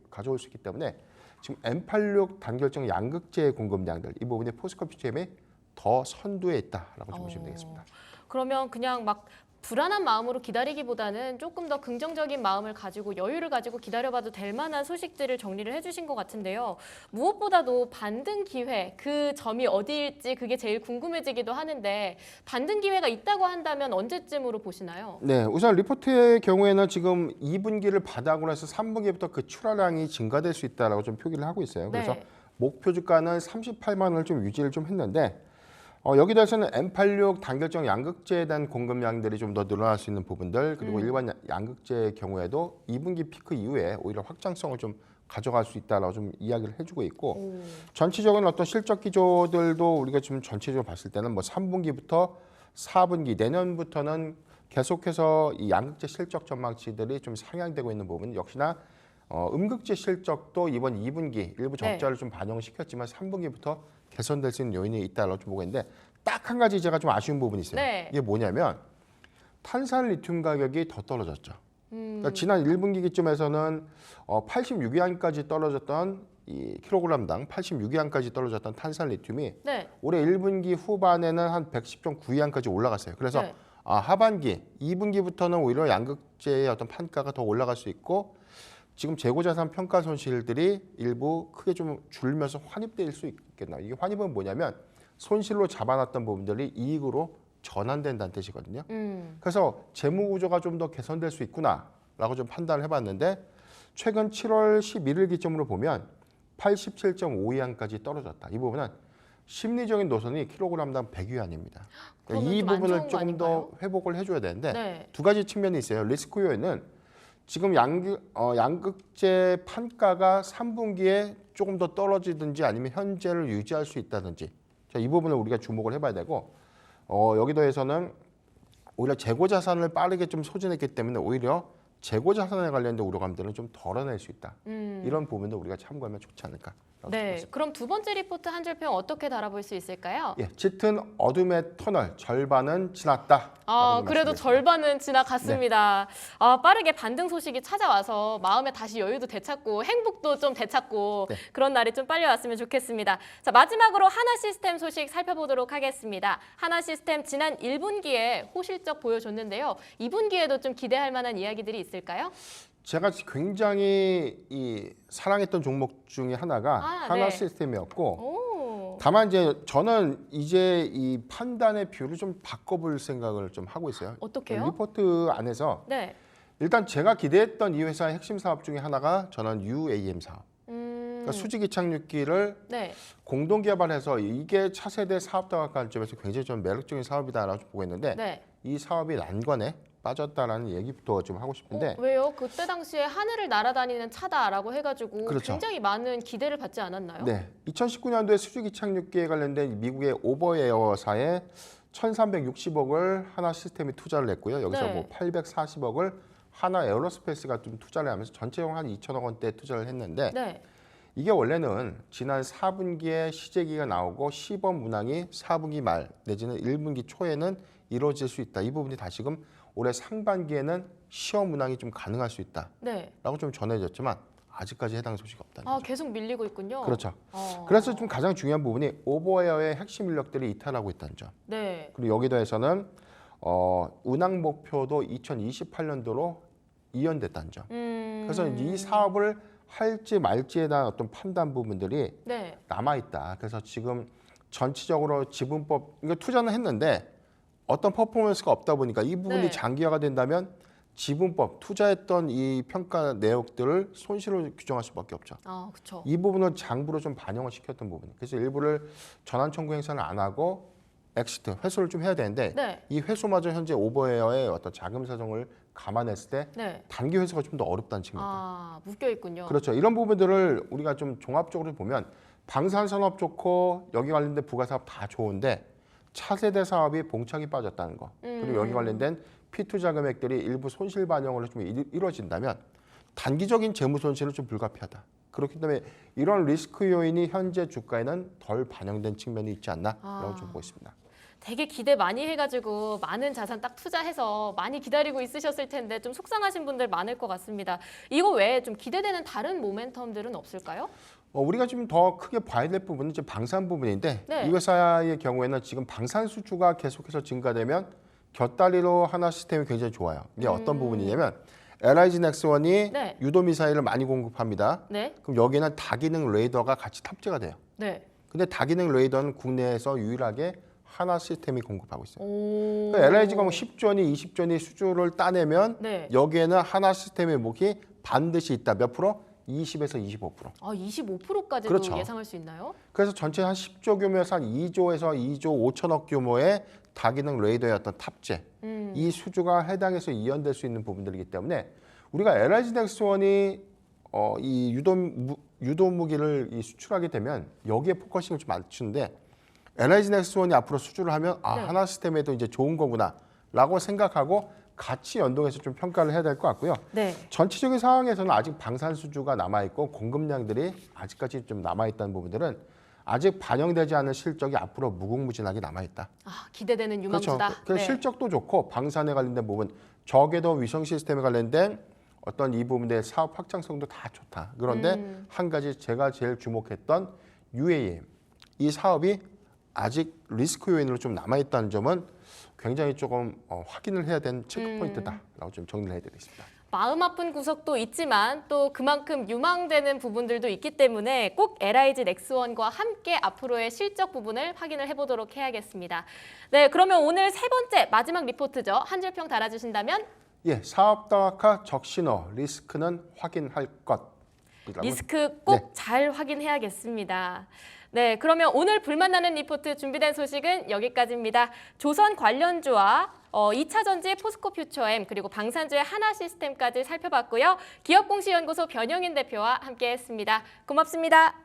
가져올 수 있기 때문에 지금 M86 단결정 양극재 공급량들 이 부분이 포스코 퓨처엠이 더 선두에 있다라고 좀 보시면 되겠습니다. 그러면 그냥 막 불안한 마음으로 기다리기보다는 조금 더 긍정적인 마음을 가지고 여유를 가지고 기다려봐도 될 만한 소식들을 정리를 해주신 것 같은데요. 무엇보다도 반등 기회, 그 점이 어디일지 그게 제일 궁금해지기도 하는데 반등 기회가 있다고 한다면 언제쯤으로 보시나요? 네, 우선 리포트의 경우에는 지금 2분기를 바닥으로 해서 3분기부터 그 출하량이 증가될 수 있다라고 좀 표기를 하고 있어요. 그래서 네. 목표 주가는 38만 원을 좀 유지를 좀 했는데 여기에 대해서는 M86 단결정 양극재에 대한 공급량들이 좀 더 늘어날 수 있는 부분들 그리고 일반 양극재의 경우에도 2분기 피크 이후에 오히려 확장성을 좀 가져갈 수 있다라고 좀 이야기를 해주고 있고 전체적인 어떤 실적 기조들도 우리가 지금 전체적으로 봤을 때는 뭐 3분기부터 4분기 내년부터는 계속해서 이 양극재 실적 전망치들이 좀 상향되고 있는 부분 역시나 음극재 실적도 이번 2분기 일부 적자를 좀 반영시켰지만 3분기부터 개선될 수 있는 요인이 있다라고 좀 보고 있는데 딱 한 가지 제가 좀 아쉬운 부분이 있어요. 네. 이게 뭐냐면 탄산 리튬 가격이 더 떨어졌죠. 그러니까 지난 1분기 기점에서는 86위안까지 떨어졌던 이 킬로그램당 86위안까지 떨어졌던 탄산 리튬이 네. 올해 1분기 후반에는 한 110.9위안까지 올라갔어요. 그래서 네. 하반기 2분기부터는 오히려 양극재의 어떤 판가가 더 올라갈 수 있고 지금 재고자산 평가 손실들이 일부 크게 좀 줄면서 환입될 수 있겠나. 이게 환입은 뭐냐면 손실로 잡아놨던 부분들이 이익으로 전환된다는 뜻이거든요. 그래서 재무 구조가 좀 더 개선될 수 있구나라고 좀 판단을 해봤는데 최근 7월 11일 기점으로 보면 87.5위안까지 떨어졌다. 이 부분은 심리적인 노선이 킬로그램당 100위안입니다. 그러면 이 좀안 부분을 좋은 거 조금 더 아닌가요? 회복을 해줘야 되는데 네. 두 가지 측면이 있어요. 리스크 요인은 지금 양극재 판가가 3분기에 조금 더 떨어지든지 아니면 현재를 유지할 수 있다든지 자, 이 부분을 우리가 주목을 해봐야 되고 여기도에서는 오히려 재고 자산을 빠르게 좀 소진했기 때문에 오히려 재고 자산에 관련된 우려감들은 좀 덜어낼 수 있다. 이런 부분도 우리가 참고하면 좋지 않을까. 네. 그럼 두 번째 리포트 한 줄 평 어떻게 달아볼 수 있을까요? 예, 짙은 어둠의 터널 절반은 지났다. 그래도 절반은 지나갔습니다. 빠르게 반등 소식이 찾아와서 마음에 다시 여유도 되찾고 행복도 좀 되찾고 네. 그런 날이 좀 빨리 왔으면 좋겠습니다. 자, 마지막으로 하나시스템 소식 살펴보도록 하겠습니다. 하나시스템 지난 1분기에 호실적 보여줬는데요. 2분기에도 좀 기대할 만한 이야기들이 있을까요? 제가 굉장히 사랑했던 종목 중에 하나가 하나 네. 시스템이었고 오. 다만 이제 저는 이제 이 판단의 뷰를 좀 바꿔볼 생각을 좀 하고 있어요. 어떻게요? 리포트 안에서 네. 일단 제가 기대했던 이 회사의 핵심 사업 중에 하나가 저는 UAM 사업. 그러니까 수직 이착륙기를 네. 공동 개발해서 이게 차세대 사업 다각 관점에서 굉장히 좀 매력적인 사업이다라고 보고 있는데 네. 이 사업이 난관에 빠졌다라는 얘기부터 좀 하고 싶은데 왜요? 그때 당시에 하늘을 날아다니는 차다라고 해가지고 그렇죠. 굉장히 많은 기대를 받지 않았나요? 네, 2019년도에 수직 이착륙기에 관련된 미국의 오버에어사에 1,360억을 하나 시스템이 투자를 했고요. 여기서 네. 뭐 840억을 하나 에어로스페이스가 좀 투자를 하면서 전체적으로 한 2천억 원대 투자를 했는데 네. 이게 원래는 지난 4분기에 시제기가 나오고 시범 운항이 4분기 말 내지는 1분기 초에는 이루어질 수 있다. 이 부분이 다시금 올해 상반기에는 시험 운항이 좀 가능할 수 있다라고 네. 좀 전해졌지만 아직까지 해당 소식이 없다는 거죠. 계속 밀리고 있군요. 그렇죠. 그래서 좀 가장 중요한 부분이 오버에어의 핵심 인력들이 이탈하고 있다는 점. 네. 그리고 여기 더해서는 운항 목표도 2028년도로 이연됐다는 점. 그래서 이 사업을 할지 말지에 대한 어떤 판단 부분들이 네. 남아 있다. 그래서 지금 전체적으로 지분법 이거 투자는 했는데 어떤 퍼포먼스가 없다 보니까 이 부분이 네. 장기화가 된다면 지분법 투자했던 이 평가 내역들을 손실로 규정할 수밖에 없죠. 그렇죠. 이 부분을 장부로 좀 반영을 시켰던 부분. 그래서 일부를 전환 청구 행사는 안 하고 엑시트 회수를 좀 해야 되는데 네. 이 회수마저 현재 오버에어의 어떤 자금 사정을 감안했을 때 네. 단기 회수가 좀 더 어렵다는 측면. 묶여 있군요. 그렇죠. 이런 부분들을 우리가 좀 종합적으로 보면 방산산업 좋고 여기 관련된 부가사업 다 좋은데 차세대 사업이 봉착이 빠졌다는 거. 그리고 여기 관련된 피투자 금액들이 일부 손실 반영으로 좀 이루어진다면 단기적인 재무 손실은 좀 불가피하다. 그렇기 때문에 이런 리스크 요인이 현재 주가에는 덜 반영된 측면이 있지 않나라고 좀 보고 있습니다. 되게 기대 많이 해가지고 많은 자산 딱 투자해서 많이 기다리고 있으셨을 텐데 좀 속상하신 분들 많을 것 같습니다. 이거 외에 좀 기대되는 다른 모멘텀들은 없을까요? 우리가 좀 더 크게 봐야 될 부분은 이제 방산 부분인데 네. 이 회사의 경우에는 지금 방산 수주가 계속해서 증가되면 곁다리로 하나 시스템이 굉장히 좋아요. 이게 어떤 부분이냐면 LIG 넥스원이 네. 유도 미사일을 많이 공급합니다. 네. 그럼 여기에는 다기능 레이더가 같이 탑재가 돼요. 네. 근데 다기능 레이더는 국내에서 유일하게 하나 시스템이 공급하고 있어요. 오. 그러니까 LIG가 뭐 10조니 20조니 수주를 따내면 네. 여기에는 하나 시스템의 목이 반드시 있다. 몇 프로? 20에서 25%. 25%까지도 그렇죠. 예상할 수 있나요? 그래서 전체 한 10조 규모에서 한 2조에서 2조 5천억 규모의 다기능 레이더의 어떤 탑재. 이 수주가 해당해서 이연될 수 있는 부분들이기 때문에 우리가 LIG 넥스원이 이 유도 무기를 수출하게 되면 여기에 포커싱을 좀 맞추는데 LIG 넥스원이 앞으로 수주를 하면 네. 하나 시스템에도 이제 좋은 거구나라고 생각하고 같이 연동해서 좀 평가를 해야 될 것 같고요. 네. 전체적인 상황에서는 아직 방산 수주가 남아 있고 공급량들이 아직까지 좀 남아 있다는 부분들은 아직 반영되지 않은 실적이 앞으로 무궁무진하게 남아 있다. 기대되는 그렇죠. 유망주다. 그래서 네. 실적도 좋고 방산에 관련된 부분 적에도 위성 시스템에 관련된 어떤 이 부분의 사업 확장성도 다 좋다. 그런데 한 가지 제가 제일 주목했던 UAM 이 사업이 아직 리스크 요인으로 좀 남아있다는 점은 굉장히 조금 확인을 해야 되는 체크 포인트다라고 좀 정리를 해드리겠습니다. 마음 아픈 구석도 있지만 또 그만큼 유망되는 부분들도 있기 때문에 꼭 LIG 넥스원과 함께 앞으로의 실적 부분을 확인을 해보도록 해야겠습니다. 네, 그러면 오늘 세 번째 마지막 리포트죠. 한 줄 평 달아주신다면? 예, 사업 다각화 적신호 리스크는 확인할 것. 리스크 꼭 잘 확인해야겠습니다. 네, 그러면 오늘 불만나는 리포트 준비된 소식은 여기까지입니다. 조선 관련주와 2차 전지 포스코 퓨처엠 그리고 방산주의 하나시스템까지 살펴봤고요. 기업공시연구소 변영인 대표와 함께했습니다. 고맙습니다.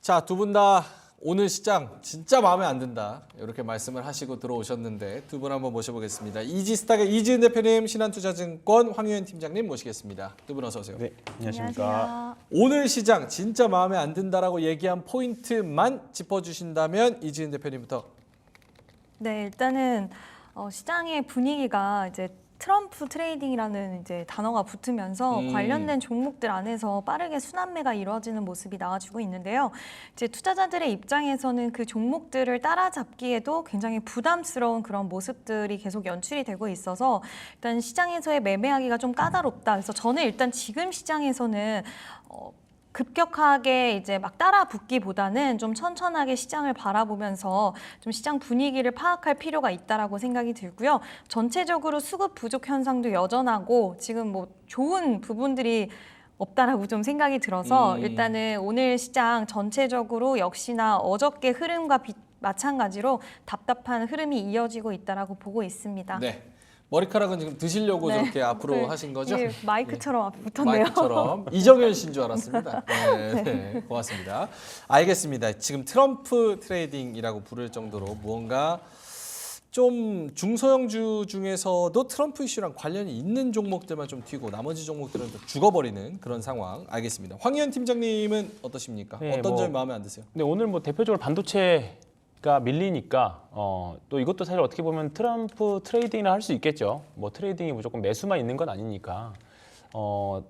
자, 두 분 다 오늘 시장 진짜 마음에 안 든다 이렇게 말씀을 하시고 들어오셨는데 두 분 한번 모셔보겠습니다. 이지스탁의 이지은 대표님, 신한투자증권 황유현 팀장님 모시겠습니다. 두 분 어서 오세요. 네, 안녕하십니까. 오늘 시장 진짜 마음에 안 든다라고 얘기한 포인트만 짚어주신다면 이지은 대표님부터. 네, 일단은 시장의 분위기가 이제 트럼프 트레이딩이라는 이제 단어가 붙으면서 관련된 종목들 안에서 빠르게 순환매가 이루어지는 모습이 나와주고 있는데요. 이제 투자자들의 입장에서는 그 종목들을 따라잡기에도 굉장히 부담스러운 그런 모습들이 계속 연출이 되고 있어서 일단 시장에서의 매매하기가 좀 까다롭다. 그래서 저는 일단 지금 시장에서는 급격하게 이제 막 따라 붙기보다는 좀 천천하게 시장을 바라보면서 좀 시장 분위기를 파악할 필요가 있다라고 생각이 들고요. 전체적으로 수급 부족 현상도 여전하고 지금 뭐 좋은 부분들이 없다라고 좀 생각이 들어서 일단은 오늘 시장 전체적으로 역시나 어저께 흐름과 마찬가지로 답답한 흐름이 이어지고 있다라고 보고 있습니다. 네. 머리카락은 지금 드시려고 네. 저렇게 앞으로 하신 거죠? 예, 마이크처럼 앞에 붙었네요. 마이크처럼 이정현 씨인 줄 알았습니다. 네, 네, 고맙습니다. 알겠습니다. 지금 트럼프 트레이딩이라고 부를 정도로 무언가 좀 중소형주 중에서도 트럼프 이슈랑 관련이 있는 종목들만 좀 튀고 나머지 종목들은 좀 죽어버리는 그런 상황. 알겠습니다. 황희연 팀장님은 어떠십니까? 네, 어떤 점이 마음에 안 드세요? 근데 오늘 뭐 대표적으로 반도체가 밀리니까 또 이것도 사실 어떻게 보면 트럼프 트레이딩이라 할 수 있겠죠. 뭐 트레이딩이 무조건 매수만 있는 건 아니니까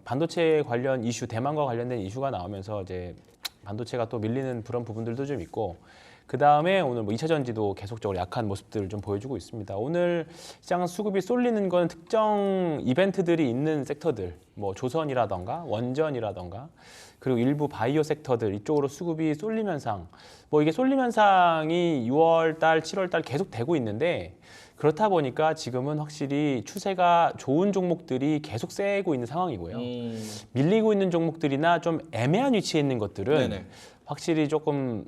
반도체 관련 이슈, 대만과 관련된 이슈가 나오면서 이제 반도체가 또 밀리는 그런 부분들도 좀 있고 그 다음에 오늘 뭐 2차 전지도 계속적으로 약한 모습들을 좀 보여주고 있습니다. 오늘 시장 수급이 쏠리는 건 특정 이벤트들이 있는 섹터들, 뭐 조선이라던가 원전이라던가 그리고 일부 바이오 섹터들 이쪽으로 수급이 쏠림 현상. 뭐 이게 쏠림 현상이 6월 달, 7월 달 계속 되고 있는데 그렇다 보니까 지금은 확실히 추세가 좋은 종목들이 계속 세고 있는 상황이고요. 밀리고 있는 종목들이나 좀 애매한 위치에 있는 것들은 네네. 확실히 조금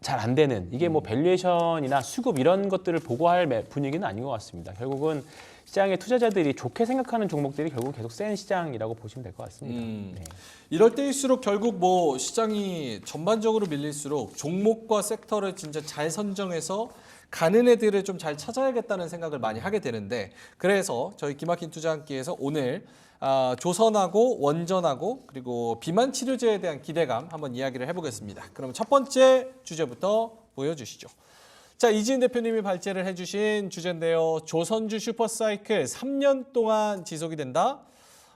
잘 안 되는 이게 뭐 밸류에이션이나 수급 이런 것들을 보고할 분위기는 아닌 것 같습니다. 결국은 시장의 투자자들이 좋게 생각하는 종목들이 결국 계속 센 시장이라고 보시면 될 것 같습니다. 네. 이럴 때일수록 결국 뭐 시장이 전반적으로 밀릴수록 종목과 섹터를 진짜 잘 선정해서 가는 애들을 좀 잘 찾아야겠다는 생각을 많이 하게 되는데 그래서 저희 기막힌 투자 한 끼에서 오늘 조선하고 원전하고 그리고 비만 치료제에 대한 기대감 한번 이야기를 해보겠습니다. 그럼 첫 번째 주제부터 보여주시죠. 자, 이지은 대표님이 발제를 해주신 주제인데요. 조선주 슈퍼사이클 3년 동안 지속이 된다.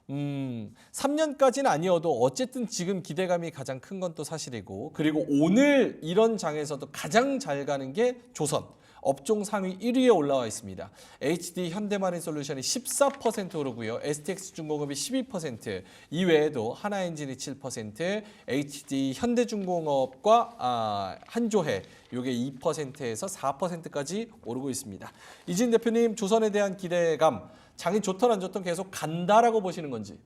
3년까지는 아니어도 어쨌든 지금 기대감이 가장 큰 건 또 사실이고 그리고 오늘 이런 장에서도 가장 잘 가는 게 조선. 업종 상위 1위에 올라와 있습니다. HD 현대마린솔루션이 14% 오르고요. STX중공업이 12%, 이외에도 하나엔진이 7%, HD 현대중공업과 한조해 요게 2%에서 4%까지 오르고 있습니다. 이진 대표님 조선에 대한 기대감, 장이 좋던 안 좋던 계속 간다라고 보시는 건지?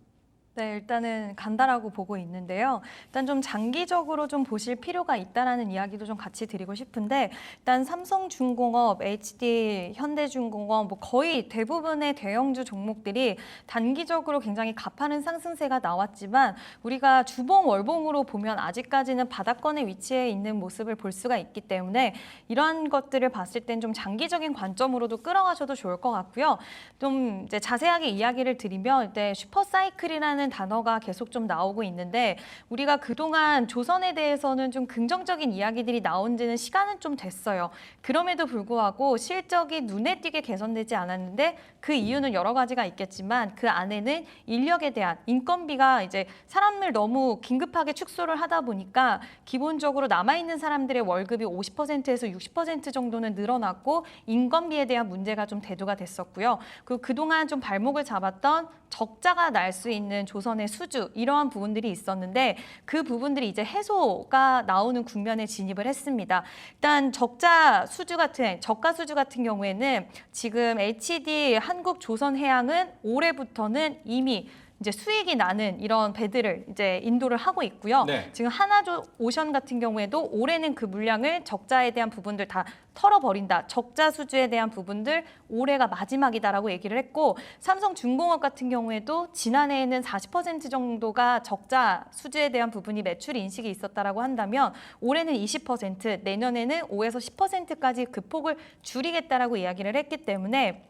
네, 일단은 간다라고 보고 있는데요. 일단 좀 장기적으로 좀 보실 필요가 있다라는 이야기도 좀 같이 드리고 싶은데 일단 삼성중공업, HD, 현대중공업 뭐 거의 대부분의 대형주 종목들이 단기적으로 굉장히 가파른 상승세가 나왔지만 우리가 주봉, 월봉으로 보면 아직까지는 바닥권에 위치해 있는 모습을 볼 수가 있기 때문에 이러한 것들을 봤을 땐 좀 장기적인 관점으로도 끌어가셔도 좋을 것 같고요. 좀 이제 자세하게 이야기를 드리면 이제 슈퍼사이클이라는 단어가 계속 좀 나오고 있는데 우리가 그동안 조선에 대해서는 좀 긍정적인 이야기들이 나온 지는 시간은 좀 됐어요. 그럼에도 불구하고 실적이 눈에 띄게 개선되지 않았는데 그 이유는 여러 가지가 있겠지만 그 안에는 인력에 대한 인건비가 이제 사람을 너무 긴급하게 축소를 하다 보니까 기본적으로 남아있는 사람들의 월급이 50%에서 60% 정도는 늘어났고 인건비에 대한 문제가 좀 대두가 됐었고요. 그리고 그동안 좀 발목을 잡았던 적자가 날 수 있는 조선의 수주 이러한 부분들이 있었는데 그 부분들이 이제 해소가 나오는 국면에 진입을 했습니다. 일단 저가 수주 같은 경우에는 지금 HD 한국조선해양은 올해부터는 이미 이제 수익이 나는 이런 배들을 이제 인도를 하고 있고요. 네. 지금 하나오션 같은 경우에도 올해는 그 물량을 적자에 대한 부분들 다 털어버린다. 적자 수주에 대한 부분들 올해가 마지막이다라고 얘기를 했고 삼성중공업 같은 경우에도 지난해에는 40% 정도가 적자 수주에 대한 부분이 매출 인식이 있었다라고 한다면 올해는 20%, 내년에는 5에서 10%까지 그 폭을 줄이겠다라고 이야기를 했기 때문에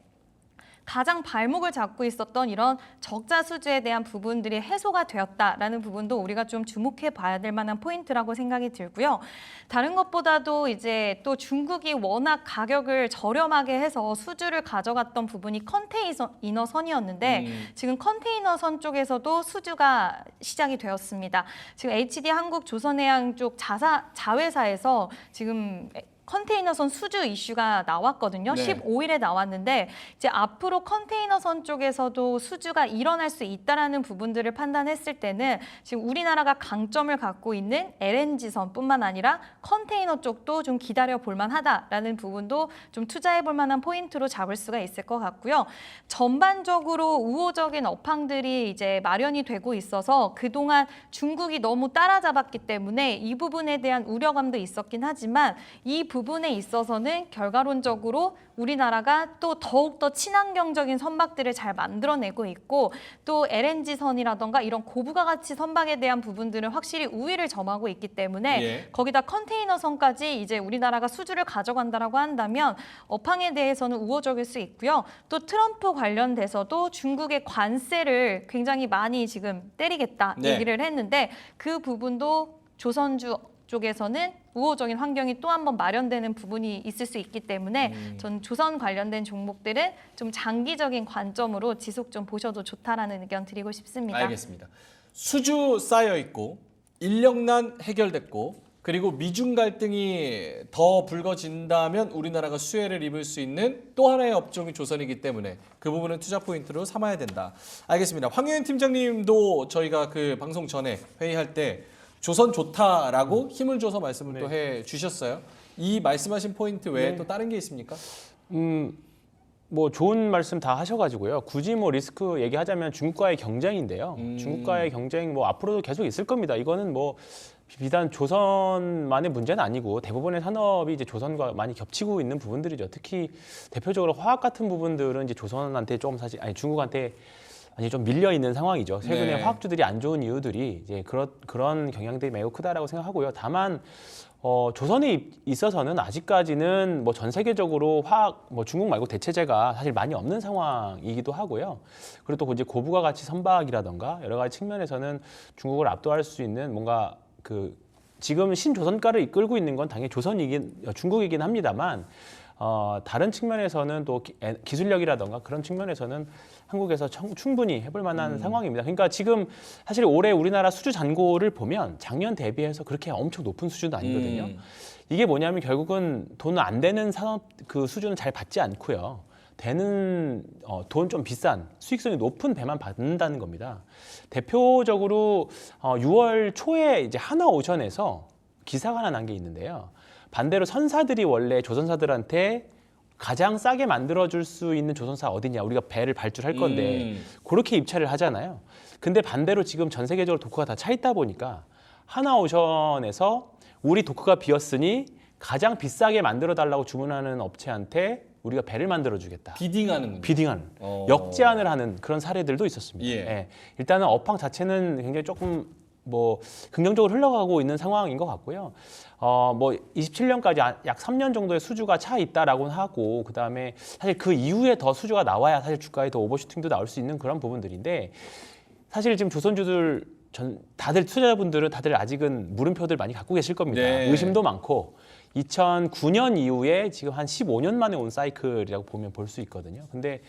가장 발목을 잡고 있었던 이런 적자 수주에 대한 부분들이 해소가 되었다라는 부분도 우리가 좀 주목해 봐야 될 만한 포인트라고 생각이 들고요. 다른 것보다도 이제 또 중국이 워낙 가격을 저렴하게 해서 수주를 가져갔던 부분이 컨테이너선이었는데 지금 컨테이너선 쪽에서도 수주가 시작이 되었습니다. 지금 HD 한국조선해양 쪽 자회사에서 지금 컨테이너선 수주 이슈가 나왔거든요. 네. 15일에 나왔는데 이제 앞으로 컨테이너선 쪽에서도 수주가 일어날 수 있다라는 부분들을 판단했을 때는 지금 우리나라가 강점을 갖고 있는 LNG선뿐만 아니라 컨테이너 쪽도 좀 기다려 볼 만하다라는 부분도 좀 투자해 볼 만한 포인트로 잡을 수가 있을 것 같고요. 전반적으로 우호적인 업황들이 이제 마련이 되고 있어서 그동안 중국이 너무 따라잡았기 때문에 이 부분에 대한 우려감도 있었긴 하지만 이 부분에 있어서는 결과론적으로 우리나라가 또 더욱더 친환경적인 선박들을 잘 만들어내고 있고 또 LNG선이라던가 이런 고부가 가치 선박에 대한 부분들은 확실히 우위를 점하고 있기 때문에 예. 거기다 컨테이너선까지 이제 우리나라가 수주를 가져간다라고 한다면 업황에 대해서는 우호적일 수 있고요. 또 트럼프 관련돼서도 중국의 관세를 굉장히 많이 지금 때리겠다 네. 얘기를 했는데 그 부분도 조선주 쪽에서는 우호적인 환경이 또 한 번 마련되는 부분이 있을 수 있기 때문에 전 조선 관련된 종목들은 좀 장기적인 관점으로 지속 좀 보셔도 좋다라는 의견 드리고 싶습니다. 알겠습니다. 수주 쌓여 있고 인력난 해결됐고 그리고 미중 갈등이 더 불거진다면 우리나라가 수혜를 입을 수 있는 또 하나의 업종이 조선이기 때문에 그 부분은 투자 포인트로 삼아야 된다. 알겠습니다. 황효연 팀장님도 저희가 그 방송 전에 회의할 때 조선 좋다라고 힘을 줘서 말씀을 또 해주셨어요. 이 말씀하신 포인트 외에 또 다른 게 있습니까? 뭐 좋은 말씀 다 하셔가지고요. 굳이 뭐 리스크 얘기하자면 중국과의 경쟁인데요. 중국과의 경쟁 뭐 앞으로도 계속 있을 겁니다. 이거는 뭐 비단 조선만의 문제는 아니고 대부분의 산업이 이제 조선과 많이 겹치고 있는 부분들이죠. 특히 대표적으로 화학 같은 부분들은 이제 조선한테 조금 사실 아니 중국한테 많이 좀 밀려 있는 상황이죠. 최근에 네. 화학주들이 안 좋은 이유들이 이제 그런 경향들이 매우 크다라고 생각하고요. 다만 조선에 있어서는 아직까지는 뭐 전 세계적으로 화학 뭐 중국 말고 대체제가 사실 많이 없는 상황이기도 하고요. 그리고 또 이제 고부가 가치 선박이라던가 여러 가지 측면에서는 중국을 압도할 수 있는 뭔가 그 지금 신조선가를 이끌고 있는 건 당연히 중국이긴 합니다만 다른 측면에서는 또 기술력이라던가 그런 측면에서는 한국에서 충분히 해볼 만한 상황입니다. 그러니까 지금 사실 올해 우리나라 수주 잔고를 보면 작년 대비해서 그렇게 엄청 높은 수준은 아니거든요. 이게 뭐냐면 결국은 돈 안 되는 산업 그 수준은 잘 받지 않고요. 되는 돈 좀 비싼 수익성이 높은 배만 받는다는 겁니다. 대표적으로 6월 초에 이제 하나오션에서 기사가 하나 난 게 있는데요. 반대로 선사들이 원래 조선사들한테 가장 싸게 만들어줄 수 있는 조선사 어디냐, 우리가 배를 발주할 건데 그렇게 입찰을 하잖아요. 근데 반대로 지금 전 세계적으로 도크가 다 차 있다 보니까 하나오션에서 우리 도크가 비었으니 가장 비싸게 만들어달라고 주문하는 업체한테 우리가 배를 만들어주겠다. 비딩하는. 비딩하는, 역제안을 하는 그런 사례들도 있었습니다. 예. 예. 일단은 업황 자체는 굉장히 조금 뭐 긍정적으로 흘러가고 있는 상황인 것 같고요. 뭐 27년까지 약 3년 정도의 수주가 차 있다라고는 하고 그다음에 사실 그 이후에 더 수주가 나와야 사실 주가에 더 오버슈팅도 나올 수 있는 그런 부분들인데 사실 지금 조선주들 다들 투자자분들은 다들 아직은 물음표들 많이 갖고 계실 겁니다. 네. 의심도 많고 2009년 이후에 지금 한 15년 만에 온 사이클이라고 보면 볼 수 있거든요. 근데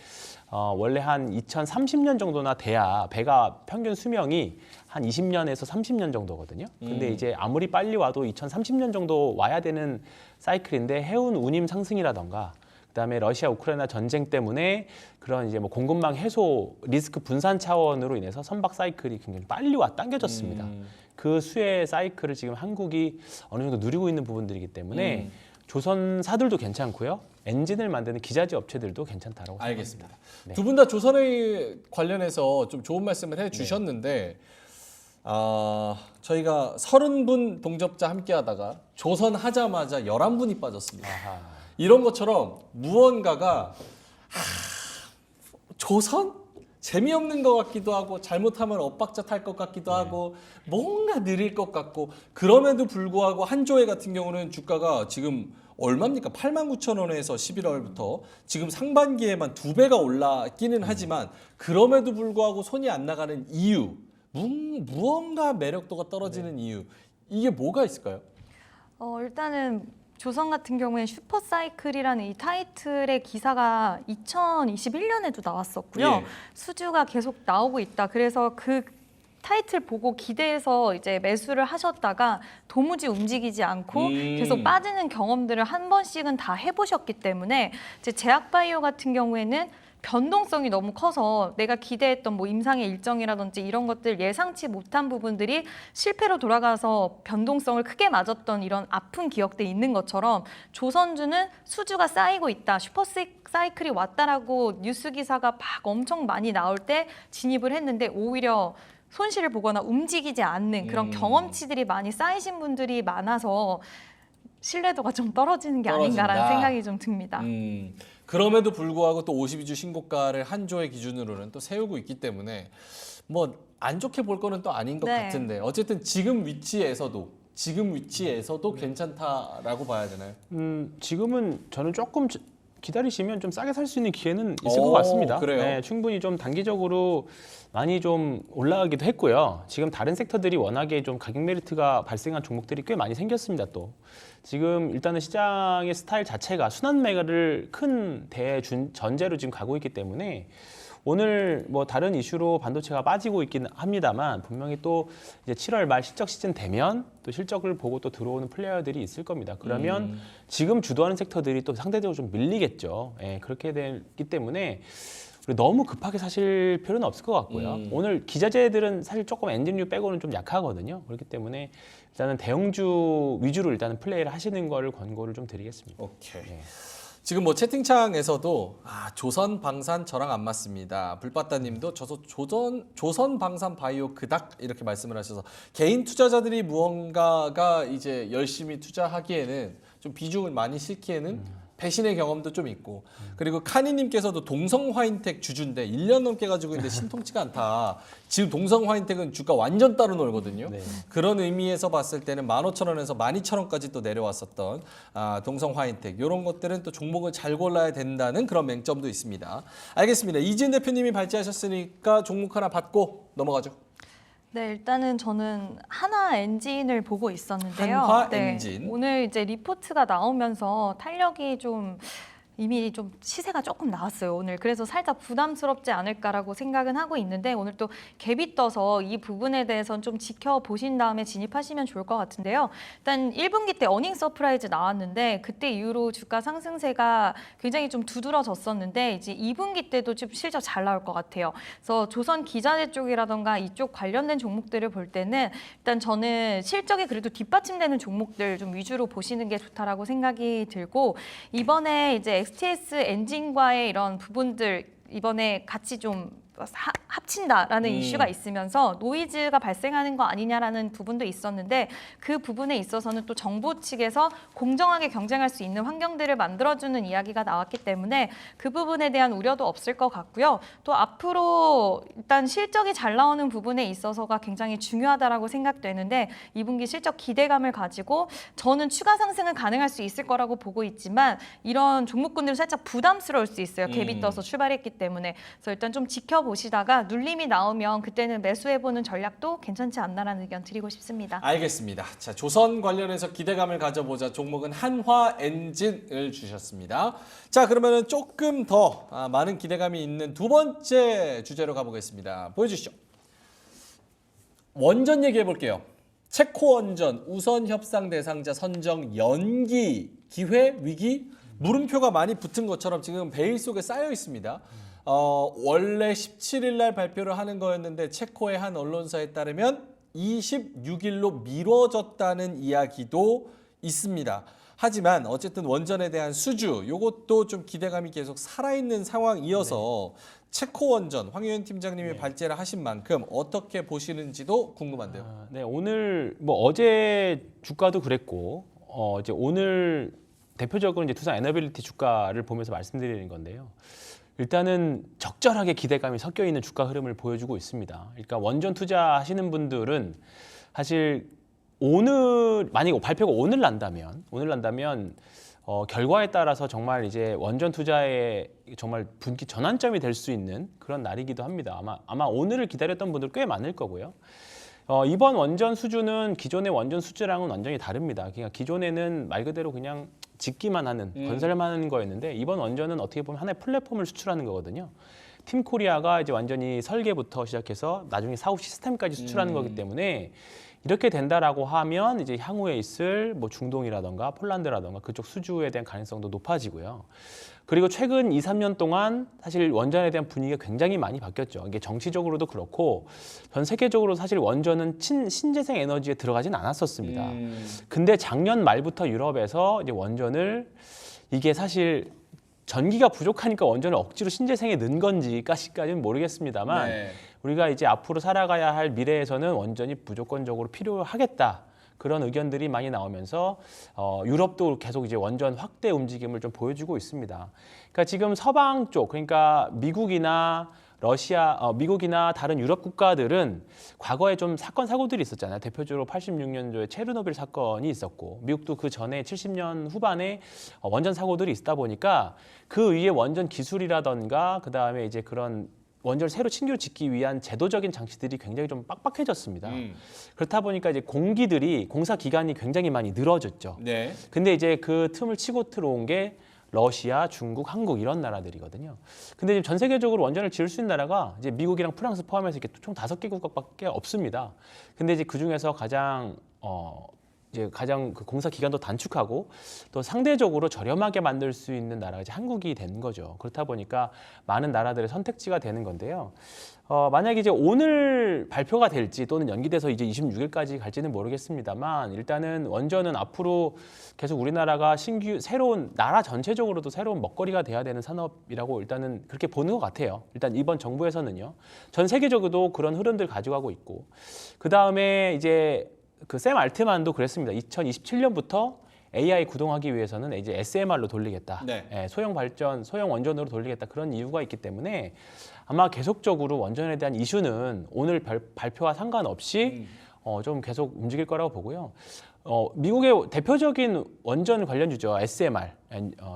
원래 한 2030년 정도나 돼야 배가 평균 수명이 한 20년에서 30년 정도거든요. 근데 이제 아무리 빨리 와도 2030년 정도 와야 되는 사이클인데 해운 운임 상승이라던가 그다음에 러시아 우크라이나 전쟁 때문에 그런 이제 뭐 공급망 해소 리스크 분산 차원으로 인해서 선박 사이클이 굉장히 빨리 당겨졌습니다. 그 수혜 사이클을 지금 한국이 어느 정도 누리고 있는 부분들이기 때문에 조선사들도 괜찮고요. 엔진을 만드는 기자재 업체들도 괜찮다라고 알겠습니다. 생각합니다. 네. 두 분 다 조선에 관련해서 좀 좋은 말씀을 해주셨는데 저희가 30분 동접자 함께하다가 조선 하자마자 11분이 빠졌습니다. 이런 것처럼 무언가가 조선? 재미없는 것 같기도 하고 잘못하면 엇박자 탈 것 같기도 하고 뭔가 느릴 것 같고 그럼에도 불구하고 한조회 같은 경우는 주가가 지금 얼마입니까? 89,000원에서 11월부터 지금 상반기에만 2배가 올랐기는 하지만 그럼에도 불구하고 손이 안 나가는 이유 무언가 매력도가 떨어지는 이유 이게 뭐가 있을까요? 일단은 조선 같은 경우에 슈퍼사이클이라는 이 타이틀의 기사가 2021년에도 나왔었고요. 예. 수주가 계속 나오고 있다. 그래서 그 타이틀 보고 기대해서 이제 매수를 하셨다가 도무지 움직이지 않고 계속 빠지는 경험들을 한 번씩은 다 해보셨기 때문에 이제 제약바이오 같은 경우에는 변동성이 너무 커서 내가 기대했던 뭐 임상의 일정이라든지 이런 것들 예상치 못한 부분들이 실패로 돌아가서 변동성을 크게 맞았던 이런 아픈 기억들이 있는 것처럼 조선주는 수주가 쌓이고 있다. 슈퍼사이클이 왔다라고 뉴스 기사가 막 엄청 많이 나올 때 진입을 했는데 오히려 손실을 보거나 움직이지 않는 그런 경험치들이 많이 쌓이신 분들이 많아서 신뢰도가 좀 떨어지는 게 아닌가라는 떨어진다. 생각이 좀 듭니다. 그럼에도 불구하고 또 52주 신고가를 한조의 기준으로는 또 세우고 있기 때문에 뭐 안 좋게 볼 거는 또 아닌 것 네. 같은데 어쨌든 지금 위치에서도 괜찮다라고 봐야 되나요? 지금은 저는 조금 기다리시면 좀 싸게 살 수 있는 기회는 있을 오, 것 같습니다. 그래요? 네, 충분히 좀 단기적으로 많이 좀 올라가기도 했고요. 지금 다른 섹터들이 워낙에 좀 가격 메리트가 발생한 종목들이 꽤 많이 생겼습니다. 또 지금 일단은 시장의 스타일 자체가 순환매를 큰 대전제로 지금 가고 있기 때문에 오늘 뭐 다른 이슈로 반도체가 빠지고 있긴 합니다만 분명히 또 이제 7월 말 실적 시즌 되면 또 실적을 보고 또 들어오는 플레이어들이 있을 겁니다. 그러면 지금 주도하는 섹터들이 또 상대적으로 좀 밀리겠죠. 예, 그렇게 되기 때문에 너무 급하게 사실 필요는 없을 것 같고요. 오늘 기자재들은 사실 조금 엔진류 빼고는 좀 약하거든요. 그렇기 때문에 일단은 대형주 위주로 일단은 플레이를 하시는 거를 권고를 좀 드리겠습니다. 오케이. 네. 지금 뭐 채팅창에서도 조선 방산 저랑 안 맞습니다. 불빠따님도 조선 방산 바이오 그닥 이렇게 말씀을 하셔서 개인 투자자들이 무언가가 이제 열심히 투자하기에는 좀 비중을 많이 싣기에는 배신의 경험도 좀 있고 그리고 카니님께서도 동성화인텍 주주인데 1년 넘게 가지고 있는데 신통치가 않다. 지금 동성화인텍은 주가 완전 따로 놀거든요. 네. 그런 의미에서 봤을 때는 15,000원에서 12,000원까지 또 내려왔었던 동성화인텍 이런 것들은 또 종목을 잘 골라야 된다는 그런 맹점도 있습니다. 알겠습니다. 이지은 대표님이 발제하셨으니까 종목 하나 받고 넘어가죠. 네, 일단은 저는 한화 엔진을 보고 있었는데요. 한화 네, 엔진. 오늘 이제 리포트가 나오면서 탄력이 좀 이미 좀 시세가 조금 나왔어요 오늘. 그래서 살짝 부담스럽지 않을까라고 생각은 하고 있는데 오늘 또 갭이 떠서 이 부분에 대해서는 좀 지켜보신 다음에 진입하시면 좋을 것 같은데요. 일단 1분기 때 어닝 서프라이즈 나왔는데 그때 이후로 주가 상승세가 굉장히 좀 두드러졌었는데 이제 2분기 때도 좀 실적 잘 나올 것 같아요. 그래서 조선 기자재 쪽이라던가 이쪽 관련된 종목들을 볼 때는 일단 저는 실적이 그래도 뒷받침되는 종목들 좀 위주로 보시는 게 좋다라고 생각이 들고 이번에 이제 STS 엔진과의 이런 부분들 이번에 같이 좀 합친다라는 이슈가 있으면서 노이즈가 발생하는 거 아니냐라는 부분도 있었는데 그 부분에 있어서는 또 정부 측에서 공정하게 경쟁할 수 있는 환경들을 만들어주는 이야기가 나왔기 때문에 그 부분에 대한 우려도 없을 것 같고요. 또 앞으로 일단 실적이 잘 나오는 부분에 있어서가 굉장히 중요하다라고 생각되는데 2분기 실적 기대감을 가지고 저는 추가 상승은 가능할 수 있을 거라고 보고 있지만 이런 종목군들은 살짝 부담스러울 수 있어요. 갭이 떠서 출발했기 때문에. 그래서 일단 좀 지켜보시다가 눌림이 나오면 그때는 매수해보는 전략도 괜찮지 않나라는 의견 드리고 싶습니다. 알겠습니다. 자, 조선 관련해서 기대감을 가져보자 종목은 한화 엔진을 주셨습니다. 자, 그러면은 조금 더 많은 기대감이 있는 두 번째 주제로 가보겠습니다. 보여주시죠. 원전 얘기해 볼게요. 체코 원전 우선 협상 대상자 선정 연기 기회 위기 물음표가 많이 붙은 것처럼 지금 베일 속에 쌓여 있습니다. 원래 17일 날 발표를 하는 거였는데 체코의 한 언론사에 따르면 26일로 미뤄졌다는 이야기도 있습니다. 하지만 어쨌든 원전에 대한 수주 이것도 좀 기대감이 계속 살아있는 상황이어서 체코 원전 황효연 팀장님이 발제를 하신 만큼 어떻게 보시는지도 궁금한데요. 네, 오늘 뭐 어제 주가도 그랬고 이제 오늘 대표적으로 이제 두산 에너빌리티 주가를 보면서 말씀드리는 건데요. 일단은 적절하게 기대감이 섞여 있는 주가 흐름을 보여주고 있습니다. 그러니까 원전 투자하시는 분들은 사실 오늘 만약에 발표가 오늘 난다면 결과에 따라서 정말 이제 원전 투자에 정말 분기 전환점이 될 수 있는 그런 날이기도 합니다. 아마 오늘을 기다렸던 분들 꽤 많을 거고요. 이번 원전 수주는 기존의 원전 수주랑은 완전히 다릅니다. 그러니까 기존에는 말 그대로 그냥 짓기만 하는 건설만 하는 거였는데 이번 원전은 어떻게 보면 하나의 플랫폼을 수출하는 거거든요. 팀코리아가 이제 완전히 설계부터 시작해서 나중에 사후 시스템까지 수출하는 거기 때문에 이렇게 된다라고 하면 이제 향후에 있을 뭐 중동이라던가 폴란드라던가 그쪽 수주에 대한 가능성도 높아지고요. 그리고 최근 2, 3년 동안 사실 원전에 대한 분위기가 굉장히 많이 바뀌었죠. 이게 정치적으로도 그렇고 전 세계적으로 사실 원전은 신재생 에너지에 들어가진 않았었습니다. 근데 작년 말부터 유럽에서 이제 원전을 이게 사실 전기가 부족하니까 원전을 억지로 신재생에 넣은 건지까지는 모르겠습니다만 우리가 이제 앞으로 살아가야 할 미래에서는 원전이 무조건적으로 필요하겠다. 그런 의견들이 많이 나오면서 유럽도 계속 이제 원전 확대 움직임을 좀 보여주고 있습니다. 그러니까 지금 서방 쪽, 그러니까 미국이나 미국이나 다른 유럽 국가들은 과거에 좀 사건 사고들이 있었잖아요. 대표적으로 86년도에 체르노빌 사건이 있었고 미국도 그 전에 70년 후반에 원전 사고들이 있다 보니까 그 위에 원전 기술이라던가 그다음에 이제 그런 원전을 새로 신규로 짓기 위한 제도적인 장치들이 굉장히 좀 빡빡해졌습니다. 그렇다 보니까 이제 공사 기간이 굉장히 많이 늘어졌죠. 네. 근데 이제 그 틈을 치고 들어온 게 러시아, 중국, 한국 이런 나라들이거든요. 근데 지금 전 세계적으로 원전을 지을 수 있는 나라가 이제 미국이랑 프랑스 포함해서 이렇게 총 5개국밖에 없습니다. 근데 이제 그 중에서 가장 그 공사 기간도 단축하고 또 상대적으로 저렴하게 만들 수 있는 나라가 이제 한국이 된 거죠. 그렇다 보니까 많은 나라들의 선택지가 되는 건데요. 만약에 이제 오늘 발표가 될지 또는 연기돼서 이제 26일까지 갈지는 모르겠습니다만 일단은 원전은 앞으로 계속 우리나라가 새로운 나라 전체적으로도 새로운 먹거리가 돼야 되는 산업이라고 일단은 그렇게 보는 것 같아요. 일단 이번 정부에서는요. 전 세계적으로도 그런 흐름들 가져가고 있고 그 다음에 이제 그 샘 알트만도 그랬습니다. 2027년부터 AI 구동하기 위해서는 이제 SMR로 돌리겠다. 네. 소형 발전, 소형 원전으로 돌리겠다. 그런 이유가 있기 때문에 아마 계속적으로 원전에 대한 이슈는 오늘 발표와 상관없이 좀 계속 움직일 거라고 보고요. 미국의 대표적인 원전 관련주죠. SMR,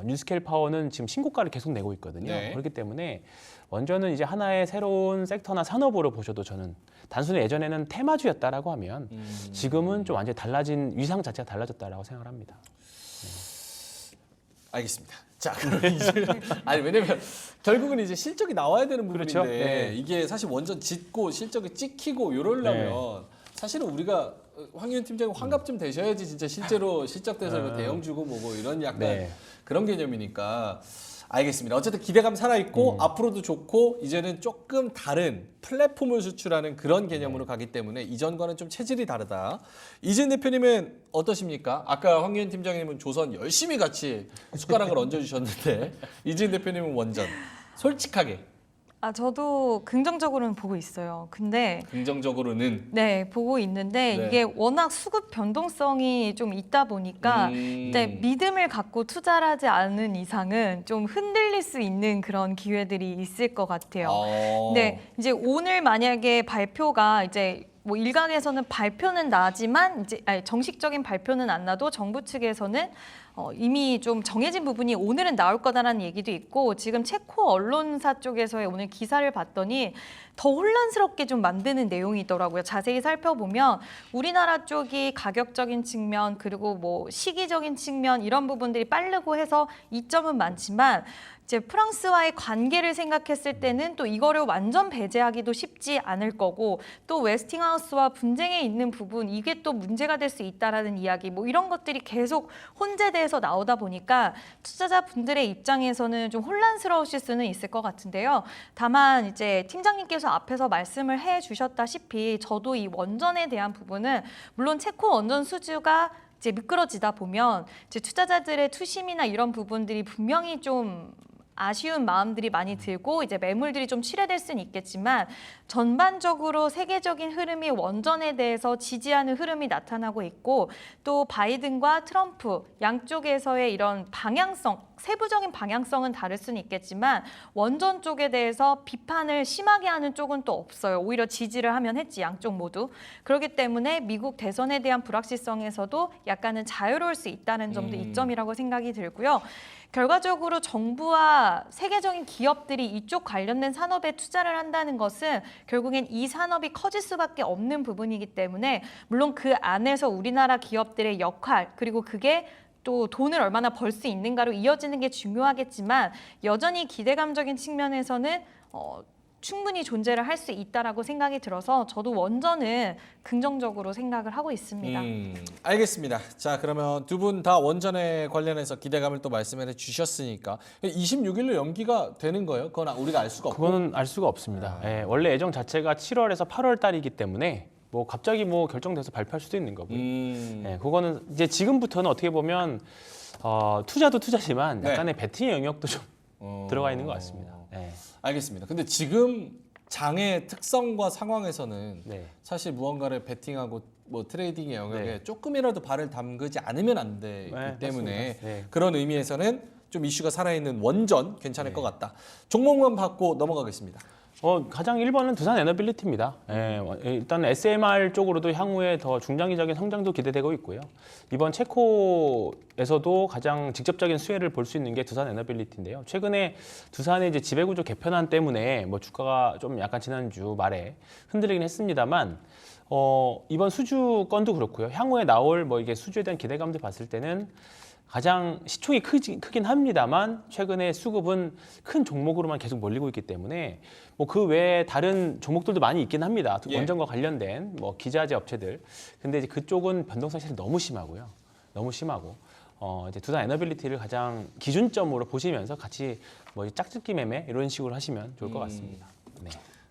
뉴스케일 파워는 지금 신고가를 계속 내고 있거든요. 네. 그렇기 때문에 원전은 이제 하나의 새로운 섹터나 산업으로 보셔도 저는 단순히 예전에는 테마주였다라고 하면 지금은 좀 완전히 달라진 위상 자체가 달라졌다라고 생각을 합니다. 알겠습니다. 자, 그럼 이제 아니 왜냐면 결국은 이제 실적이 나와야 되는 부분인데 그렇죠. 네. 이게 사실 원전 짓고 실적이 찍히고 이러려면 사실은 우리가 황희연 팀장님 환갑 좀 되셔야지 진짜 실제로 실적돼서 뭐 대형 주고 뭐고 이런 약간 네. 그런 개념이니까 알겠습니다. 어쨌든 기대감 살아있고 앞으로도 좋고 이제는 조금 다른 플랫폼을 수출하는 그런 개념으로 가기 때문에 이전과는 좀 체질이 다르다. 이진 대표님은 어떠십니까? 아까 황희연 팀장님은 조선 열심히 같이 숟가락을 얹어주셨는데 이진 대표님은 원전. 솔직하게 저도 긍정적으로는 보고 있어요. 근데 긍정적으로는 네, 보고 있는데 네. 이게 워낙 수급 변동성이 좀 있다 보니까 이제 믿음을 갖고 투자를 하지 않은 이상은 좀 흔들릴 수 있는 그런 기회들이 있을 것 같아요. 네, 이제 오늘 만약에 발표가 이제 뭐 일각에서는 발표는 나지만 이제 정식적인 발표는 안 나도 정부 측에서는 이미 좀 정해진 부분이 오늘은 나올 거다라는 얘기도 있고 지금 체코 언론사 쪽에서의 오늘 기사를 봤더니 더 혼란스럽게 좀 만드는 내용이더라고요. 자세히 살펴보면 우리나라 쪽이 가격적인 측면 그리고 뭐 시기적인 측면 이런 부분들이 빠르고 해서 이점은 많지만 이제 프랑스와의 관계를 생각했을 때는 또 이거를 완전 배제하기도 쉽지 않을 거고 또 웨스팅하우스와 분쟁에 있는 부분 이게 또 문제가 될 수 있다라는 이야기 뭐 이런 것들이 계속 혼재돼서 나오다 보니까 투자자분들의 입장에서는 좀 혼란스러우실 수는 있을 것 같은데요. 다만 이제 팀장님께서 앞에서 말씀을 해주셨다시피 저도 이 원전에 대한 부분은 물론 체코 원전 수주가 이제 미끄러지다 보면 이제 투자자들의 투심이나 이런 부분들이 분명히 좀 아쉬운 마음들이 많이 들고 이제 매물들이 좀 출회될 수는 있겠지만 전반적으로 세계적인 흐름이 원전에 대해서 지지하는 흐름이 나타나고 있고 또 바이든과 트럼프 양쪽에서의 이런 방향성 세부적인 방향성은 다를 수는 있겠지만 원전 쪽에 대해서 비판을 심하게 하는 쪽은 또 없어요. 오히려 지지를 하면 했지 양쪽 모두. 그렇기 때문에 미국 대선에 대한 불확실성에서도 약간은 자유로울 수 있다는 점도 이점이라고 생각이 들고요. 결과적으로 정부와 세계적인 기업들이 이쪽 관련된 산업에 투자를 한다는 것은 결국엔 이 산업이 커질 수밖에 없는 부분이기 때문에 물론 그 안에서 우리나라 기업들의 역할 그리고 그게 또 돈을 얼마나 벌 수 있는가로 이어지는 게 중요하겠지만 여전히 기대감적인 측면에서는 충분히 존재를 할 수 있다라고 생각이 들어서 저도 원전은 긍정적으로 생각을 하고 있습니다. 알겠습니다. 자, 그러면 두 분 다 원전에 관련해서 기대감을 또 말씀해 주셨으니까 26일로 연기가 되는 거예요? 그건 우리가 알 수가 없고. 그거는 알 수가 없습니다. 원래 예정 자체가 7월에서 8월 달이기 때문에 뭐 갑자기 뭐 결정돼서 발표할 수도 있는 거고요. 그거는 이제 지금부터는 어떻게 보면 투자도 투자지만 약간의 베팅의 영역도 좀 들어가 있는 것 같습니다. 알겠습니다. 근데 지금 장의 특성과 상황에서는 네. 사실 무언가를 베팅하고 뭐 트레이딩의 영역에 조금이라도 발을 담그지 않으면 안 되기 때문에 맞습니다. 네. 그런 의미에서는 좀 이슈가 살아있는 원전 괜찮을 것 같다. 종목만 받고 넘어가겠습니다. 가장 1번은 두산 에너빌리티입니다. 일단 SMR 쪽으로도 향후에 더 중장기적인 성장도 기대되고 있고요. 이번 체코에서도 가장 직접적인 수혜를 볼 수 있는 게 두산 에너빌리티인데요. 최근에 두산의 이제 지배구조 개편안 때문에 뭐 주가가 좀 약간 지난주 말에 흔들리긴 했습니다만 이번 수주 건도 그렇고요. 향후에 나올 뭐 이게 수주에 대한 기대감들 봤을 때는 가장 시총이 크긴 합니다만 최근에 수급은 큰 종목으로만 계속 몰리고 있기 때문에 뭐 그 외에 다른 종목들도 많이 있긴 합니다. 예. 원전과 관련된 뭐 기자재 업체들. 근데 이제 그쪽은 변동성이 사실 너무 심하고요. 너무 심하고 이제 두산 에너빌리티를 가장 기준점으로 보시면서 같이 뭐 짝짓기 매매 이런 식으로 하시면 좋을 것 같습니다. 네.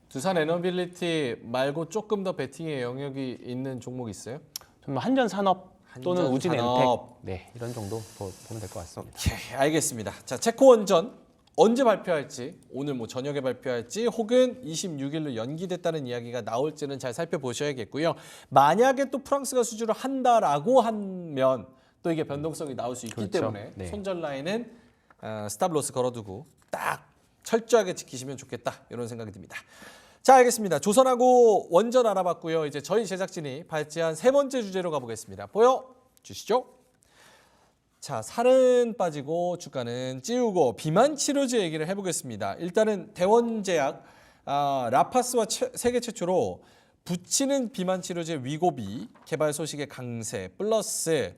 두산 에너빌리티 말고 조금 더 베팅의 영역이 있는 종목 있어요? 좀 한전 산업 또는 한전 우진 엔텍 산업. 네, 이런 정도 보면 될 것 같습니다. 오케이, 알겠습니다. 자, 체코 원전 언제 발표할지, 오늘 뭐 저녁에 발표할지 혹은 26일로 연기됐다는 이야기가 나올지는 잘 살펴보셔야겠고요. 만약에 또 프랑스가 수주를 한다라고 하면 또 이게 변동성이 나올 수 있기 그렇죠. 때문에 네. 손절 라인은 스탑로스 걸어두고 딱 철저하게 지키시면 좋겠다 이런 생각이 듭니다. 자, 알겠습니다. 조선하고 원전 알아봤고요. 이제 저희 제작진이 발제한 세 번째 주제로 가보겠습니다. 보여주시죠. 자, 살은 빠지고 주가는 찌우고 비만 치료제 얘기를 해보겠습니다. 일단은 대원제약 라파스와 세계 최초로 붙이는 비만 치료제 위고비 개발 소식의 강세 플러스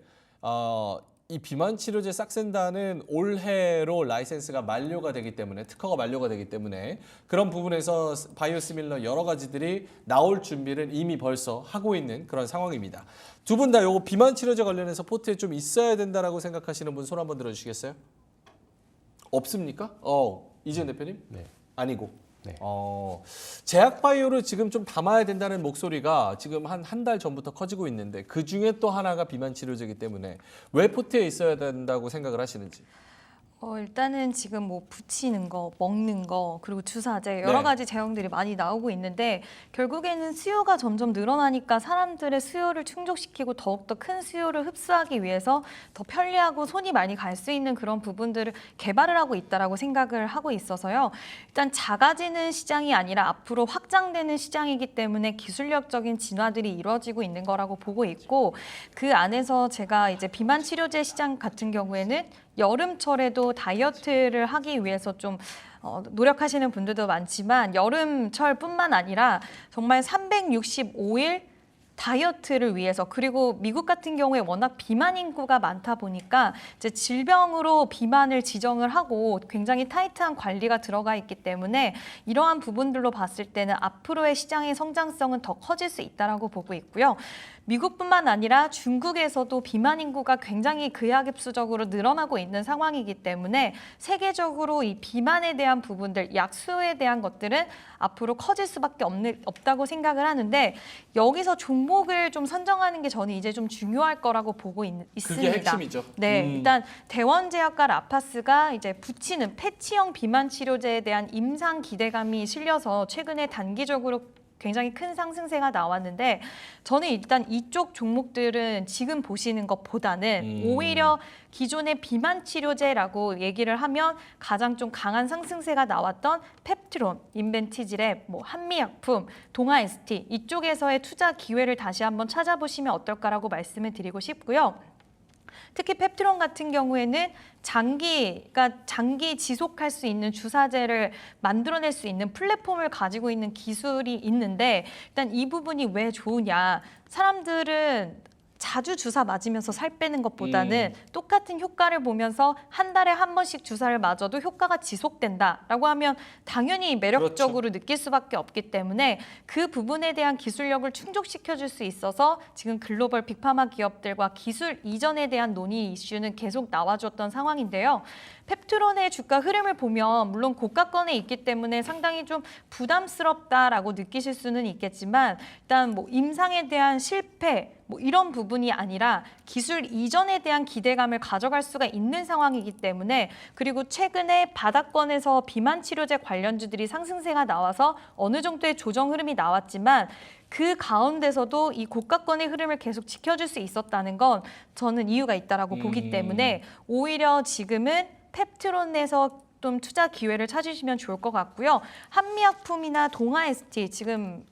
이 비만 치료제 싹센다는 올해로 라이센스가 만료가 되기 때문에 특허가 만료가 되기 때문에 그런 부분에서 바이오시밀러 여러 가지들이 나올 준비를 이미 벌써 하고 있는 그런 상황입니다. 두 분 다 요거 비만 치료제 관련해서 포트에 좀 있어야 된다라고 생각하시는 분 손 한번 들어주시겠어요? 없습니까? 이재현 대표님? 네. 아니고. 네. 제약 바이오를 지금 좀 담아야 된다는 목소리가 지금 한 달 전부터 커지고 있는데 그 중에 또 하나가 비만 치료제이기 때문에 왜 포트에 있어야 된다고 생각을 하시는지. 일단은 지금 뭐 붙이는 거, 먹는 거, 그리고 주사제 여러 네. 가지 제형들이 많이 나오고 있는데 결국에는 수요가 점점 늘어나니까 사람들의 수요를 충족시키고 더욱더 큰 수요를 흡수하기 위해서 더 편리하고 손이 많이 갈 수 있는 그런 부분들을 개발을 하고 있다라고 생각을 하고 있어서요. 일단 작아지는 시장이 아니라 앞으로 확장되는 시장이기 때문에 기술력적인 진화들이 이루어지고 있는 거라고 보고 있고 그 안에서 제가 이제 비만 치료제 시장 같은 경우에는 여름철에도 다이어트를 하기 위해서 좀 노력하시는 분들도 많지만 여름철뿐만 아니라 정말 365일 다이어트를 위해서 그리고 미국 같은 경우에 워낙 비만 인구가 많다 보니까 이제 질병으로 비만을 지정을 하고 굉장히 타이트한 관리가 들어가 있기 때문에 이러한 부분들로 봤을 때는 앞으로의 시장의 성장성은 더 커질 수 있다라고 보고 있고요. 미국뿐만 아니라 중국에서도 비만 인구가 굉장히 극약급수적으로 늘어나고 있는 상황이기 때문에 세계적으로 이 비만에 대한 부분들, 약수에 대한 것들은 앞으로 커질 수밖에 없다고 생각을 하는데 여기서 종목을 좀 선정하는 게 저는 이제 좀 중요할 거라고 보고 있습니다. 그게 핵심이죠. 네, 일단 대원제약과 라파스가 이제 붙이는 패치형 비만 치료제에 대한 임상 기대감이 실려서 최근에 단기적으로 굉장히 큰 상승세가 나왔는데 저는 일단 이쪽 종목들은 지금 보시는 것보다는 오히려 기존의 비만 치료제라고 얘기를 하면 가장 좀 강한 상승세가 나왔던 펩트론, 인벤티지랩, 뭐 한미약품, 동아ST 이쪽에서의 투자 기회를 다시 한번 찾아보시면 어떨까라고 말씀을 드리고 싶고요. 특히 펩트론 같은 경우에는 장기 지속할 수 있는 주사제를 만들어낼 수 있는 플랫폼을 가지고 있는 기술이 있는데 일단 이 부분이 왜 좋으냐. 사람들은 자주 주사 맞으면서 살 빼는 것보다는 똑같은 효과를 보면서 한 달에 한 번씩 주사를 맞아도 효과가 지속된다라고 하면 당연히 매력적으로 느낄 수밖에 없기 때문에 그 부분에 대한 기술력을 충족시켜줄 수 있어서 지금 글로벌 빅파마 기업들과 기술 이전에 대한 논의 이슈는 계속 나와줬던 상황인데요. 펩트론의 주가 흐름을 보면 물론 고가권에 있기 때문에 상당히 좀 부담스럽다라고 느끼실 수는 있겠지만 일단 뭐 임상에 대한 실패 뭐 이런 부분이 아니라 기술 이전에 대한 기대감을 가져갈 수가 있는 상황이기 때문에 그리고 최근에 바닥권에서 비만 치료제 관련주들이 상승세가 나와서 어느 정도의 조정 흐름이 나왔지만 그 가운데서도 이 고가권의 흐름을 계속 지켜줄 수 있었다는 건 저는 이유가 있다라고 보기 때문에 오히려 지금은 펩트론에서 좀 투자 기회를 찾으시면 좋을 것 같고요. 한미약품이나 동아ST 지금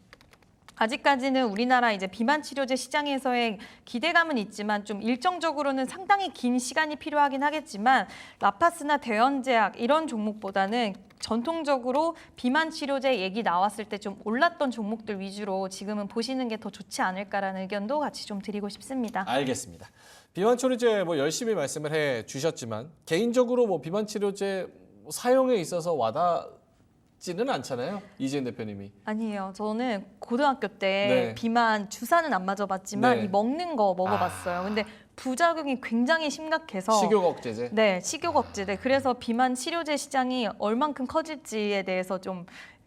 아직까지는 우리나라 이제 비만 치료제 시장에서의 기대감은 있지만 좀 일정적으로는 상당히 긴 시간이 필요하긴 하겠지만 라파스나 대연제약 이런 종목보다는 전통적으로 비만 치료제 얘기 나왔을 때 좀 올랐던 종목들 위주로 지금은 보시는 게 더 좋지 않을까라는 의견도 같이 좀 드리고 싶습니다. 알겠습니다. 비만 치료제 뭐 열심히 말씀을 해 주셨지만 개인적으로 뭐 비만 치료제 사용에 있어서 와닿지는 않잖아요. 이재은 대표님이. 아니에요. 저는 고등학교 때 네. 비만 주사는 안 맞아봤지만 네. 이 먹는 거 먹어봤어요. 근데 부작용이 굉장히 심각해서 식욕 억제제. 네, 식욕 억제제. 그래서 비만 치료제 시장이 얼만큼 커질지에 대해서 좀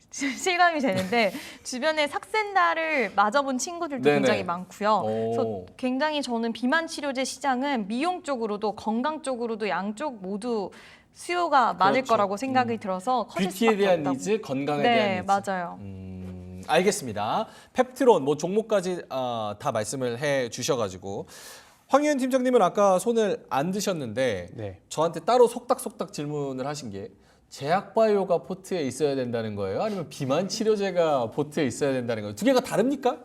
실감이 되는데 주변에 삭센다를 맞아본 친구들도 네네. 굉장히 많고요. 오. 그래서 굉장히 저는 비만 치료제 시장은 미용 쪽으로도 건강 쪽으로도 양쪽 모두 수요가 많을 그렇죠. 거라고 생각이 들어서 커질 뷰티에 수밖에 대한 없다고. 니즈, 건강에 네, 대한 니즈. 맞아요. 알겠습니다. 펩트론 뭐 종목까지 다 말씀을 해 주셔가지고 황희연 팀장님은 아까 손을 안 드셨는데 네. 저한테 따로 속닥속닥 질문을 하신 게 제약바이오가 포트에 있어야 된다는 거예요? 아니면 비만 치료제가 포트에 있어야 된다는 거예요? 두 개가 다릅니까?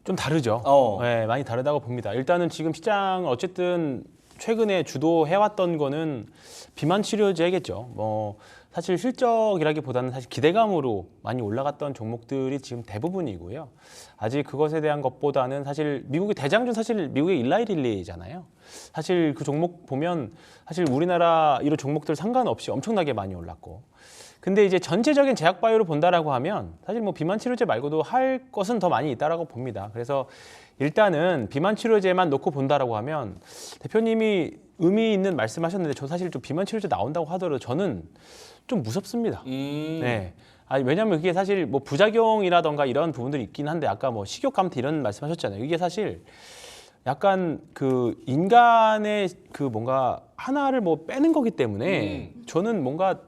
좀 다르죠. 네, 많이 다르다고 봅니다. 일단은 지금 시장 어쨌든 최근에 주도해왔던 거는 비만 치료제겠죠. 뭐 사실 실적이라기보다는 사실 기대감으로 많이 올라갔던 종목들이 지금 대부분이고요. 아직 그것에 대한 것보다는 사실 미국의 대장주 사실 미국의 일라이릴리잖아요. 사실 그 종목 보면 사실 우리나라 이런 종목들 상관없이 엄청나게 많이 올랐고. 근데 이제 전체적인 제약 바이오를 본다라고 하면 사실 뭐 비만 치료제 말고도 할 것은 더 많이 있다라고 봅니다. 그래서 일단은 비만 치료제만 놓고 본다라고 하면 대표님이 의미 있는 말씀하셨는데 저 사실 좀 비만 치료제 나온다고 하더라도 저는 좀 무섭습니다. 네. 아니, 왜냐하면 그게 사실 뭐 부작용이라던가 이런 부분들이 있긴 한데 아까 뭐 식욕 감퇴 이런 말씀하셨잖아요. 이게 사실 약간 그 인간의 그 뭔가 하나를 뭐 빼는 거기 때문에 저는 뭔가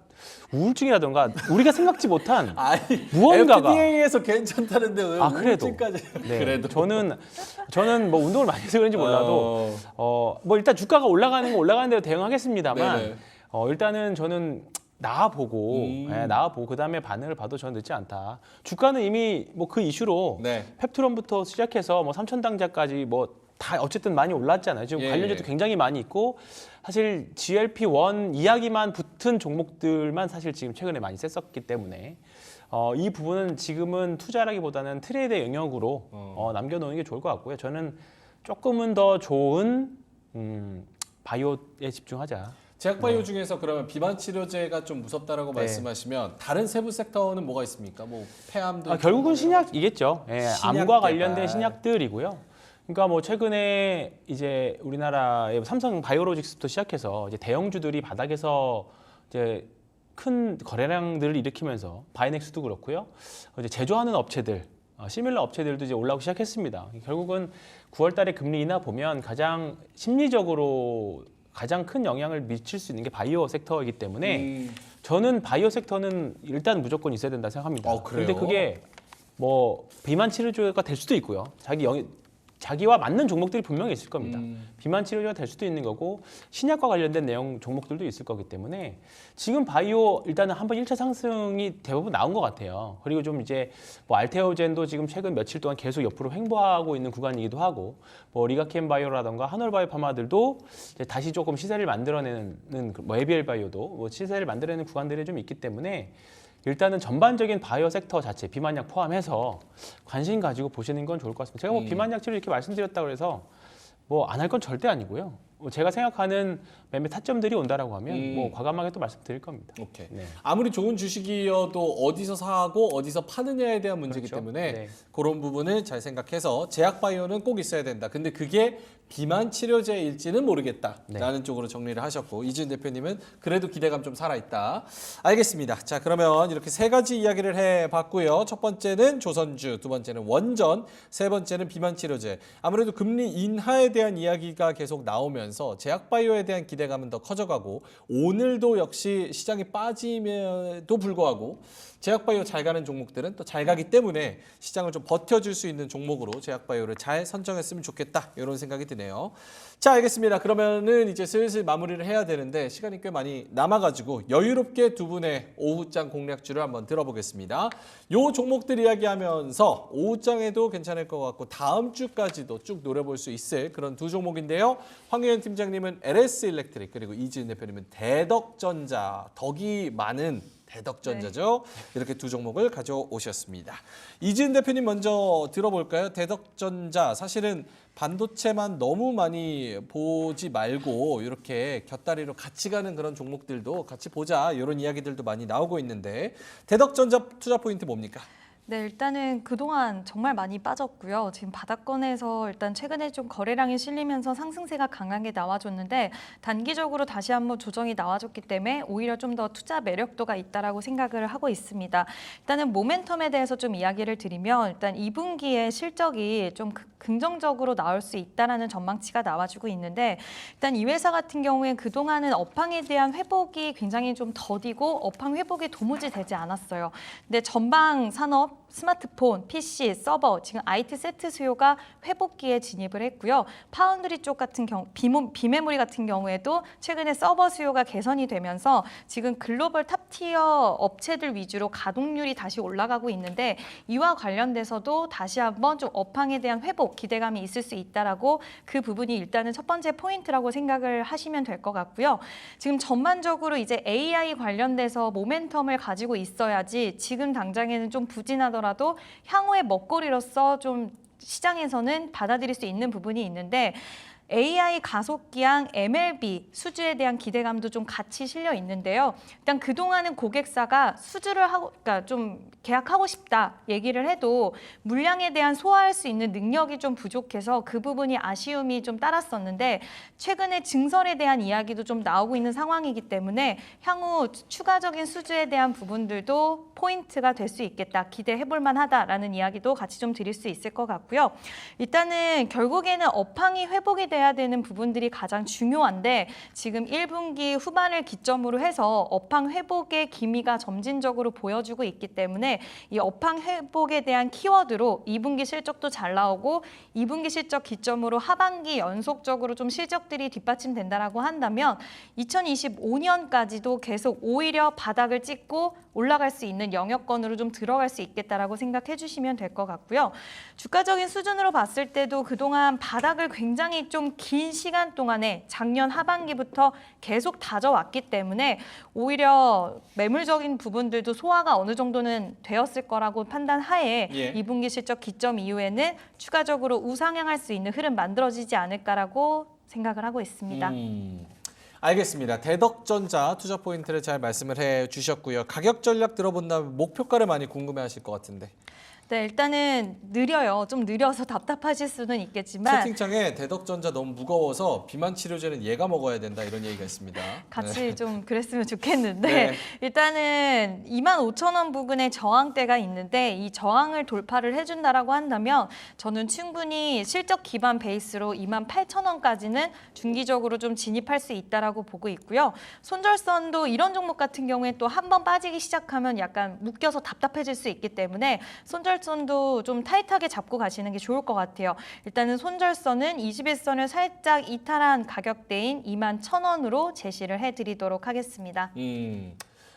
우울증이라던가 우리가 생각지 못한 아니, 무언가가 FDA에서 괜찮다는데 왜 그래도 우울증까지? 네, 그래도 저는 뭐 운동을 많이 해서 그런지 몰라도 뭐 일단 주가가 올라가는 거 올라가는 대로 대응하겠습니다만 네네. 일단은 저는 나와보고 나와보고 그다음에 반응을 봐도 저는 늦지 않다. 주가는 이미 뭐 그 이슈로 네. 펩트론부터 시작해서 뭐 삼천당자까지 뭐 다 어쨌든 많이 올랐잖아요. 지금 예, 관련주도 예. 굉장히 많이 있고 사실 GLP-1 이야기만 붙은 종목들만 사실 지금 최근에 많이 셌었기 때문에 이 부분은 지금은 투자라기보다는 트레이드의 영역으로 남겨놓는 게 좋을 것 같고요. 저는 조금은 더 좋은 바이오에 집중하자. 제약바이오 중에서 그러면 비만 치료제가 좀 무섭다라고 네. 말씀하시면 다른 세부 섹터는 뭐가 있습니까? 뭐 폐암도 결국은 있고 신약이겠죠. 예, 신약 암과 개발. 관련된 신약들이고요. 그러니까 뭐 최근에 이제 우리나라의 삼성 바이오로직스부터 시작해서 이제 대형주들이 바닥에서 이제 큰 거래량들을 일으키면서 바이넥스도 그렇고요. 이제 제조하는 업체들, 시밀러 업체들도 이제 올라오기 시작했습니다. 결국은 9월달에 금리 인하 보면 가장 심리적으로 가장 큰 영향을 미칠 수 있는 게 바이오 sek터이기 때문에 저는 바이오 섹터는 일단 무조건 있어야 된다 생각합니다. 그래요? 그런데 그게 뭐 비만 치료제가 될 수도 있고요. 자기와 맞는 종목들이 분명히 있을 겁니다. 비만 치료제가 될 수도 있는 거고 신약과 관련된 내용 종목들도 있을 거기 때문에 지금 바이오 일단은 한번 1차 상승이 대부분 나온 것 같아요. 그리고 좀 이제 뭐 알테오젠도 지금 최근 며칠 동안 계속 옆으로 횡보하고 있는 구간이기도 하고 뭐 리가켄 바이오라던가 한올바이오 파마들도 이제 다시 조금 시세를 만들어내는 뭐 에비엘 바이오도 뭐 시세를 만들어내는 구간들이 좀 있기 때문에 일단은 전반적인 바이오 섹터 자체 비만약 포함해서 관심 가지고 보시는 건 좋을 것 같습니다. 제가 뭐 비만약 치료 이렇게 말씀드렸다고 해서 뭐 안 할 건 절대 아니고요. 제가 생각하는 매매 타점들이 온다라고 하면 뭐 과감하게 또 말씀드릴 겁니다. 오케이. 네. 아무리 좋은 주식이어도 어디서 사고 어디서 파느냐에 대한 문제이기 그렇죠. 때문에 네. 그런 부분을 잘 생각해서 제약바이오는 꼭 있어야 된다. 근데 그게 비만 치료제일지는 모르겠다라는 쪽으로 정리를 하셨고 이지은 대표님은 그래도 기대감 좀 살아있다. 알겠습니다. 자 그러면 이렇게 세 가지 이야기를 해봤고요. 첫 번째는 조선주, 두 번째는 원전, 세 번째는 비만 치료제. 아무래도 금리 인하에 대한 이야기가 계속 나오면 나오면서 제약바이오에 대한 기대감은 더 커져가고 오늘도 역시 시장이 빠짐에도 불구하고 제약바이오 잘 가는 종목들은 또 잘 가기 때문에 시장을 좀 버텨줄 수 있는 종목으로 제약바이오를 잘 선정했으면 좋겠다 이런 생각이 드네요. 자, 알겠습니다. 그러면은 이제 슬슬 마무리를 해야 되는데 시간이 꽤 많이 남아가지고 여유롭게 두 분의 오후장 공략주를 한번 들어보겠습니다. 요 종목들 이야기하면서 오후장에도 괜찮을 것 같고 다음 주까지도 쭉 노려볼 수 있을 그런 두 종목인데요. 황유현 팀장님은 LS 일렉트릭 그리고 이지은 대표님은 대덕전자, 덕이 많은 대덕전자죠. 이렇게 두 종목을 가져오셨습니다. 이지은 대표님 먼저 들어볼까요? 대덕전자 사실은 반도체만 너무 많이 보지 말고 이렇게 곁다리로 같이 가는 그런 종목들도 같이 보자 이런 이야기들도 많이 나오고 있는데 대덕전자 투자 포인트 뭡니까? 네, 일단은 그동안 정말 많이 빠졌고요. 지금 바닥권에서 일단 최근에 좀 거래량이 실리면서 상승세가 강하게 나와줬는데 단기적으로 다시 한번 조정이 나와줬기 때문에 오히려 좀 더 투자 매력도가 있다라고 생각을 하고 있습니다. 일단은 모멘텀에 대해서 좀 이야기를 드리면 일단 2분기에 실적이 좀 긍정적으로 나올 수 있다라는 전망치가 나와주고 있는데 일단 이 회사 같은 경우에 그동안은 업황에 대한 회복이 굉장히 좀 더디고 업황 회복이 도무지 되지 않았어요. 근데 전방 산업 스마트폰, PC, 서버, 지금 IT 세트 수요가 회복기에 진입을 했고요. 파운드리 쪽 같은 경우, 비메모리 같은 경우에도 최근에 서버 수요가 개선이 되면서 지금 글로벌 탑티어 업체들 위주로 가동률이 다시 올라가고 있는데 이와 관련돼서도 다시 한번 좀 업황에 대한 회복 기대감이 있을 수 있다라고 그 부분이 일단은 첫 번째 포인트라고 생각을 하시면 될 것 같고요. 지금 전반적으로 이제 AI 관련돼서 모멘텀을 가지고 있어야지 지금 당장에는 좀 부진하더라도 향후의 먹거리로서 좀 시장에서는 받아들일 수 있는 부분이 있는데 AI 가속기랑 MLB 수주에 대한 기대감도 좀 같이 실려 있는데요. 일단 그동안은 고객사가 수주를 하고, 그러니까 좀 계약하고 싶다 얘기를 해도 물량에 대한 소화할 수 있는 능력이 좀 부족해서 그 부분이 아쉬움이 좀 따랐었는데 최근에 증설에 대한 이야기도 좀 나오고 있는 상황이기 때문에 향후 추가적인 수주에 대한 부분들도 포인트가 될 수 있겠다, 기대해볼 만하다라는 이야기도 같이 좀 드릴 수 있을 것 같고요. 일단은 결국에는 업황이 회복이 돼야 되는 부분들이 가장 중요한데 지금 1분기 후반을 기점으로 해서 업황 회복의 기미가 점진적으로 보여주고 있기 때문에 이 업황 회복에 대한 키워드로 2분기 실적도 잘 나오고 2분기 실적 기점으로 하반기 연속적으로 좀 실적들이 뒷받침된다라고 한다면 2025년까지도 계속 오히려 바닥을 찍고 올라갈 수 있는 영역권으로 좀 들어갈 수 있겠다라고 생각해 주시면 될 것 같고요. 주가적인 수준으로 봤을 때도 그동안 바닥을 굉장히 좀 긴 시간 동안에 작년 하반기부터 계속 다져왔기 때문에 오히려 매물적인 부분들도 소화가 어느 정도는 되었을 거라고 판단하에 2분기 실적 기점 이후에는 추가적으로 우상향할 수 있는 흐름 만들어지지 않을까라고 생각을 하고 있습니다. 알겠습니다. 대덕전자 투자 포인트를 잘 말씀을 해주셨고요. 가격 전략 들어본다면 목표가를 많이 궁금해하실 것 같은데. 네, 일단은 느려요. 좀 느려서 답답하실 수는 있겠지만 채팅창에 대덕전자 너무 무거워서 비만 치료제는 얘가 먹어야 된다 이런 얘기가 있습니다. 같이 좀 그랬으면 좋겠는데 네. 일단은 25,000원 부근에 저항대가 있는데 이 저항을 돌파를 해준다라고 한다면 저는 충분히 실적 기반 베이스로 28,000원까지는 중기적으로 좀 진입할 수 있다라고 보고 있고요. 손절선도 이런 종목 같은 경우에 또 한 번 빠지기 시작하면 약간 묶여서 답답해질 수 있기 때문에 손절선도 좀 타이트하게 잡고 가시는 게 좋을 것 같아요. 일단은 손절선은 21선을 살짝 이탈한 가격대인 21,000원으로 제시를 해드리도록 하겠습니다.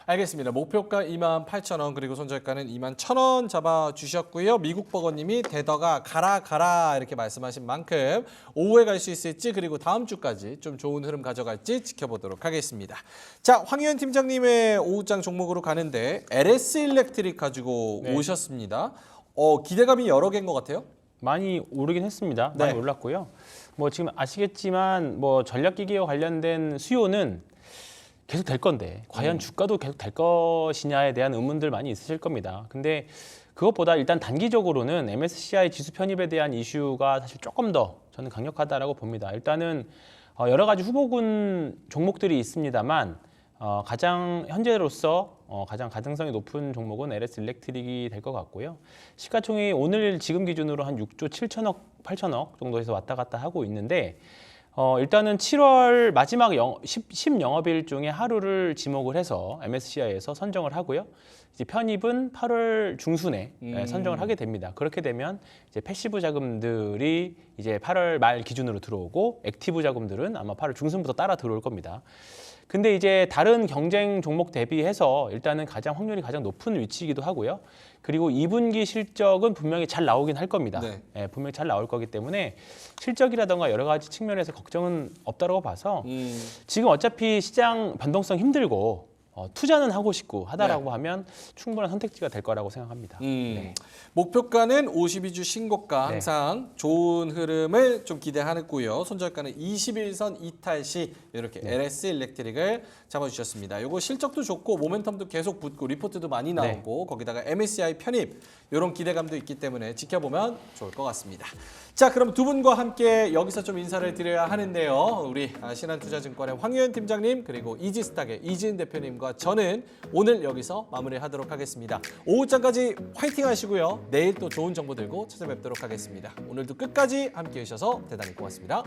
알겠습니다. 목표가 28,000원 그리고 손절가는 21,000원 잡아주셨고요. 미국버거님이 대더가 가라 이렇게 말씀하신 만큼 오후에 갈 수 있을지 그리고 다음 주까지 좀 좋은 흐름 가져갈지 지켜보도록 하겠습니다. 자, 황희연 팀장님의 오후장 종목으로 가는데 LS 일렉트릭 가지고 오셨습니다. 기대감이 여러 개인 것 같아요. 많이 오르긴 했습니다. 많이 네. 올랐고요. 뭐 지금 아시겠지만 뭐 전략기기와 관련된 수요는 계속 될 건데 과연 주가도 계속 될 것이냐에 대한 의문들 많이 있으실 겁니다. 근데 그것보다 일단 단기적으로는 MSCI 지수 편입에 대한 이슈가 사실 조금 더 저는 강력하다라고 봅니다. 일단은 여러 가지 후보군 종목들이 있습니다만 가장 현재로서 가장 가능성이 높은 종목은 LS 일렉트릭이 될 것 같고요. 시가총액이 오늘 지금 기준으로 한 6조 7천억, 8천억 정도에서 왔다 갔다 하고 있는데 일단은 7월 마지막 10영업일 중에 하루를 지목을 해서 MSCI에서 선정을 하고요. 이제 편입은 8월 중순에 선정을 하게 됩니다. 그렇게 되면 이제 패시브 자금들이 이제 8월 말 기준으로 들어오고 액티브 자금들은 아마 8월 중순부터 따라 들어올 겁니다. 근데 이제 다른 경쟁 종목 대비해서 일단은 확률이 가장 높은 위치이기도 하고요. 그리고 2분기 실적은 분명히 잘 나오긴 할 겁니다. 네. 분명히 잘 나올 거기 때문에 실적이라던가 여러 가지 측면에서 걱정은 없다고 봐서 지금 어차피 시장 변동성 힘들고 투자는 하고 싶고 하다라고 하면 충분한 선택지가 될 거라고 생각합니다. 네. 목표가는 52주 신고가 네. 항상 좋은 흐름을 좀 기대하고요. 손절가는 21선 이탈 시 이렇게 LS 일렉트릭을 잡아주셨습니다. 이거 실적도 좋고 모멘텀도 계속 붙고 리포트도 많이 나오고 거기다가 MSCI 편입 이런 기대감도 있기 때문에 지켜보면 좋을 것 같습니다. 자, 그럼 두 분과 함께 여기서 좀 인사를 드려야 하는데요. 우리 신한투자증권의 황유현 팀장님 그리고 이지스탁의 이지은 대표님과 저는 오늘 여기서 마무리하도록 하겠습니다. 오후장까지 화이팅 하시고요. 내일 또 좋은 정보 들고 찾아뵙도록 하겠습니다. 오늘도 끝까지 함께해 주셔서 대단히 고맙습니다.